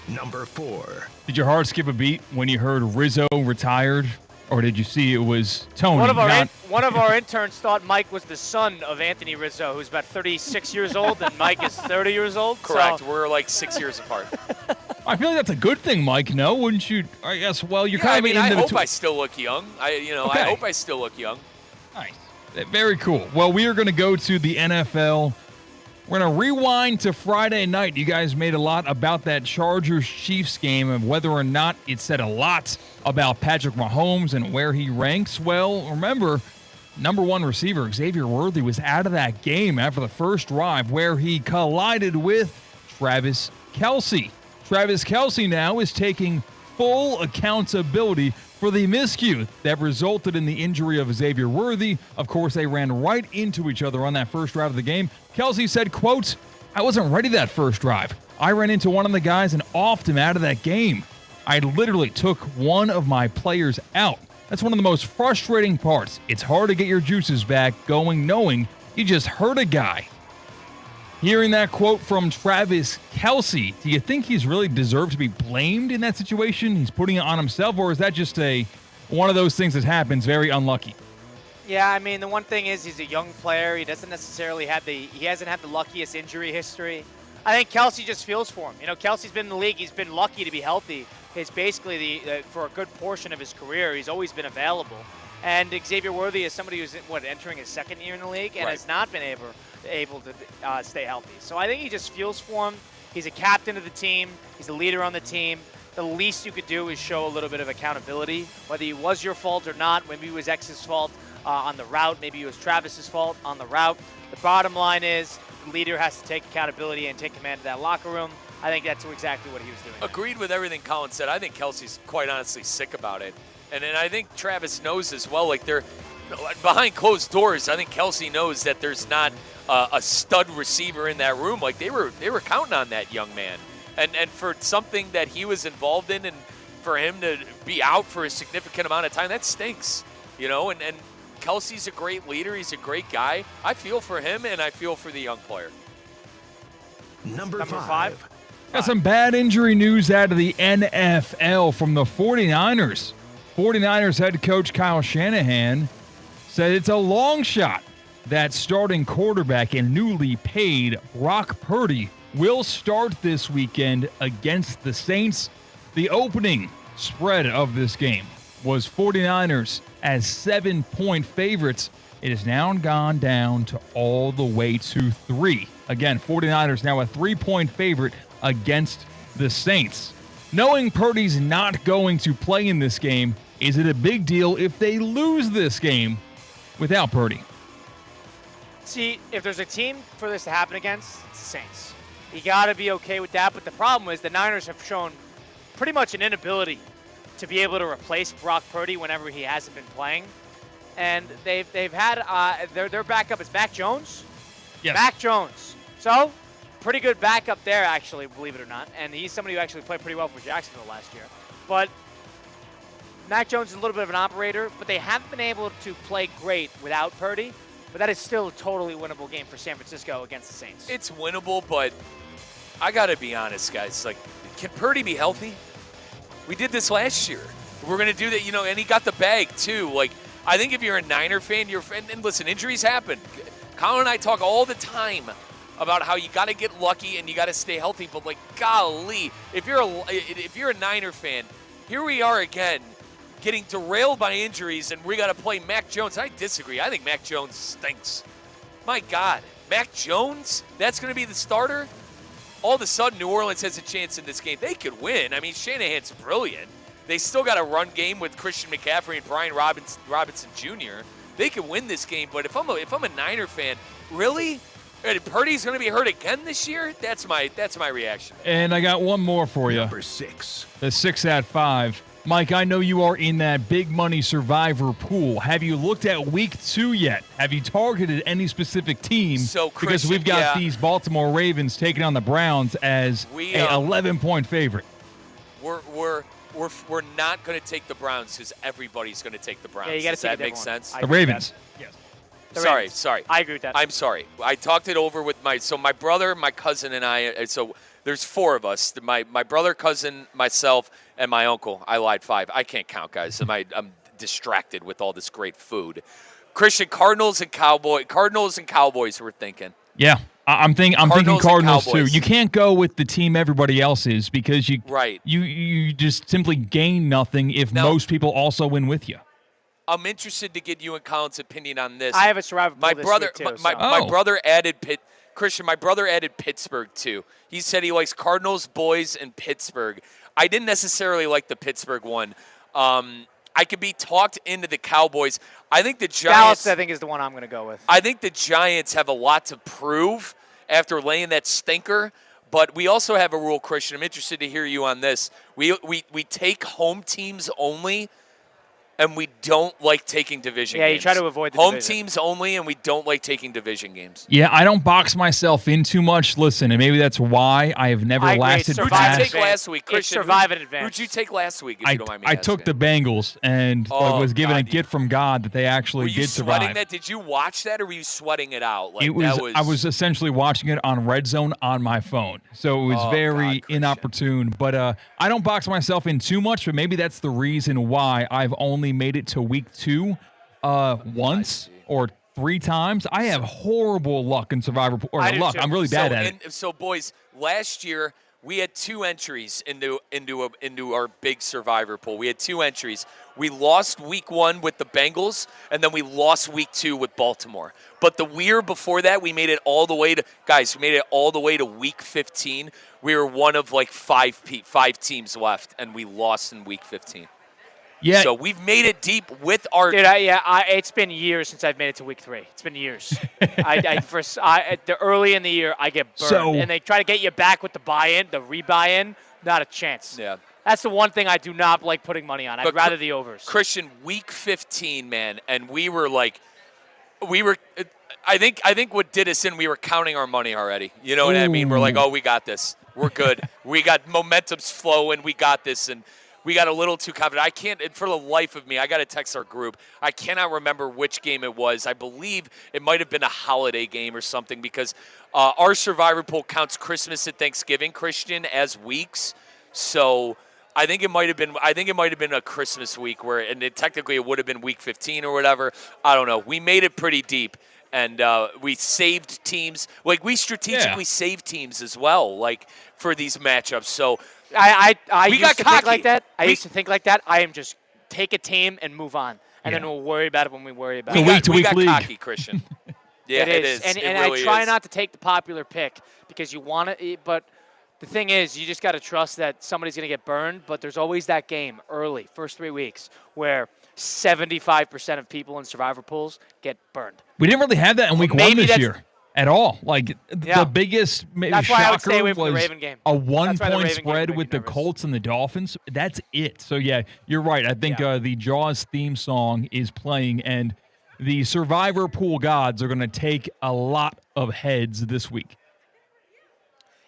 Number 4. Did your heart skip a beat when you heard Rizzo retired? Or did you see it was Tony? One of our interns thought Mike was the son of Anthony Rizzo, who's about 36 years old, and Mike is 30 years old. Correct. So. We're 6 years apart. I feel like that's a good thing, Mike. No, wouldn't you? I guess. Well, you're kind of. I hope I still look young. I hope I still look young. Nice. Very cool. Well, we are going to go to the NFL. We're going to rewind to Friday night. You guys made a lot about that Chargers-Chiefs game and whether or not it said a lot about Patrick Mahomes and where he ranks. Well, remember, number 1 receiver Xavier Worthy was out of that game after the first drive where he collided with Travis Kelce. Travis Kelce now is taking full accountability for the miscue that resulted in the injury of Xavier Worthy. Of course, they ran right into each other on that first drive of the game. Kelce said, quote, "I wasn't ready that first drive. I ran into one of the guys and offed him out of that game. I literally took one of my players out. That's one of the most frustrating parts. It's hard to get your juices back going knowing you just hurt a guy." Hearing that quote from Travis Kelce, do you think he's really deserved to be blamed in that situation? He's putting it on himself, or is that just one of those things that happens, very unlucky? Yeah, I mean, the one thing is he's a young player. He doesn't necessarily he hasn't had the luckiest injury history. I think Kelce just feels for him. You know, Kelce's been in the league. He's been lucky to be healthy. It's basically for a good portion of his career, he's always been available. And Xavier Worthy is somebody who's entering his second year in the league and has not been able to stay healthy. So I think he just feels for him. He's a captain of the team. He's a leader on the team. The least you could do is show a little bit of accountability, whether it was your fault or not. Maybe it was X's fault on the route. Maybe it was Travis's fault on the route. The bottom line is the leader has to take accountability and take command of that locker room. I think that's exactly what he was doing. Agreed with everything Colin said. I think Kelsey's quite honestly sick about it. And I think Travis knows as well. Like, they're behind closed doors. I think Kelce knows that there's not a stud receiver in that room. Like, they were counting on that young man. And for something that he was involved in, and for him to be out for a significant amount of time, that stinks. You know, and Kelsey's a great leader. He's a great guy. I feel for him, and I feel for the young player. Number five. Got some bad injury news out of the NFL from the 49ers. 49ers head coach Kyle Shanahan said it's a long shot that starting quarterback and newly paid Brock Purdy will start this weekend against the Saints. The opening spread of this game was 49ers as 7-point favorites. It has now gone down to all the way to 3. Again, 49ers now a 3-point favorite against the Saints. Knowing Purdy's not going to play in this game, is it a big deal if they lose this game without Purdy? See, if there's a team for this to happen against, it's the Saints. You got to be okay with that. But the problem is the Niners have shown pretty much an inability to be able to replace Brock Purdy whenever he hasn't been playing. And they've had their backup is Mac Jones. Yes. Mac Jones. So, pretty good backup there, actually, believe it or not. And he's somebody who actually played pretty well for Jacksonville last year. But Mac Jones is a little bit of an operator, but they haven't been able to play great without Purdy. But that is still a totally winnable game for San Francisco against the Saints. It's winnable, but I got to be honest, guys. Like, can Purdy be healthy? We did this last year. We're going to do that, you know, and he got the bag, too. Like, I think if you're a Niner fan, and listen, injuries happen. Colin and I talk all the time about how you got to get lucky and you got to stay healthy. But, like, golly, if you're a Niner fan, here we are again, getting derailed by injuries, and we got to play Mac Jones. I disagree. I think Mac Jones stinks. My God, Mac Jones? That's going to be the starter? All of a sudden, New Orleans has a chance in this game. They could win. I mean, Shanahan's brilliant. They still got a run game with Christian McCaffrey and Brian Robinson Jr. They could win this game, but if I'm a Niner fan, really? Purdy's going to be hurt again this year? That's my reaction. And I got one more for you. Number 6. The 6 at 5. Mike, I know you are in that big money survivor pool. Have you looked at week 2 yet? Have you targeted any specific team? Because we've got these Baltimore Ravens taking on the Browns as an 11-point favorite. We're not going to take the Browns because everybody's going to take the Browns. Yeah, you got to Does that make sense? The Ravens. Yes. Sorry. I agree with that. I'm sorry. I talked it over with my brother, my cousin, and I. So there's 4 of us. My brother, cousin, myself, and my uncle. I lied 5. I can't count, guys. I'm distracted with all this great food. Christian, Cardinals and Cowboys. We're thinking. Yeah, I'm thinking Cardinals too. Cowboys. You can't go with the team everybody else is because you just simply gain nothing if most people also win with you. I'm interested to get you and Colin's opinion on this. I have a survivor pool this week too. My brother added Christian, my brother added Pittsburgh too. He said he likes Cardinals, boys, and Pittsburgh. I didn't necessarily like the Pittsburgh one. I could be talked into the Cowboys. I think the Giants. Dallas, I think, is the one I'm going to go with. I think the Giants have a lot to prove after laying that stinker. But we also have a rule, Christian. I'm interested to hear you on this. We take home teams only and we don't like taking division games. Yeah, you try to avoid the home division. teams only, and we don't like taking division games. Yeah, I don't box myself in too much. Listen, and maybe that's why I have never I agree. lasted Who'd past. you take last week, Christian? Survive in advance. Who'd you take last week, if you don't mind me I asking? took the Bengals and was given a gift from God that they actually Were you did sweating survive. that? Did you watch that, or were you sweating it out? Like, It was, that was. I was essentially watching it on Red Zone on my phone, so it was very inopportune. But I don't box myself in too much, but maybe that's the reason why I've only made it to week 2 once or 3 times. I have horrible luck in Survivor. Or luck, I'm really bad at it. So, boys, last year we had 2 entries into our big Survivor pool. We had 2 entries. We lost week 1 with the Bengals, and then we lost week 2 with Baltimore. But the year before that, we made it all the way to week 15. We were one of like 5 teams left, and we lost in week 15. Yeah. So we've made it deep with our. Dude, it's been years since I've made it to week 3. It's been years. The early in the year, I get burned, and they try to get you back with the buy-in, the rebuy-in. Not a chance. Yeah. That's the one thing I do not like putting money on. I'd rather the overs. Christian, week 15, man, and we were. I think what did us in, we were counting our money already. You know what I mean? We're like, oh, we got this. We're good. We got momentum's flowing. We got this, and we got a little too confident. I can't, for the life of me, I got to text our group. I cannot remember which game it was. I believe it might have been a holiday game or something, because our Survivor pool counts Christmas and Thanksgiving, Christian, as weeks. So I think it might have been a Christmas week technically it would have been week 15 or whatever. I don't know. We made it pretty deep. And we saved teams. Like, we strategically saved teams as well, like, for these matchups. So I we used got to cocky. think like that. I used to think like that. I am just take a team and move on, and then we'll worry about it when we worry about it. We got cocky, Christian. Yeah, it is. And it I really try is. not to take the popular pick because you want to, but the thing is, you just got to trust that somebody's going to get burned, but there's always that game early, first 3 weeks, where 75% of people in Survivor pools get burned. We didn't really have that in week 1 this year at all. Like, the biggest That's why I would stay shocker away from the was Raven game. a That's why the 1-point Raven game spread made with me the nervous. Colts and the Dolphins. That's it. So, yeah, you're right. I think the Jaws theme song is playing, and the Survivor pool gods are going to take a lot of heads this week.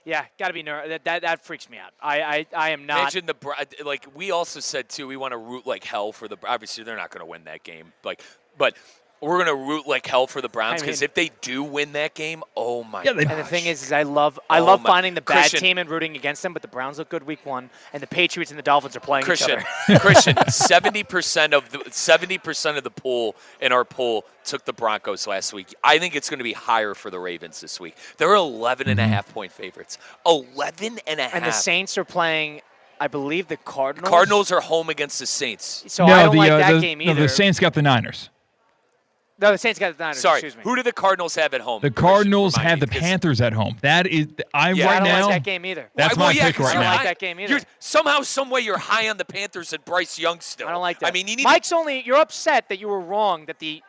Yeah, got to be nervous. That freaks me out. I am not. Imagine we also said, too, we want to root like hell for the – obviously, they're not going to win that game. But we're going to root like hell for the Browns, because if they do win that game, oh, my God. And the thing is I love finding the bad Christian, team and rooting against them, but the Browns look good week 1, and the Patriots and the Dolphins are playing each other. Christian, 70% of the pool in our pool took the Broncos last week. I think it's going to be higher for the Ravens this week. They're 11.5-point favorites. 11.5. And the Saints are playing, I believe, the Cardinals. Cardinals are home against the Saints. So I don't like that game either. No, the Saints got the Niners. No, the Saints got the Niners. Sorry, Excuse me. who do the Cardinals have at home? The Cardinals have the Panthers at home. That is, I don't now. like that game either. That's my pick right I don't now. like that game either. Somehow, some way, you're high on the Panthers and Bryce Young still. I don't like that. I mean, you're upset that you were wrong that the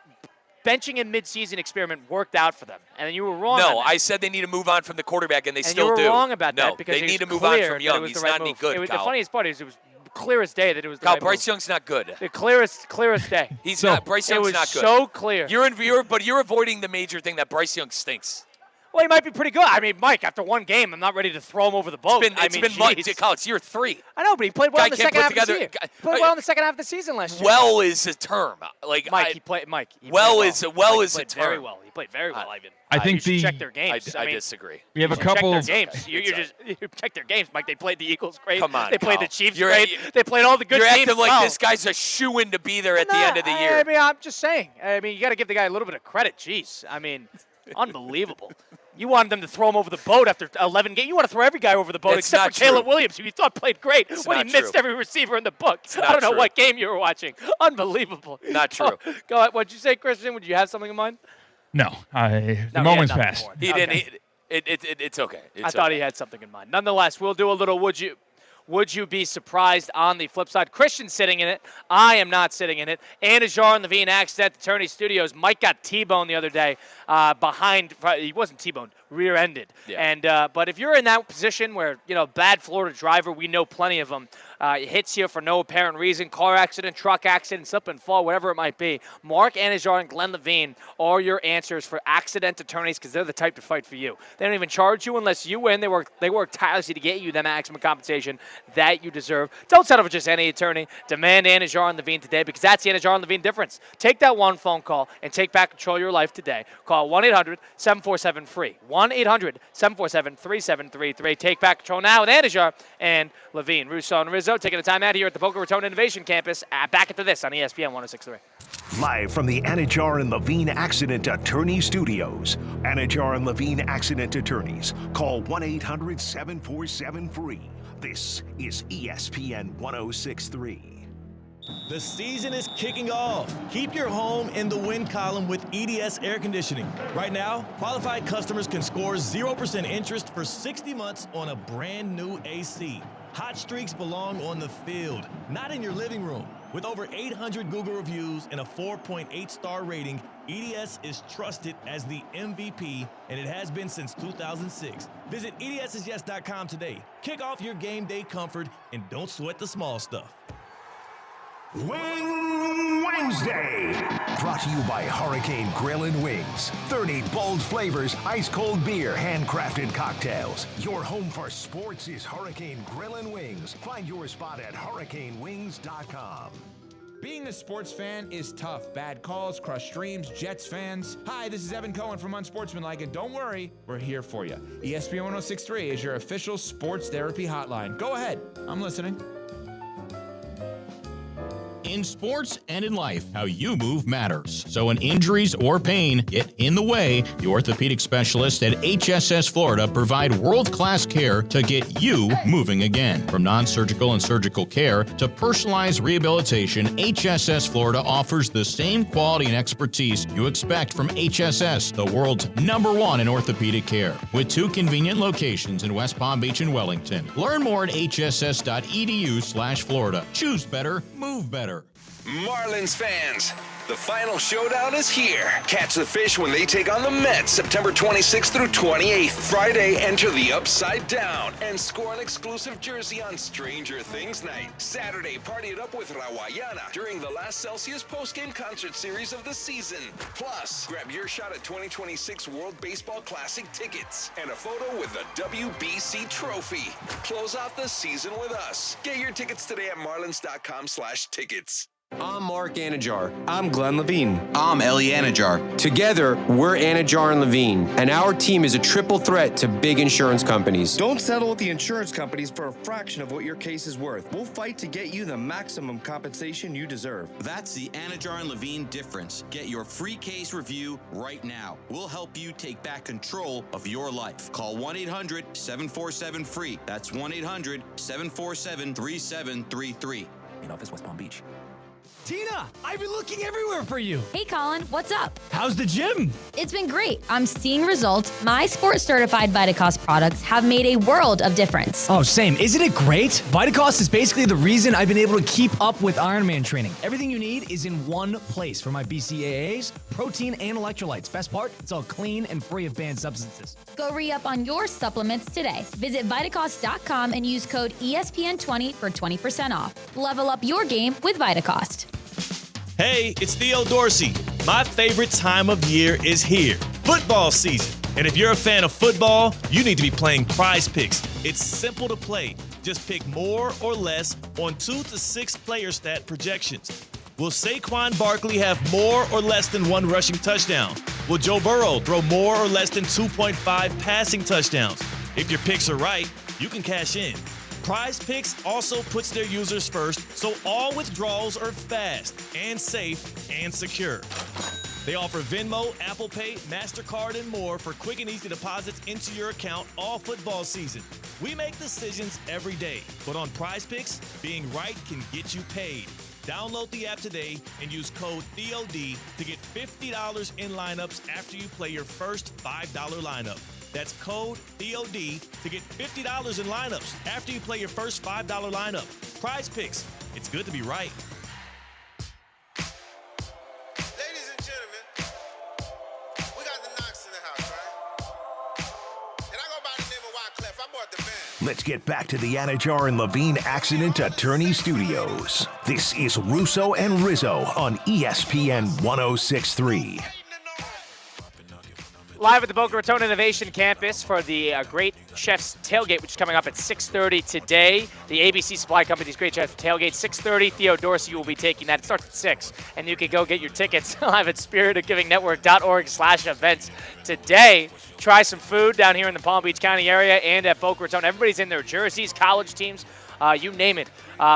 benching in mid-season experiment worked out for them, and you were wrong. No, I said they need to move on from the quarterback, and they still you were do. wong about that because they it was need to move on clear from Young. that it was He's the right not any move. good. The Kyle. funniest part is it was clear as day that it was the Kyle, right Bryce move. Young's not good. The clearest day. He's not. Bryce Young's not good. It was so clear. But you're avoiding the major thing that Bryce Young stinks. Well, he might be pretty good. I mean, Mike, after one game, I'm not ready to throw him over the boat. It's been Mike. Kyle, it's year 3. I know, but he played well in the second half of the season. Played well in the second half of the season last year. Well is a term. He played well. Is a term. Very well. He played very well, Ivan. I think you should check their games. I disagree. We have a couple of games. You check their games, Mike. They played the Eagles great. Come on, they played Kyle. the Chiefs great. They played all the good You're teams. acting like this guy's a shoo-in to be there at the end of the year. I mean, I'm just saying. I mean, you got to give the guy a little bit of credit. Jeez. I mean, unbelievable. You wanted them to throw him over the boat after 11 games. You want to throw every guy over the boat except for Caleb Williams, who you thought played great when he missed every receiver in the book. I don't know what game you were watching. Unbelievable. Not true. Go ahead. What'd you say, Christian? Would you have something in mind? No. The moment's passed. He didn't. It's okay. I thought he had something in mind. Nonetheless, we'll do a little Would you be surprised on the flip side? Christian's sitting in it. I am not sitting in it. And Ajar and Levine access at Attorney Studios. Mike got T-boned the other day behind. He wasn't T-boned, rear-ended. Yeah. And but if you're in that position where, bad Florida driver, we know plenty of them, it hits you for no apparent reason, car accident, truck accident, slip and fall, whatever it might be, Mark Anajar and Glenn Levine are your answers for accident attorneys because they're the type to fight for you. They don't even charge you unless you win. They work tirelessly to get you the maximum compensation that you deserve. Don't settle for just any attorney. Demand Anajar and Levine today because that's the Anajar and Levine difference. Take that one phone call and take back control of your life today. Call 1-800-747-FREE. 1-800-747-3733. Take back control now with Anajar and Levine. Russo and Rizzo taking the time out here at the Boca Raton Innovation Campus. Back after this on ESPN 106.3. Live from the Anajar and Levine Accident Attorney Studios. Anajar and Levine Accident Attorneys. Call 1-800-747-FREE. This is ESPN 106.3. The season is kicking off. Keep your home in the win column with EDS Air Conditioning. Right now, qualified customers can score 0% interest for 60 months on a brand new AC. Hot streaks belong on the field, not in your living room. With over 800 Google reviews and a 4.8-star rating, EDS is trusted as the MVP, and it has been since 2006. Visit EDSIsYes.com today. Kick off your game day comfort and don't sweat the small stuff. Wing Wednesday, brought to you by Hurricane Grill and Wings. 30 bold flavors, ice-cold beer, handcrafted cocktails. Your home for sports is Hurricane Grill and Wings. Find your spot at hurricanewings.com. Being a sports fan is tough. Bad calls, crushed dreams, Jets fans. Hi, this is Evan Cohen from Unsportsmanlike, and don't worry, we're here for you. ESPN 106.3 is your official sports therapy hotline. Go ahead, I'm listening. In sports and in life, how you move matters. So when injuries or pain get in the way, the orthopedic specialists at HSS Florida provide world-class care to get you moving again. From non-surgical and surgical care to personalized rehabilitation, HSS Florida offers the same quality and expertise you expect from HSS, the world's #1 in orthopedic care. With 2 convenient locations in West Palm Beach and Wellington. Learn more at hss.edu/Florida. Choose better, move better. Marlins fans, the final showdown is here. Catch the Fish when they take on the Mets September 26th through 28th. Friday, enter the Upside Down and score an exclusive jersey on Stranger Things night. Saturday, party it up with Rawayana during the last Celsius postgame concert series of the season. Plus, grab your shot at 2026 World Baseball Classic tickets and a photo with the WBC trophy. Close out the season with us. Get your tickets today at marlins.com/tickets. I'm Mark Anajar. I'm Glenn Levine. I'm Ellie Anajar. Together, we're Anajar and Levine, and our team is a triple threat to big insurance companies. Don't settle with the insurance companies for a fraction of what your case is worth. We'll fight to get you the maximum compensation you deserve. That's the Anajar and Levine difference. Get your free case review right now. We'll help you take back control of your life. Call 1-800-747-FREE. That's 1-800-747-3733. In office, West Palm Beach. Tina, I've been looking everywhere for you. Hey, Colin, what's up? How's the gym? It's been great. I'm seeing results. My sports certified Vitacost products have made a world of difference. Oh, same. Isn't it great? Vitacost is basically the reason I've been able to keep up with Ironman training. Everything you need is in one place for my BCAAs, protein, and electrolytes. Best part, it's all clean and free of banned substances. Go re-up on your supplements today. Visit Vitacost.com and use code ESPN20 for 20% off. Level up your game with Vitacost. Hey, it's Theo Dorsey. My favorite time of year is here, football season. And if you're a fan of football, you need to be playing Prize Picks. It's simple to play. Just pick more or less on 2 to 6 player stat projections. Will Saquon Barkley have more or less than 1 rushing touchdown? Will Joe Burrow throw more or less than 2.5 passing touchdowns? If your picks are right, you can cash in. Prize Picks also puts their users first, so all withdrawals are fast and safe and secure. They offer Venmo, Apple Pay, MasterCard, and more for quick and easy deposits into your account all football season. We make decisions every day, but on Prize Picks, being right can get you paid. Download the app today and use code THEOD to get $50 in lineups after you play your first $5 lineup. That's code THEOD to get $50 in lineups after you play your first $5 lineup. Prize Picks. It's good to be right. Ladies and gentlemen, we got the Knox in the house, right? And I go by the name of Wyclef. I bought the band. Let's get back to the Anajar and Levine Accident Attorney Studios. This is Russo and Rizzo on ESPN 1063. Live at the Boca Raton Innovation Campus for the Great Chef's Tailgate, which is coming up at 6:30 today. The ABC Supply Company's Great Chef's Tailgate, 6:30. Theo Dorsey will be taking that. It starts at 6, and you can go get your tickets live at spiritofgivingnetwork.org/events today. Try some food down here in the Palm Beach County area and at Boca Raton. Everybody's in their jerseys, college teams, you name it.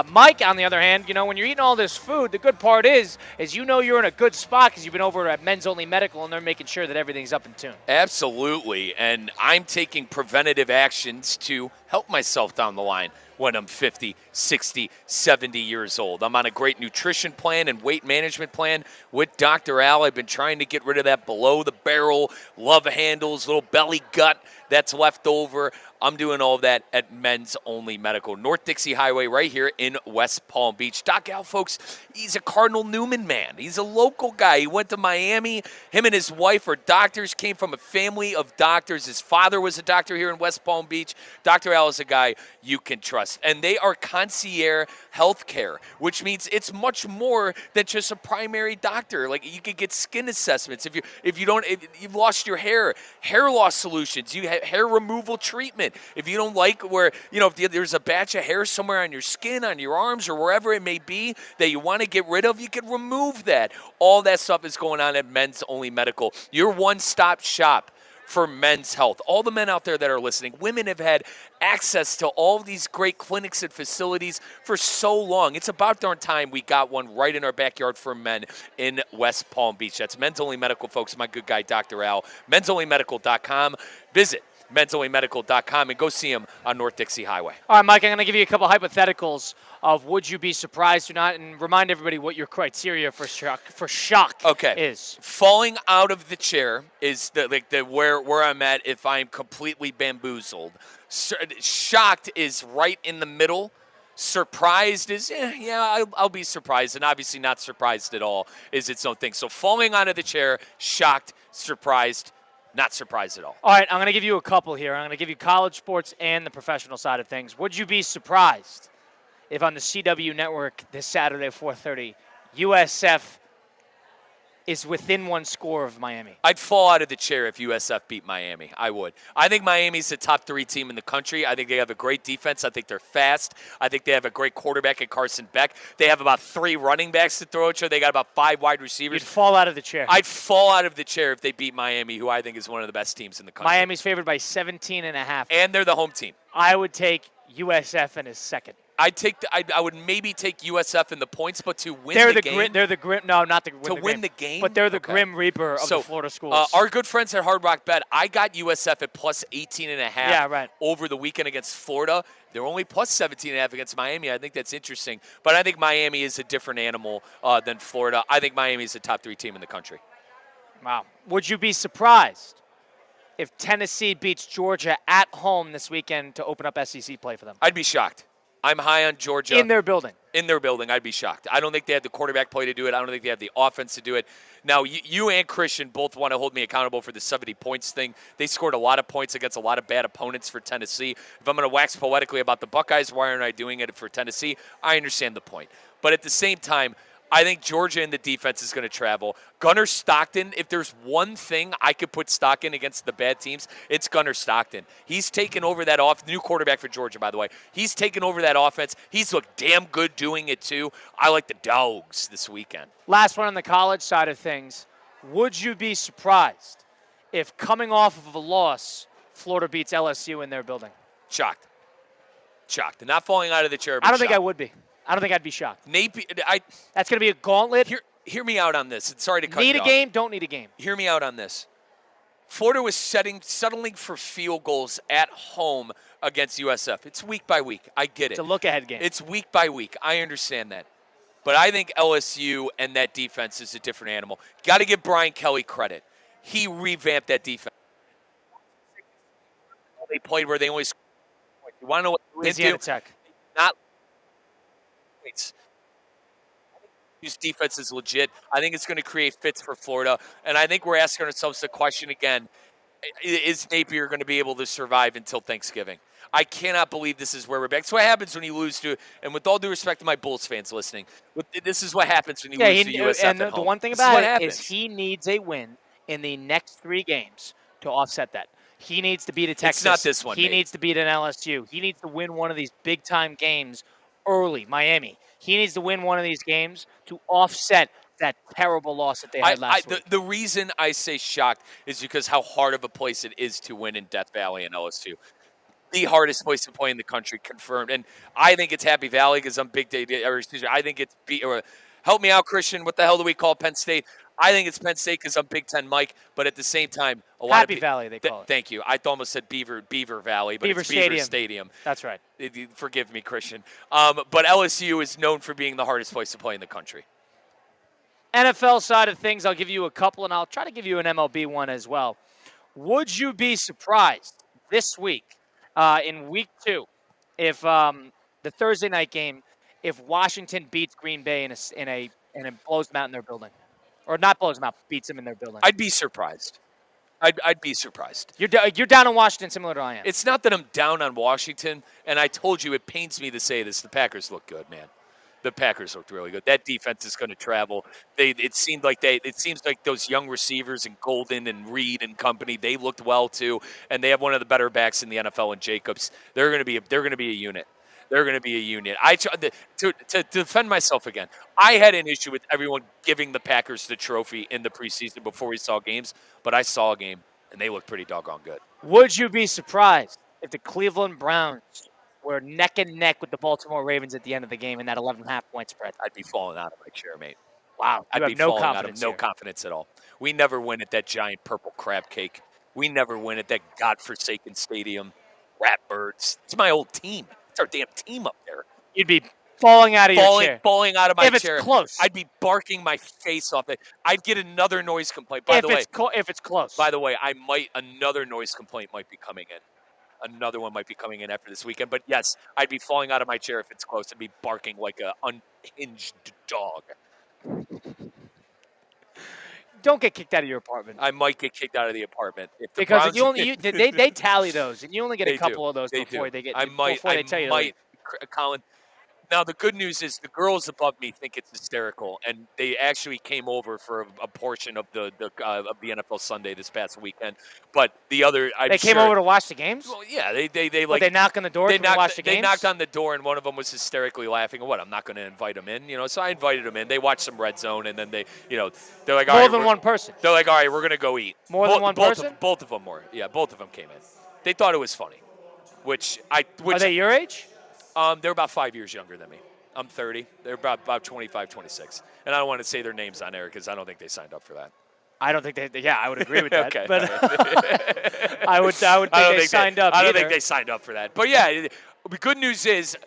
Mike, on the other hand, you know, when you're eating all this food, the good part is you know you're in a good spot because you've been over at Men's Only Medical, and they're making sure that everything's up in tune. Absolutely, and I'm taking preventative actions to help myself down the line when I'm 50, 60, 70 years old. I'm on a great nutrition plan and weight management plan with Dr. Al. I've been trying to get rid of that below-the-barrel, love handles, little belly gut that's left over. I'm doing all of that at Men's Only Medical, North Dixie Highway right here in West Palm Beach. Doc Al, folks, he's a Cardinal Newman man. He's a local guy. He went to Miami. Him and his wife are doctors, came from a family of doctors. His father was a doctor here in West Palm Beach. Dr. Al is a guy you can trust. And they are concierge health care, which means it's much more than just a primary doctor. Like, you could get skin assessments if you've lost your hair loss solutions, you have hair removal treatment. If you don't like where, if there's a batch of hair somewhere on your skin, on your arms, or wherever it may be that you want to get rid of, you can remove that. All that stuff is going on at Men's Only Medical, your one-stop shop for men's health. All the men out there that are listening, women have had access to all of these great clinics and facilities for so long. It's about darn time we got one right in our backyard for men in West Palm Beach. That's Men's Only Medical, folks. My good guy, Dr. Al. mensonlymedical.com. Visit mensonlymedical.com and go see him on North Dixie Highway. All right, Mike, I'm going to give you a couple hypotheticals of would you be surprised or not, and remind everybody what your criteria for shock is. Falling out of the chair is where I'm at if I'm completely bamboozled. Shocked is right in the middle. Surprised is, I'll be surprised, and obviously not surprised at all is its own thing. So falling out of the chair, shocked, surprised, not surprised at all. All right, I'm going to give you a couple here. I'm going to give you college sports and the professional side of things. Would you be surprised if on the CW network this Saturday at 4:30, USF is within one score of Miami? I'd fall out of the chair if USF beat Miami. I would. I think Miami's the top 3 team in the country. I think they have a great defense. I think they're fast. I think they have a great quarterback in Carson Beck. They have about 3 running backs to throw at you. They got about 5 wide receivers. You'd fall out of the chair. I'd fall out of the chair if they beat Miami, who I think is one of the best teams in the country. Miami's favored by 17.5. And they're the home team. I would take USF in his second. I would maybe take USF in the points, but to win the game. They're the grim. No, not to win the game. But they're the Grim Reaper of the Florida schools. Our good friends at Hard Rock Bet, I got USF at plus 18.5 right. over the weekend against Florida. They're only plus 17.5 against Miami. I think that's interesting. But I think Miami is a different animal than Florida. I think Miami is the top 3 team in the country. Wow. Would you be surprised if Tennessee beats Georgia at home this weekend to open up SEC play for them? I'd be shocked. I'm high on Georgia. In their building. In their building, I'd be shocked. I don't think they have the quarterback play to do it. I don't think they have the offense to do it. Now, you and Christian both want to hold me accountable for the 70 points thing. They scored a lot of points against a lot of bad opponents for Tennessee. If I'm going to wax poetically about the Buckeyes, why aren't I doing it for Tennessee? I understand the point. But at the same time, I think Georgia in the defense is going to travel. Gunnar Stockton, if there's one thing I could put stock in against the bad teams, it's Gunnar Stockton. He's taken over that new quarterback for Georgia, by the way. He's taken over that offense. He's looked damn good doing it, too. I like the Dogs this weekend. Last one on the college side of things. Would you be surprised if coming off of a loss, Florida beats LSU in their building? Shocked. And not falling out of the chair, but I don't think shocked. I would be. I don't think I'd be shocked. Napier, that's going to be a gauntlet. Hear me out on this. Sorry to cut you off. Need a game, don't need a game. Hear me out on this. Florida was settling for field goals at home against USF. It's week by week. I get it. It's a look-ahead game. It's week by week. I understand that. But I think LSU and that defense is a different animal. Got to give Brian Kelly credit. He revamped that defense. They played where they only scored points. You want to know what Louisiana Tech. Not points. His defense is legit. I think it's going to create fits for Florida. And I think we're asking ourselves the question again, is Napier going to be able to survive until Thanksgiving? I cannot believe this is where we're back. It's what happens when you lose to, and with all due respect to my Bulls fans listening, this is what happens when you lose to USF and at home. the one thing This is what about it is happens. he needs a win in the next 3 games to offset that. He needs to beat a Texas. It's not this one, He Nate. needs to beat an LSU. He needs to win one of these big-time games early, Miami. He needs to win one of these games to offset that terrible loss that they had last week. The reason I say shocked is because how hard of a place it is to win in Death Valley and LSU. The hardest place to play in the country, confirmed. And I think it's Happy Valley because I'm big day. I think it's help me out, Christian. What the hell do we call Penn State? I think it's Penn State because I'm Big Ten Mike. But at the same time, a lot Happy of Valley they call it. Thank you. I almost said Beaver Valley, but Beaver it's Beaver Stadium. Stadium. That's right. Forgive me, Christian. But LSU is known for being the hardest place to play in the country. NFL side of things, I'll give you a couple, and I'll try to give you an MLB one as well. Would you be surprised this week, in week 2, if the Thursday night game, if Washington beats Green Bay and it blows them out in their building, or not blows them out, beats them in their building? I'd be surprised. I'd be surprised. You're down on Washington, similar to I am. It's not that I'm down on Washington, and I told you it pains me to say this. The Packers look good, man. The Packers looked really good. That defense is going to travel. It seems like those young receivers and Golden and Reed and company, they looked well too, and they have one of the better backs in the NFL in Jacobs. They're going to be a unit. They're going to be a unit. To defend myself again, I had an issue with everyone giving the Packers the trophy in the preseason before we saw games, but I saw a game and they looked pretty doggone good. Would you be surprised if the Cleveland Browns were neck and neck with the Baltimore Ravens at the end of the game in that 11.5 point spread? I'd be falling out of my chair, mate. Wow, I'd you be have no falling out confidence of no here. confidence at all. We never win at that giant purple crab cake. We never win at that godforsaken stadium. Ratbirds. It's my old team. It's our damn team up there. You'd be falling out of your chair. Falling out of my if chair. It's close. I'd be barking my face off it. I'd get another noise complaint. By the way, if it's close. By the way, another noise complaint might be coming in. Another one might be coming in after this weekend. But yes, I'd be falling out of my chair if it's close. I'd be barking like an unhinged dog. Don't get kicked out of your apartment. I might get kicked out of the apartment because they tally those, and you only get a couple of those before they get. Before they tell you. Colin. Now, the good news is the girls above me think it's hysterical, and they actually came over for a portion of the NFL Sunday this past weekend. But the other, they came over to watch the games. Well, yeah, they they knock on the door to watch the games. They knocked on the door, and one of them was hysterically laughing. What? I'm not going to invite them in, So I invited them in. They watched some Red Zone, and then they're like, all more right, than one person. They're like, all right, we're going to go eat. More than one person. Both of them were. Yeah, both of them came in. They thought it was funny. Are they your age? They're about 5 years younger than me. I'm 30. They're about 25, 26. And I don't want to say their names on air because I don't think they signed up for that. I don't think they. Yeah, I would agree with that. Okay. But I would think they signed up. I don't think they signed up for that. But yeah, the good news is,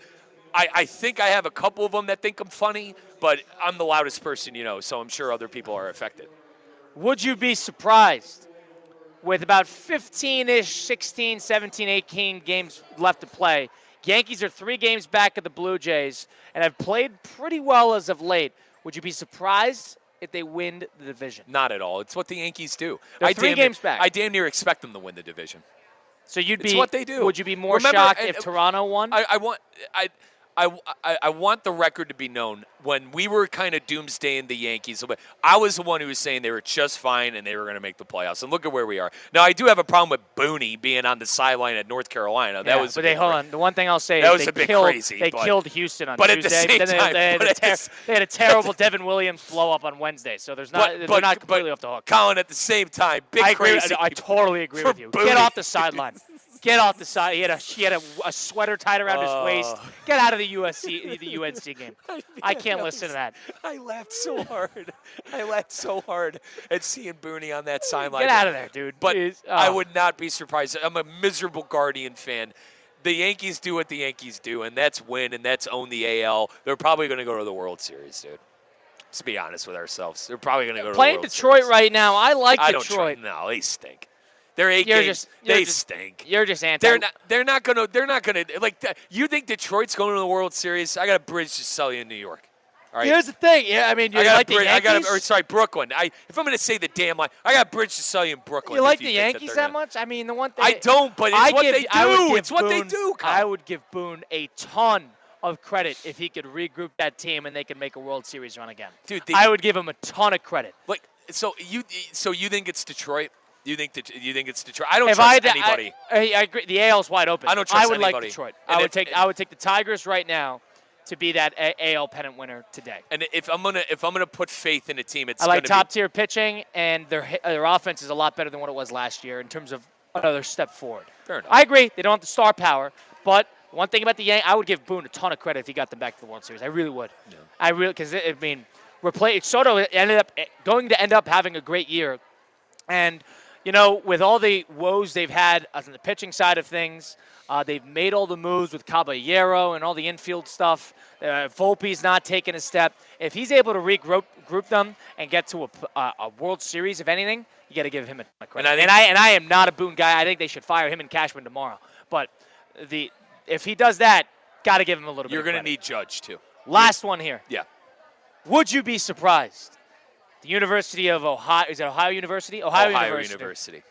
I think I have a couple of them that think I'm funny, but I'm the loudest person, so I'm sure other people are affected. Would you be surprised with about 15-ish, 16, 17, 18 games left to play? Yankees are 3 games back of the Blue Jays and have played pretty well as of late. Would you be surprised if they win the division? Not at all. It's what the Yankees do. They're 3 games back. I damn near expect them to win the division. So It's what they do. Would you be more shocked if Toronto won? I want the record to be known. When we were kind of doomsdaying the Yankees, I was the one who was saying they were just fine and they were going to make the playoffs. And look at where we are. Now, I do have a problem with Booney being on the sideline at North Carolina. That was hold on. The one thing I'll say is they killed Houston on Tuesday. At the same time, they had a terrible Devin Williams blow up on Wednesday. So they're not completely off the hook. Colin, at the same time, I totally agree with you. Get off the sideline. Get off the side. He had a sweater tied around his waist. Get out of the UNC game. I can't listen to that. I laughed so hard at seeing Booney on that sideline. Get out of there, dude. But I would not be surprised. I'm a miserable Guardian fan. The Yankees do what the Yankees do, and that's win, and that's own the AL. They're probably going to go to the World Series, dude. Let's be honest with ourselves. They're probably going to go to the World Series. Detroit right now. I like Detroit. No, they stink. They're 8 games. They stink. You're just anti. They're not gonna. You think Detroit's going to the World Series? I got a bridge to sell you in New York. All right. Here's the thing. Yeah, I mean, you like the Yankees? Brooklyn. If I'm going to say the damn line, I got a bridge to sell you in Brooklyn. You like the Yankees that much? I mean, the one thing. I don't, but it's what they do. It's what they do, Kyle. I would give Boone a ton of credit if he could regroup that team and they could make a World Series run again. Dude, I would give him a ton of credit. Like, so you think it's Detroit? You think it's Detroit? I don't trust anybody. I agree. The AL's wide open. I don't trust anybody. I would like Detroit. I would take the Tigers right now to be that AL pennant winner today. And if I'm gonna put faith in a team, it's I like top tier pitching, and their offense is a lot better than what it was last year in terms of another step forward. Fair enough. I agree. They don't have the star power, but one thing about the Yankees, I would give Boone a ton of credit if he got them back to the World Series. I really would. Yeah. Because Soto ended up going to end up having a great year, and with all the woes they've had on the pitching side of things. They've made all the moves with Caballero and all the infield stuff. Volpe's not taking a step. If he's able to regroup them and get to a World Series, if anything, you got to give him a credit. And I am not a Boone guy. I think they should fire him and Cashman tomorrow. But if he does that, got to give him a little bit. You're going to need Judge too. Last one here. Yeah. Would you be surprised? The University of Ohio, is it Ohio University? Ohio University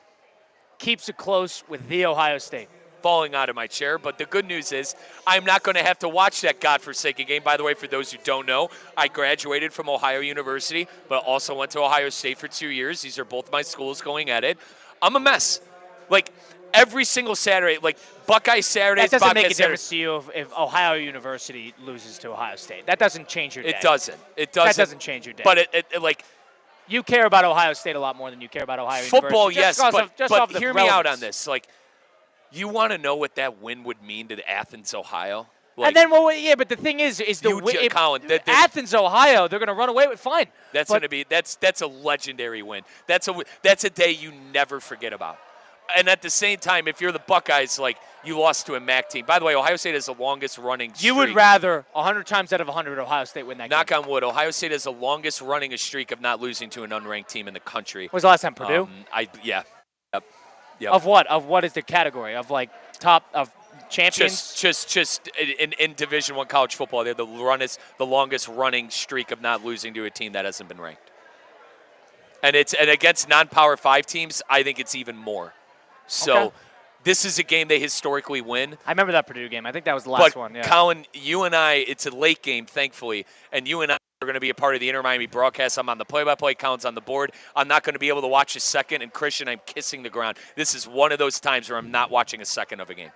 keeps it close with The Ohio State. Falling out of my chair, but the good news is I'm not going to have to watch that godforsaken game. By the way, for those who don't know, I graduated from Ohio University, but also went to Ohio State for 2 years. These are both my schools going at it. I'm a mess. Like, every single Saturday, like Buckeye Saturdays, that doesn't Buckeye make a difference to you if Ohio University loses to Ohio State. That doesn't change your day. It doesn't. That doesn't change your day. But it like, you care about Ohio State a lot more than you care about Ohio football, University. Yes, but hear me out on this. Like, you want to know what that win would mean to Athens, Ohio? Like, and then, but the thing is the win. Athens, Ohio, they're going to run away with fine. That's going to be that's a legendary win. That's a day you never forget about. And at the same time, if you're the Buckeyes, like, you lost to a MAC team. By the way, Ohio State has the longest running streak. You would rather 100 times out of 100 Ohio State win that game. Knock on wood. Ohio State has the longest running streak of not losing to an unranked team in the country. When was the last time, Purdue? Yep. Of what? Of what is the category? Of like top of champions? Just in Division I college football, they're the longest running streak of not losing to a team that hasn't been ranked. And against non-Power 5 teams, I think it's even more. So this is a game they historically win. I remember that Purdue game. I think that was the last one. Yeah. Colin, you and I, it's a late game, thankfully, and you and I are going to be a part of the Inter Miami broadcast. I'm on the play-by-play, Colin's on the board. I'm not going to be able to watch a second, and Christian, I'm kissing the ground. This is one of those times where I'm not watching a second of a game.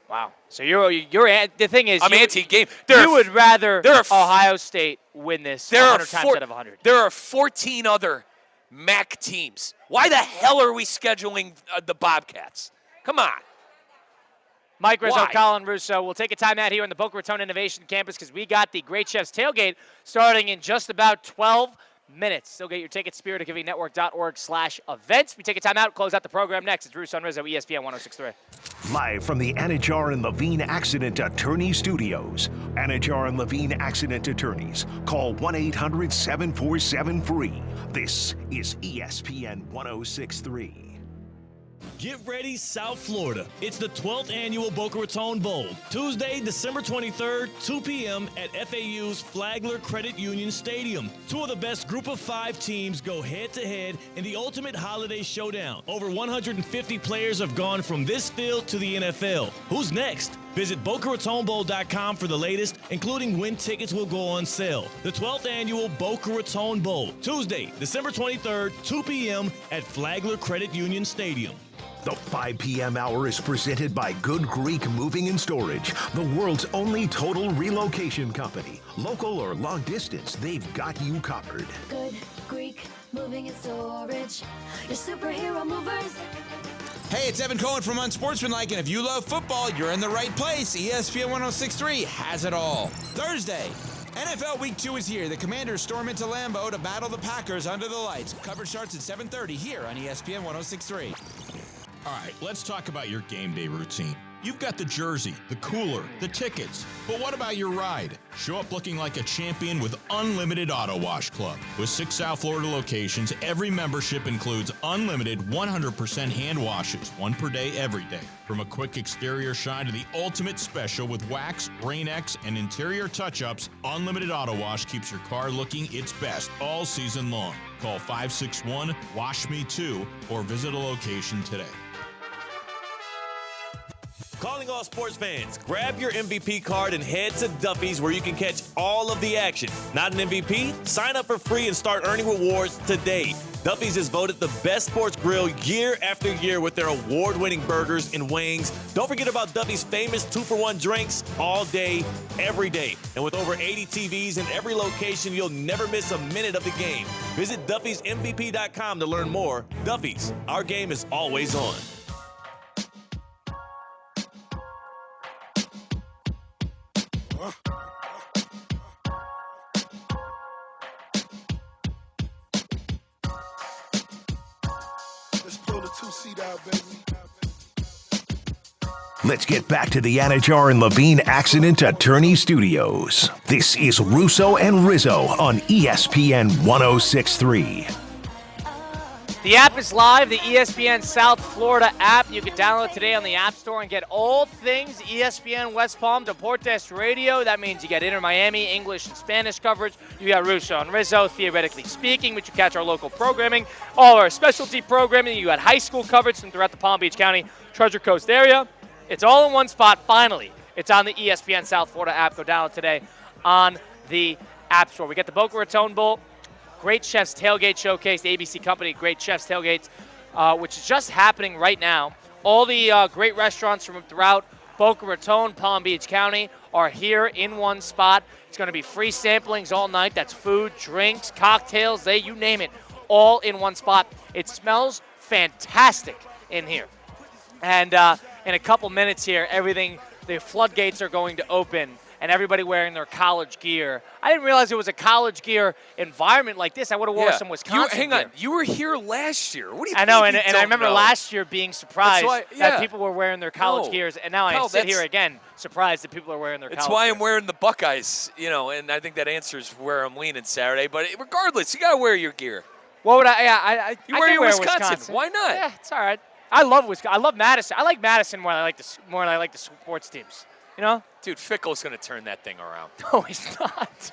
Wow. So you're the thing is, I'm anti-game. You would rather Ohio State win this 100 times out of 100. There are 14 other MAC teams. Why the hell are we scheduling the Bobcats? Come on. Mike Rizzo, Colin Russo. We'll take a time out here on the Boca Raton Innovation Campus because we got the Great Chefs Tailgate starting in just about 12 minutes. Still get your tickets, spiritofgivingnetwork.org/events. We take a time out, close out the program next. It's Russo and Rizzo, ESPN 106.3. Live from the Anajar and Levine Accident Attorney Studios. Anajar and Levine Accident Attorneys. Call 1-800-747-FREE. This is ESPN 106.3. Get ready, South Florida. It's the 12th annual Boca Raton Bowl. Tuesday, December 23rd, 2 p.m. at FAU's Flagler Credit Union Stadium. Two of the best group of 5 teams go head-to-head in the ultimate holiday showdown. Over 150 players have gone from this field to the NFL. Who's next? Visit BocaRatonBowl.com for the latest, including when tickets will go on sale. The 12th annual Boca Raton Bowl, Tuesday, December 23rd, 2 p.m. at Flagler Credit Union Stadium. The 5 p.m. hour is presented by Good Greek Moving and Storage, the world's only total relocation company. Local or long distance, they've got you covered. Good Greek Moving and Storage, your superhero movers. Hey, it's Evan Cohen from Unsportsmanlike, and if you love football, you're in the right place. ESPN 106.3 has it all. Thursday, NFL Week 2 is here. The Commanders storm into Lambeau to battle the Packers under the lights. Coverage starts at 7:30 here on ESPN 106.3. All right, let's talk about your game day routine. You've got the jersey, the cooler, the tickets. But what about your ride? Show up looking like a champion with Unlimited Auto Wash Club. With 6 South Florida locations, every membership includes unlimited 100% hand washes, 1 per day, every day. From a quick exterior shine to the ultimate special with wax, Rain-X, and interior touch-ups, Unlimited Auto Wash keeps your car looking its best all season long. Call 561-WASH-ME-TOO or visit a location today. Calling all sports fans, grab your MVP card and head to Duffy's where you can catch all of the action. Not an MVP? Sign up for free and start earning rewards today. Duffy's is voted the best sports grill year after year with their award-winning burgers and wings. Don't forget about Duffy's famous 2-for-1 drinks all day, every day. And with over 80 TVs in every location, you'll never miss a minute of the game. Visit Duffy'sMVP.com to learn more. Duffy's, our game is always on. Let's pull the 2-seat out, baby. Let's get back to the Anajar and Levine Accident Attorney Studios. This is Russo and Rizzo on ESPN 1063. The app is live, the ESPN South Florida app. You can download today on the App Store and get all things ESPN West Palm Deportes Radio. That means you get Inter Miami, English and Spanish coverage. You got Russo and Rizzo, theoretically speaking, but you catch our local programming, all our specialty programming. You got high school coverage from throughout the Palm Beach County, Treasure Coast area. It's all in one spot, finally. It's on the ESPN South Florida app. Go download today on the App Store. We get the Boca Raton Bowl. Great Chefs Tailgate Showcase, the ABC Company, Great Chefs Tailgates, which is just happening right now. All the great restaurants from throughout Boca Raton, Palm Beach County are here in one spot. It's going to be free samplings all night. That's food, drinks, cocktails, you name it, all in one spot. It smells fantastic in here. And in a couple minutes here, the floodgates are going to open. And everybody wearing their college gear. I didn't realize it was a college gear environment like this. I would have worn some Wisconsin Hang gear. on, you were here last year. What do you I know, think and I remember last year being surprised that people were wearing their college No. gears, and now I sit here again surprised that people are wearing their college gear. That's why I'm wearing the Buckeyes, and I think that answers where I'm leaning Saturday. But regardless, you got to wear your gear. What would I You I wear can your wear Wisconsin. Why not? Yeah, it's all right. I love Wisconsin. I love Madison. I like Madison more than I like the sports teams. You know? Dude, Fickle's going to turn that thing around. No, he's not.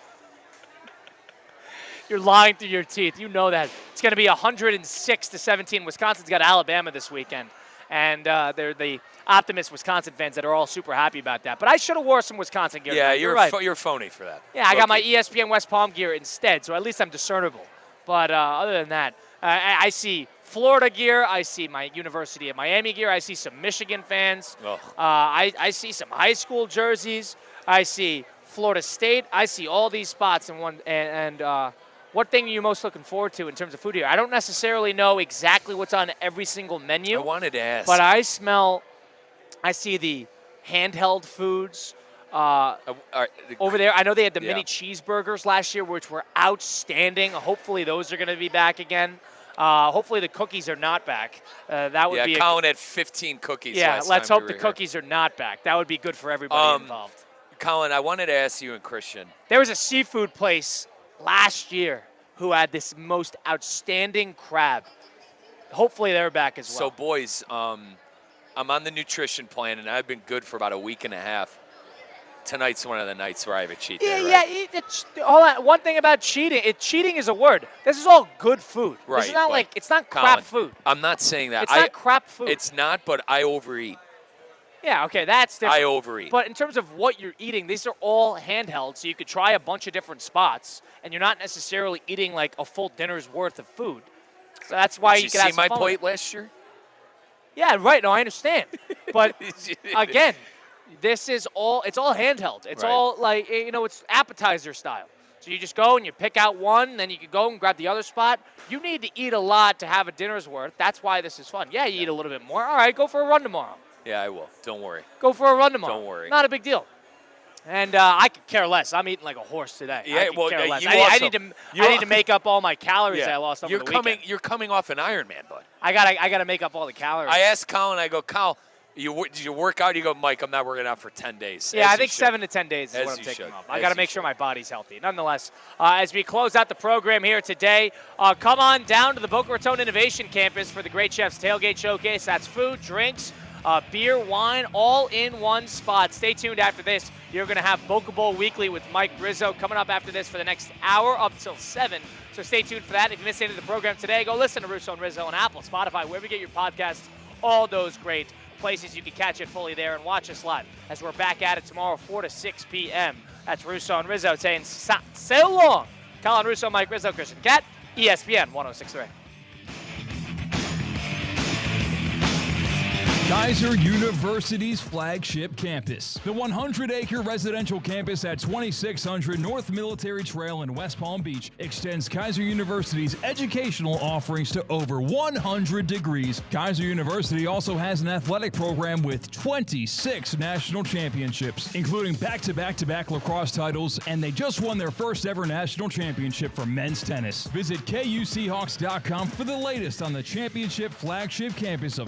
You're lying through your teeth. You know that. It's going to be 106-17. Wisconsin's got Alabama this weekend. And they're the optimist Wisconsin fans that are all super happy about that. But I should have wore some Wisconsin gear. Yeah, you're right. You're phony for that. Yeah, I got my ESPN West Palm gear instead, so at least I'm discernible. But other than that, I see Florida gear. I see my University of Miami gear. I see some Michigan fans. I see some high school jerseys. I see Florida State. I see all these spots in one. And what thing are you most looking forward to in terms of food here? I don't necessarily know exactly what's on every single menu. I wanted to ask. But I see the handheld foods. Over there, I know they had the mini cheeseburgers last year, which were outstanding. Hopefully those are going to be back again. Hopefully the cookies are not back. That would be Colin had 15 cookies. Yeah, let's hope the cookies are not back. That would be good for everybody involved. Colin, I wanted to ask you and Christian. There was a seafood place last year who had this most outstanding crab. Hopefully they're back as well. So, boys, I'm on the nutrition plan, and I've been good for about a week and a half. Tonight's one of the nights where I have a cheat day, right? Yeah. One thing about cheating, cheating is a word. This is all good food. Right. This is not it's not Colin, crap food. I'm not saying that. It's not crap food. It's not, but I overeat. Yeah, okay, that's different. I overeat. But in terms of what you're eating, these are all handheld, so you could try a bunch of different spots, and you're not necessarily eating like a full dinner's worth of food. So that's why Did you you can see have some my fun plate with it. last year? Yeah, right. No, I understand. But again, this is all. It's all handheld. It's all like it's appetizer style. So you just go and you pick out one, then you can go and grab the other spot. You need to eat a lot to have a dinner's worth. That's why this is fun. Yeah, you eat a little bit more. All right, go for a run tomorrow. Yeah, I will. Don't worry. Go for a run tomorrow. Don't worry. Not a big deal. And I could care less. I'm eating like a horse today. Yeah, I could well, care less. you I also- need to make up all my calories that I lost over the weekend. You're coming off an Ironman, bud. I gotta make up all the calories. I asked Colin, I go, Kyle, Did you work out? You go, Mike, I'm not working out for 10 days. Yeah, I think 7 to 10 days is what I'm taking off. I got to make sure my body's healthy. Nonetheless, as we close out the program here today, come on down to the Boca Raton Innovation Campus for the Great Chefs Tailgate Showcase. That's food, drinks, beer, wine, all in one spot. Stay tuned after this. You're going to have Boca Bowl Weekly with Mike Rizzo coming up after this for the next hour up till 7. So stay tuned for that. If you missed any of the program today, go listen to Russo and Rizzo on Apple, Spotify, wherever you get your podcasts, all those great places you can catch it fully there and watch us live as we're back at it tomorrow 4 to 6 p.m. That's Russo and Rizzo saying so long. Colin Russo, Mike Rizzo, Christian Cat, ESPN 106.3. Kaiser University's flagship campus. The 100-acre residential campus at 2600 North Military Trail in West Palm Beach extends Kaiser University's educational offerings to over 100 degrees. Kaiser University also has an athletic program with 26 national championships, including back-to-back-to-back lacrosse titles, and they just won their first ever national championship for men's tennis. Visit KUCHawks.com for the latest on the championship flagship campus of